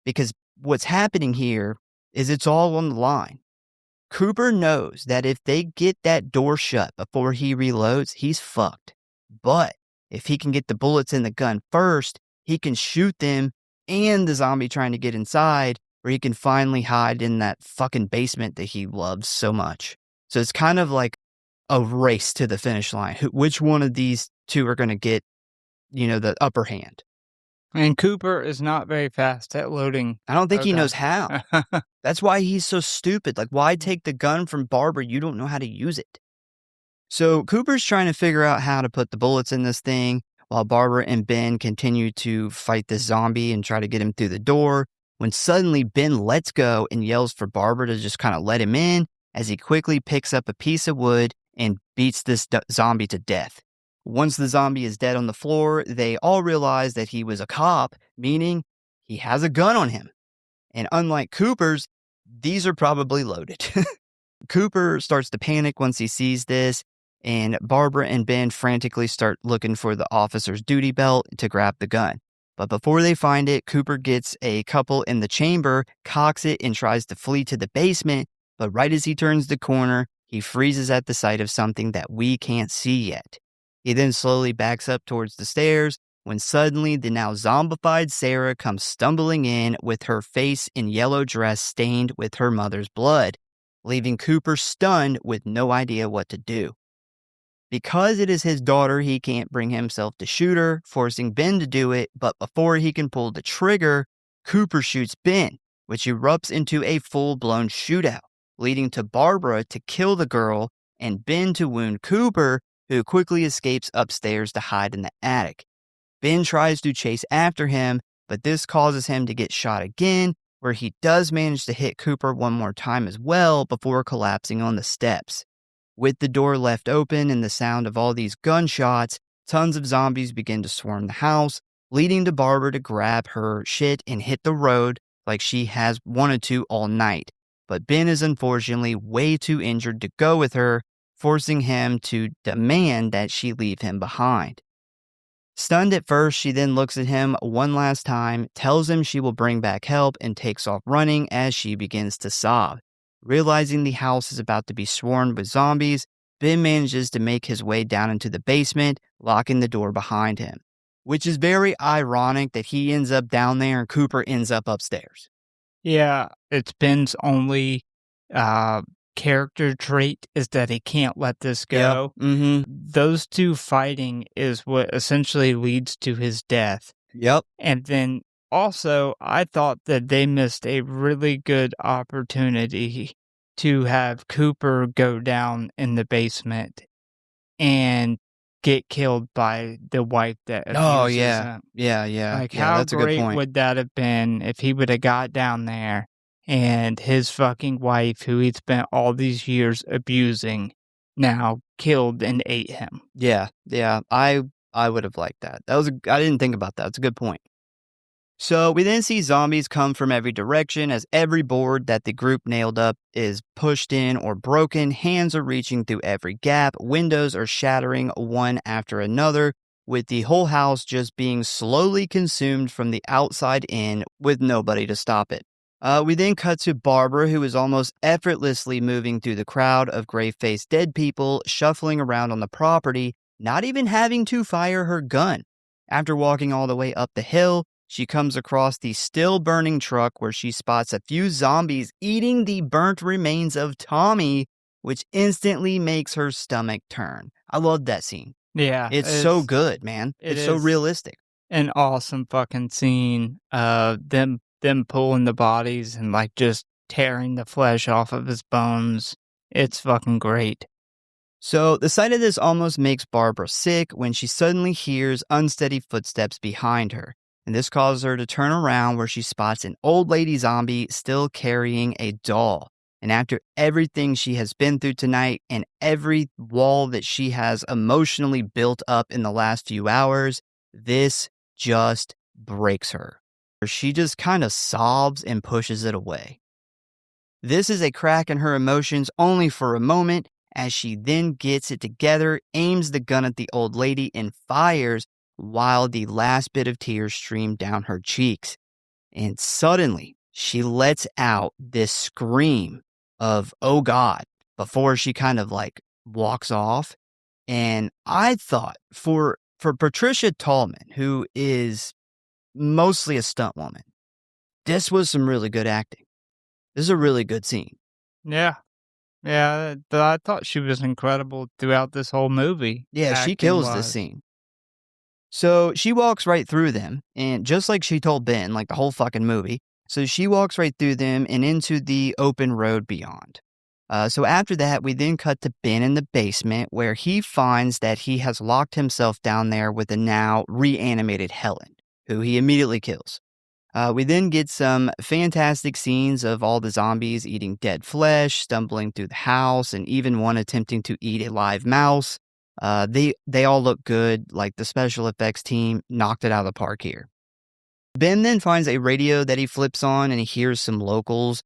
Because what's happening here is it's all on the line. Cooper knows that if they get that door shut before he reloads, he's fucked. But if he can get the bullets in the gun first, he can shoot them and the zombie trying to get inside, where he can finally hide in that fucking basement that he loves so much. So it's kind of like a race to the finish line. Which one of these two are going to get, the upper hand? And Cooper is not very fast at loading. I don't think he knows how. That's why he's so stupid. Like, why take the gun from Barbara? You don't know how to use it. So Cooper's trying to figure out how to put the bullets in this thing, while Barbara and Ben continue to fight this zombie and try to get him through the door, when suddenly Ben lets go and yells for Barbara to just kind of let him in, as he quickly picks up a piece of wood and beats this zombie to death. Once the zombie is dead on the floor, they all realize that he was a cop, meaning he has a gun on him. And unlike Cooper's, these are probably loaded. Cooper starts to panic once he sees this, and Barbara and Ben frantically start looking for the officer's duty belt to grab the gun. But before they find it, Cooper gets a couple in the chamber, cocks it, and tries to flee to the basement. But right as he turns the corner, he freezes at the sight of something that we can't see yet. He then slowly backs up towards the stairs, when suddenly the now zombified Sarah comes stumbling in with her face and yellow dress stained with her mother's blood, leaving Cooper stunned with no idea what to do. Because it is his daughter, he can't bring himself to shoot her, forcing Ben to do it, but before he can pull the trigger, Cooper shoots Ben, which erupts into a full-blown shootout, leading to Barbara to kill the girl and Ben to wound Cooper, who quickly escapes upstairs to hide in the attic. Ben tries to chase after him, but this causes him to get shot again, where he does manage to hit Cooper one more time as well before collapsing on the steps. With the door left open and the sound of all these gunshots, tons of zombies begin to swarm the house, leading to Barbara to grab her shit and hit the road like she has wanted to all night. But Ben is unfortunately way too injured to go with her, forcing him to demand that she leave him behind. Stunned at first, she then looks at him one last time, tells him she will bring back help, and takes off running as she begins to sob. Realizing the house is about to be swarmed with zombies, Ben manages to make his way down into the basement, locking the door behind him, which is very ironic that he ends up down there and Cooper ends up upstairs. Yeah, it's Ben's only character trait is that he can't let this go. Yep. Mm-hmm. Those two fighting is what essentially leads to his death. Yep. And then also, I thought that they missed a really good opportunity to have Cooper go down in the basement and get killed by the wife that Oh, abuses yeah. him. Yeah. Like, Yeah, how that's a good great point. would that have been if he would have got down there and his fucking wife, who he'd spent all these years abusing, now killed and ate him? Yeah. I would have liked that. I didn't think about that. It's a good point. So we then see zombies come from every direction as every board that the group nailed up is pushed in or broken. Hands are reaching through every gap. Windows are shattering one after another, with the whole house just being slowly consumed from the outside in with nobody to stop it. We then cut to Barbara, who is almost effortlessly moving through the crowd of gray-faced dead people, shuffling around on the property, not even having to fire her gun. After walking all the way up the hill, she comes across the still burning truck where she spots a few zombies eating the burnt remains of Tommy, which instantly makes her stomach turn. I love that scene. Yeah. It's so good, man. It's so realistic. An awesome fucking scene. Them pulling the bodies and like just tearing the flesh off of his bones. It's fucking great. So the sight of this almost makes Barbara sick when she suddenly hears unsteady footsteps behind her. And this causes her to turn around where she spots an old lady zombie still carrying a doll. And after everything she has been through tonight and every wall that she has emotionally built up in the last few hours, this just breaks her. She just kind of sobs and pushes it away. This is a crack in her emotions only for a moment, as she then gets it together, aims the gun at the old lady, and fires while the last bit of tears stream down her cheeks. And suddenly, she lets out this scream of, oh God, before she kind of like walks off. And I thought for Patricia Tallman, who is mostly a stunt woman, this was some really good acting. This is a really good scene. Yeah. Yeah, I thought she was incredible throughout this whole movie. Yeah, she kills this scene. So she walks right through them, and just like she told Ben, like the whole fucking movie, so she walks right through them and into the open road beyond. So after that, we then cut to Ben in the basement, where he finds that he has locked himself down there with a now reanimated Helen, who he immediately kills. We then get some fantastic scenes of all the zombies eating dead flesh, stumbling through the house, and even one attempting to eat a live mouse. They all look good, like the special effects team knocked it out of the park here. Ben then finds a radio that he flips on and he hears some locals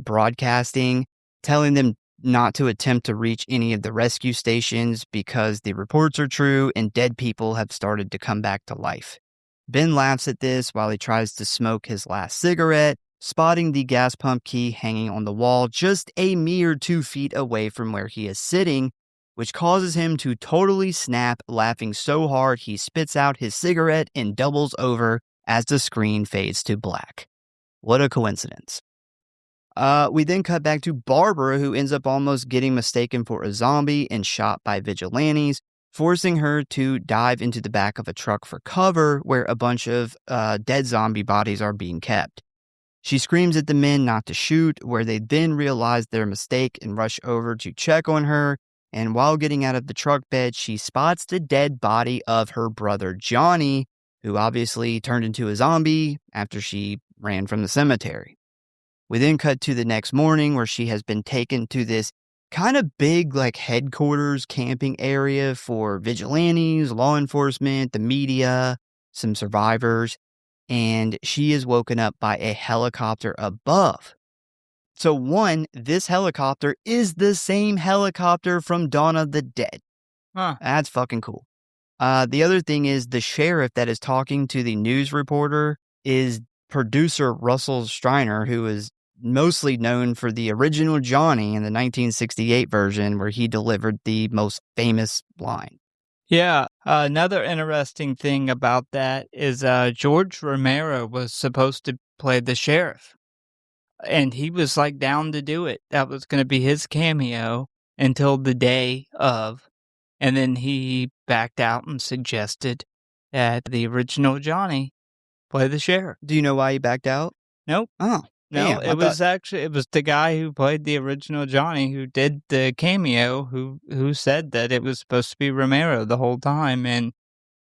broadcasting, telling them not to attempt to reach any of the rescue stations because the reports are true and dead people have started to come back to life. Ben laughs at this while he tries to smoke his last cigarette, spotting the gas pump key hanging on the wall just a mere 2 feet away from where he is sitting, which causes him to totally snap, laughing so hard he spits out his cigarette and doubles over as the screen fades to black. What a coincidence. We then cut back to Barbara, who ends up almost getting mistaken for a zombie and shot by vigilantes, forcing her to dive into the back of a truck for cover where a bunch of dead zombie bodies are being kept. She screams at the men not to shoot, where they then realize their mistake and rush over to check on her. And while getting out of the truck bed, she spots the dead body of her brother Johnny, who obviously turned into a zombie after she ran from the cemetery. We then cut to the next morning where she has been taken to this kind of big like headquarters camping area for vigilantes, law enforcement, the media, some survivors, and she is woken up by a helicopter above. So one, this helicopter is the same helicopter from Dawn of the Dead. Huh. That's fucking cool. The other thing is the sheriff that is talking to the news reporter is producer Russell Streiner, who is mostly known for the original Johnny in the 1968 version, where he delivered the most famous line. Yeah, another interesting thing about that is George Romero was supposed to play the sheriff, and he was like down to do it. That was going to be his cameo until the day of, and then he backed out and suggested that the original Johnny play the sheriff. Do you know why he backed out? Nope. Oh, No, damn, it was the guy who played the original Johnny who did the cameo who said that it was supposed to be Romero the whole time, and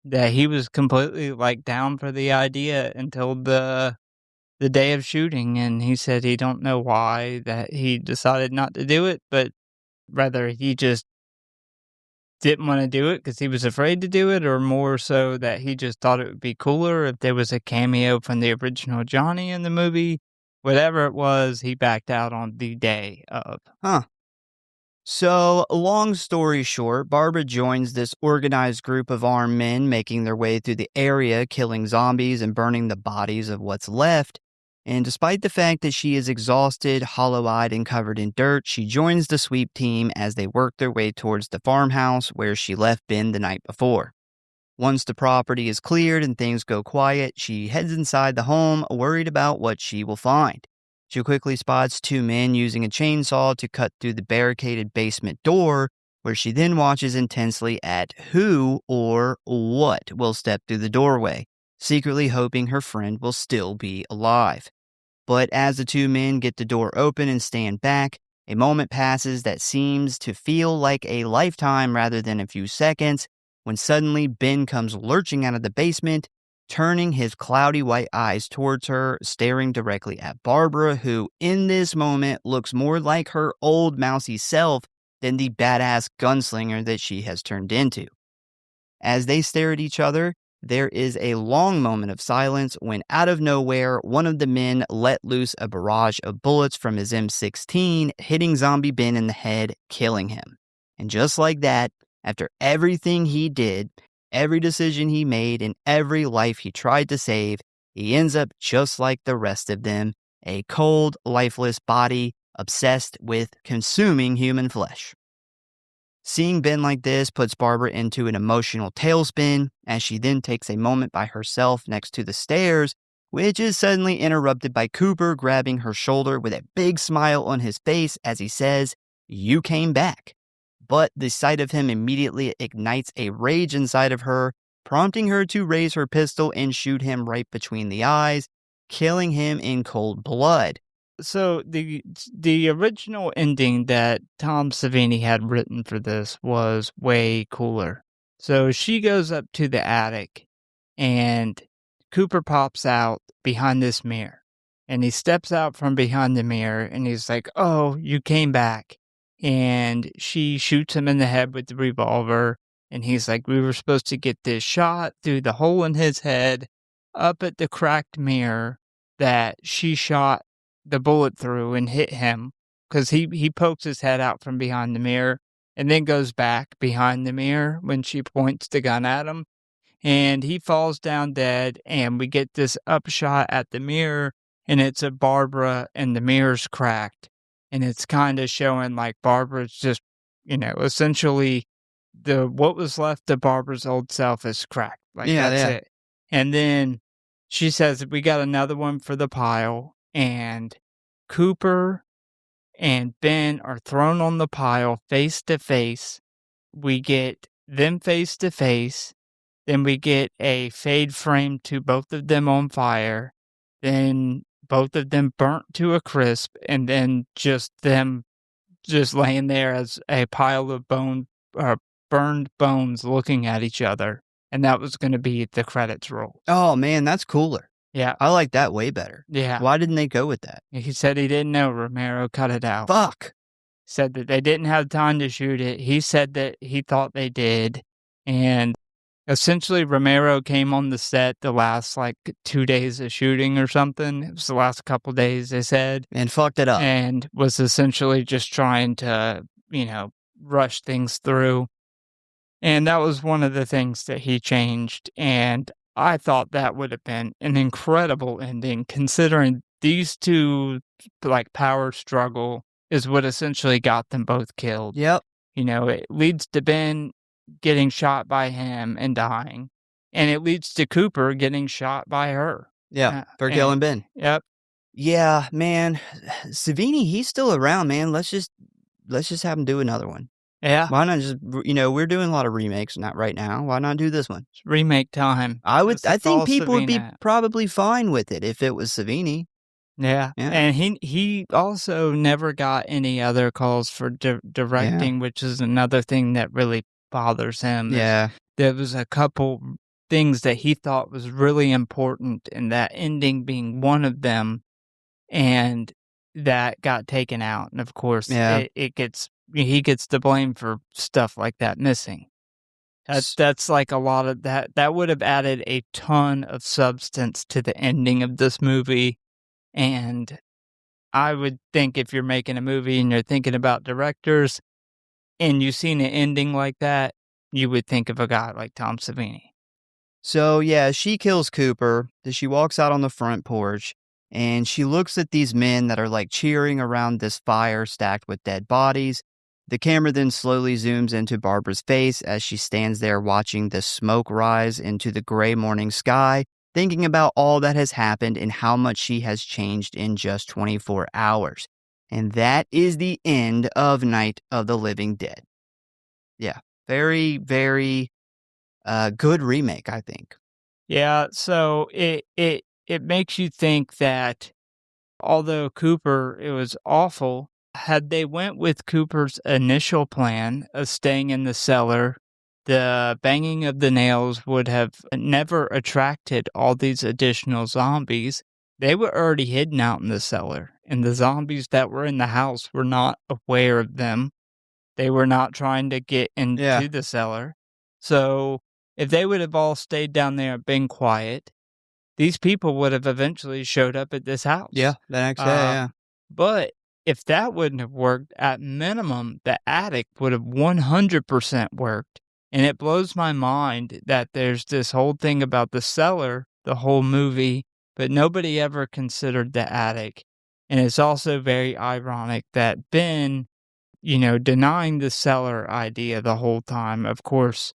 that he was completely, like, down for the idea until the day of shooting, and he said he don't know why that he decided not to do it, but rather he just didn't wanna do it because he was afraid to do it, or more so that he just thought it would be cooler if there was a cameo from the original Johnny in the movie. Whatever it was, he backed out on the day of. Huh. So, long story short, Barbara joins this organized group of armed men making their way through the area, killing zombies and burning the bodies of what's left. And despite the fact that she is exhausted, hollow-eyed, and covered in dirt, she joins the sweep team as they work their way towards the farmhouse where she left Ben the night before. Once the property is cleared and things go quiet, she heads inside the home, worried about what she will find. She quickly spots two men using a chainsaw to cut through the barricaded basement door, where she then watches intensely at who or what will step through the doorway, secretly hoping her friend will still be alive. But as the two men get the door open and stand back, a moment passes that seems to feel like a lifetime rather than a few seconds, when suddenly Ben comes lurching out of the basement, turning his cloudy white eyes towards her, staring directly at Barbara, who in this moment looks more like her old mousy self than the badass gunslinger that she has turned into. As they stare at each other, there is a long moment of silence when out of nowhere, one of the men let loose a barrage of bullets from his M16, hitting zombie Ben in the head, killing him. And just like that, after everything he did, every decision he made, and every life he tried to save, he ends up just like the rest of them, a cold, lifeless body obsessed with consuming human flesh. Seeing Ben like this puts Barbara into an emotional tailspin, as she then takes a moment by herself next to the stairs, which is suddenly interrupted by Cooper grabbing her shoulder with a big smile on his face as he says, "You came back." But the sight of him immediately ignites a rage inside of her, prompting her to raise her pistol and shoot him right between the eyes, killing him in cold blood. So the original ending that Tom Savini had written for this was way cooler. So she goes up to the attic, and Cooper pops out behind this mirror, and he steps out from behind the mirror, and he's like, "Oh, you came back." And she shoots him in the head with the revolver, and he's like, "We were supposed to get this shot through the hole in his head up at the cracked mirror that she shot the bullet through and hit him," because he pokes his head out from behind the mirror and then goes back behind the mirror when she points the gun at him, and he falls down dead, and we get this upshot at the mirror, and it's a Barbara, and the mirror's cracked, and it's kind of showing like Barbara's just, essentially what was left of Barbara's old self is cracked. Like, Yeah, that's yeah. it. And then she says, "We got another one for the pile," and Cooper and Ben are thrown on the pile face to face. We get them face to face. Then we get a fade frame to both of them on fire. Then both of them burnt to a crisp, and then just them just laying there as a pile of burned bones looking at each other. And that was going to be the credits roll. Oh man, that's cooler. Yeah. I like that way better. Yeah. Why didn't they go with that? He said he didn't know. Romero cut it out. Fuck. Said that they didn't have time to shoot it. He said that he thought they did. And essentially, Romero came on the set the last, 2 days of shooting or something. It was the last couple days, they said. And fucked it up. And was essentially just trying to, rush things through. And that was one of the things that he changed. And I thought that would have been an incredible ending, considering these two, like, power struggle is what essentially got them both killed. Yep. You know, it leads to Ben getting shot by him and dying, and it leads to Cooper getting shot by her. Yeah. For And killing Ben. yep. Yeah, man. Savini, he's still around, man. Let's just have him do another one. Yeah. Why not just, we're doing a lot of remakes not right now. Why not do this one? It's remake time. I It's the think fall people would be Savini. probably fine with it if it was Savini. Yeah. Yeah. And he also never got any other calls for directing, which is another thing that really bothers him. Yeah. There was a couple things that he thought was really important, and that ending being one of them, and that got taken out. And of course, Yeah. he gets the blame for stuff like that missing. That's like a lot of that would have added a ton of substance to the ending of this movie. And I would think if you're making a movie and you're thinking about directors and you've seen an ending like that, you would think of a guy like Tom Savini. So, yeah, she kills Cooper. She walks out on the front porch, and she looks at these men that are, like, cheering around this fire stacked with dead bodies. The camera then slowly zooms into Barbara's face as she stands there watching the smoke rise into the gray morning sky, thinking about all that has happened and how much she has changed in just 24 hours. And that is the end of Night of the Living Dead. Yeah, very, very good remake, I think. Yeah, so it makes you think that although Cooper, it was awful, had they went with Cooper's initial plan of staying in the cellar, the banging of the nails would have never attracted all these additional zombies. They were already hidden out in the cellar, and the zombies that were in the house were not aware of them. They were not trying to get into the cellar. So if they would have all stayed down there and been quiet, these people would have eventually showed up at this house. Yeah, the next day, yeah. But if that wouldn't have worked, at minimum, the attic would have 100% worked. And it blows my mind that there's this whole thing about the cellar, the whole movie, but nobody ever considered the attic. And it's also very ironic that Ben, denying the cellar idea the whole time. Of course,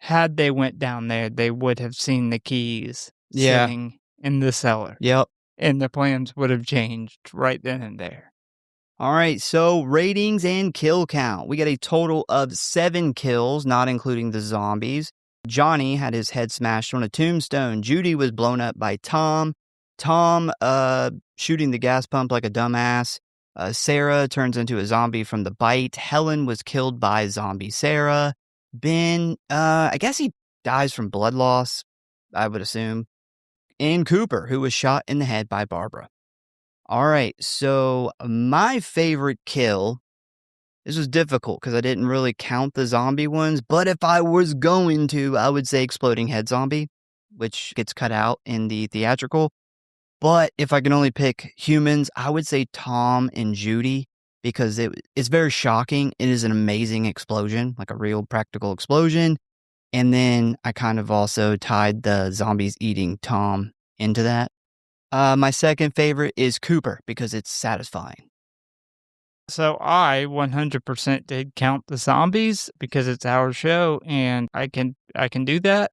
had they went down there, they would have seen the keys sitting in the cellar. Yep. And the plans would have changed right then and there. All right, so ratings and kill count. We got a total of 7 kills, not including the zombies. Johnny had his head smashed on a tombstone. Judy was blown up by Tom. Tom shooting the gas pump like a dumbass. Sarah turns into a zombie from the bite. Helen was killed by zombie Sarah. Ben, I guess he dies from blood loss, I would assume. And Cooper, who was shot in the head by Barbara. All right, so my favorite kill, this was difficult because I didn't really count the zombie ones, but if I was going to, I would say Exploding Head Zombie, which gets cut out in the theatrical. But if I can only pick humans, I would say Tom and Judy, because it's very shocking. It is an amazing explosion, like a real practical explosion. And then I kind of also tied the zombies eating Tom into that. My second favorite is Cooper because it's satisfying. So I 100% did count the zombies because it's our show and I can do that.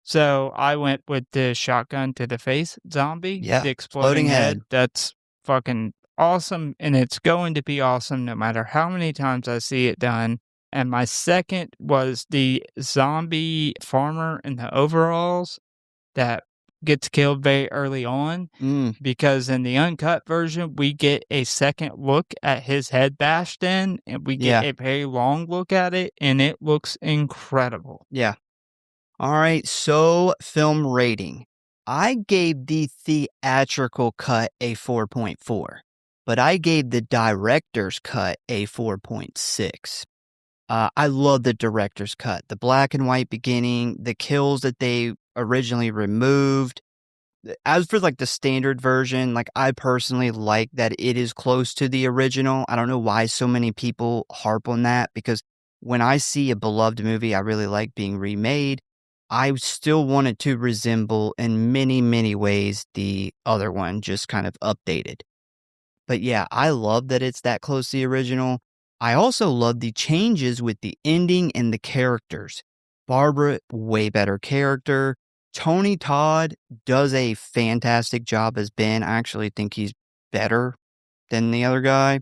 So I went with the shotgun to the face zombie, the exploding head. That's fucking awesome, and it's going to be awesome no matter how many times I see it done. And my second was the zombie farmer in the overalls that gets killed very early on, because in the uncut version, we get a second look at his head bashed in, and we get a very long look at it, and it looks incredible. Yeah. All right, so film rating. I gave the theatrical cut a 4.4, but I gave the director's cut a 4.6. I love the director's cut. The black and white beginning, the kills that they originally removed. As for like the standard version, like I personally like that it is close to the original. I don't know why so many people harp on that, because when I see a beloved movie I really like being remade, I still want it to resemble in many, many ways the other one, just kind of updated. But yeah, I love that it's that close to the original. I also love the changes with the ending and the characters. Barbara, way better character. Tony Todd does a fantastic job as Ben. I actually think he's better than the other guy.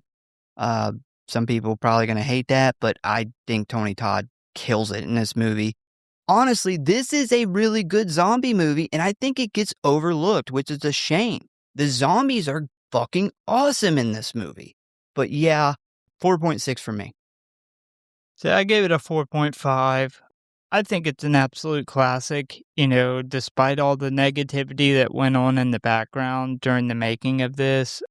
Some people probably going to hate that, but I think Tony Todd kills it in this movie. Honestly, this is a really good zombie movie, and I think it gets overlooked, which is a shame. The zombies are fucking awesome in this movie. But yeah, 4.6 for me. So I gave it a 4.5. I think it's an absolute classic, despite all the negativity that went on in the background during the making of this.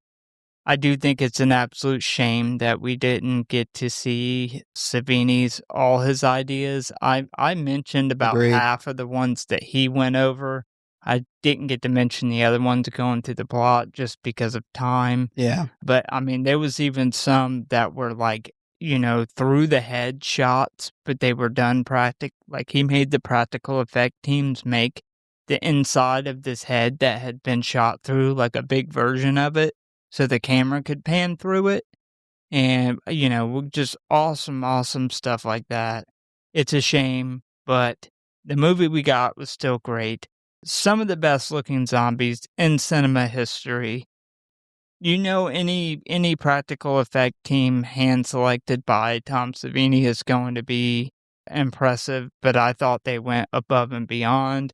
I do think it's an absolute shame that we didn't get to see Savini's, all his ideas. I mentioned about Agreed. half of the ones that he went over. I didn't get to mention the other ones going through the plot just because of time. Yeah. But I mean, there was even some that were like, through the head shots, but they were done like he made the practical effect teams make the inside of this head that had been shot through, like a big version of it, so the camera could pan through it. And, just awesome, awesome stuff like that. It's a shame, but the movie we got was still great. Some of the best looking zombies in cinema history. Any practical effect team hand selected by Tom Savini is going to be impressive, but I thought they went above and beyond.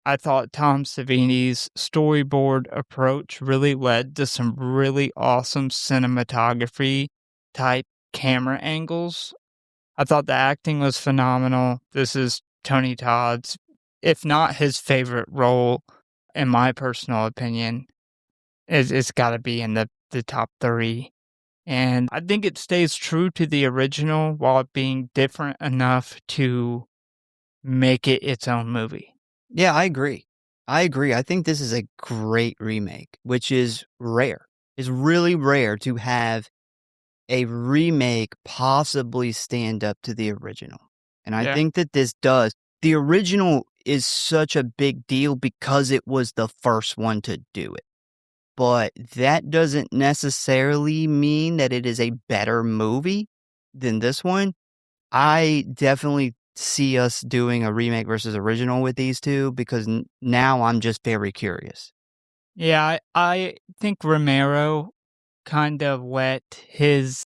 I thought Tom Savini's storyboard approach really led to some really awesome cinematography type camera angles. I thought the acting was phenomenal. This is Tony Todd's, if not his favorite role, in my personal opinion. It's got to be in the top 3. And I think it stays true to the original while it being different enough to make it its own movie. Yeah, I agree. I think this is a great remake, which is rare. It's really rare to have a remake possibly stand up to the original. And I think that this does. The original is such a big deal because it was the first one to do it. But that doesn't necessarily mean that it is a better movie than this one. I definitely see us doing a remake versus original with these two because now I'm just very curious. Yeah, I think Romero kind of let his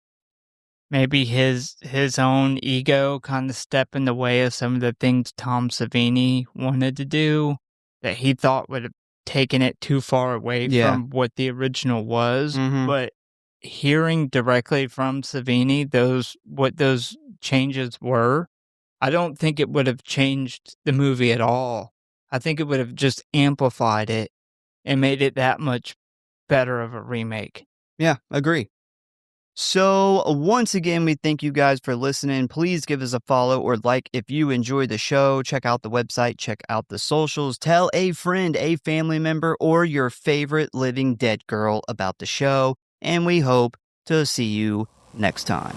own ego kind of step in the way of some of the things Tom Savini wanted to do that he thought would have taken it too far away from what the original was. Mhm. But hearing directly from Savini what those changes were, I don't think it would have changed the movie at all. I think it would have just amplified it and made it that much better of a remake. Yeah, agree. So once again, we thank you guys for listening. Please give us a follow or like if you enjoy the show. Check out the website, check out the socials. Tell a friend, a family member, or your favorite living dead girl about the show. And we hope to see you next time.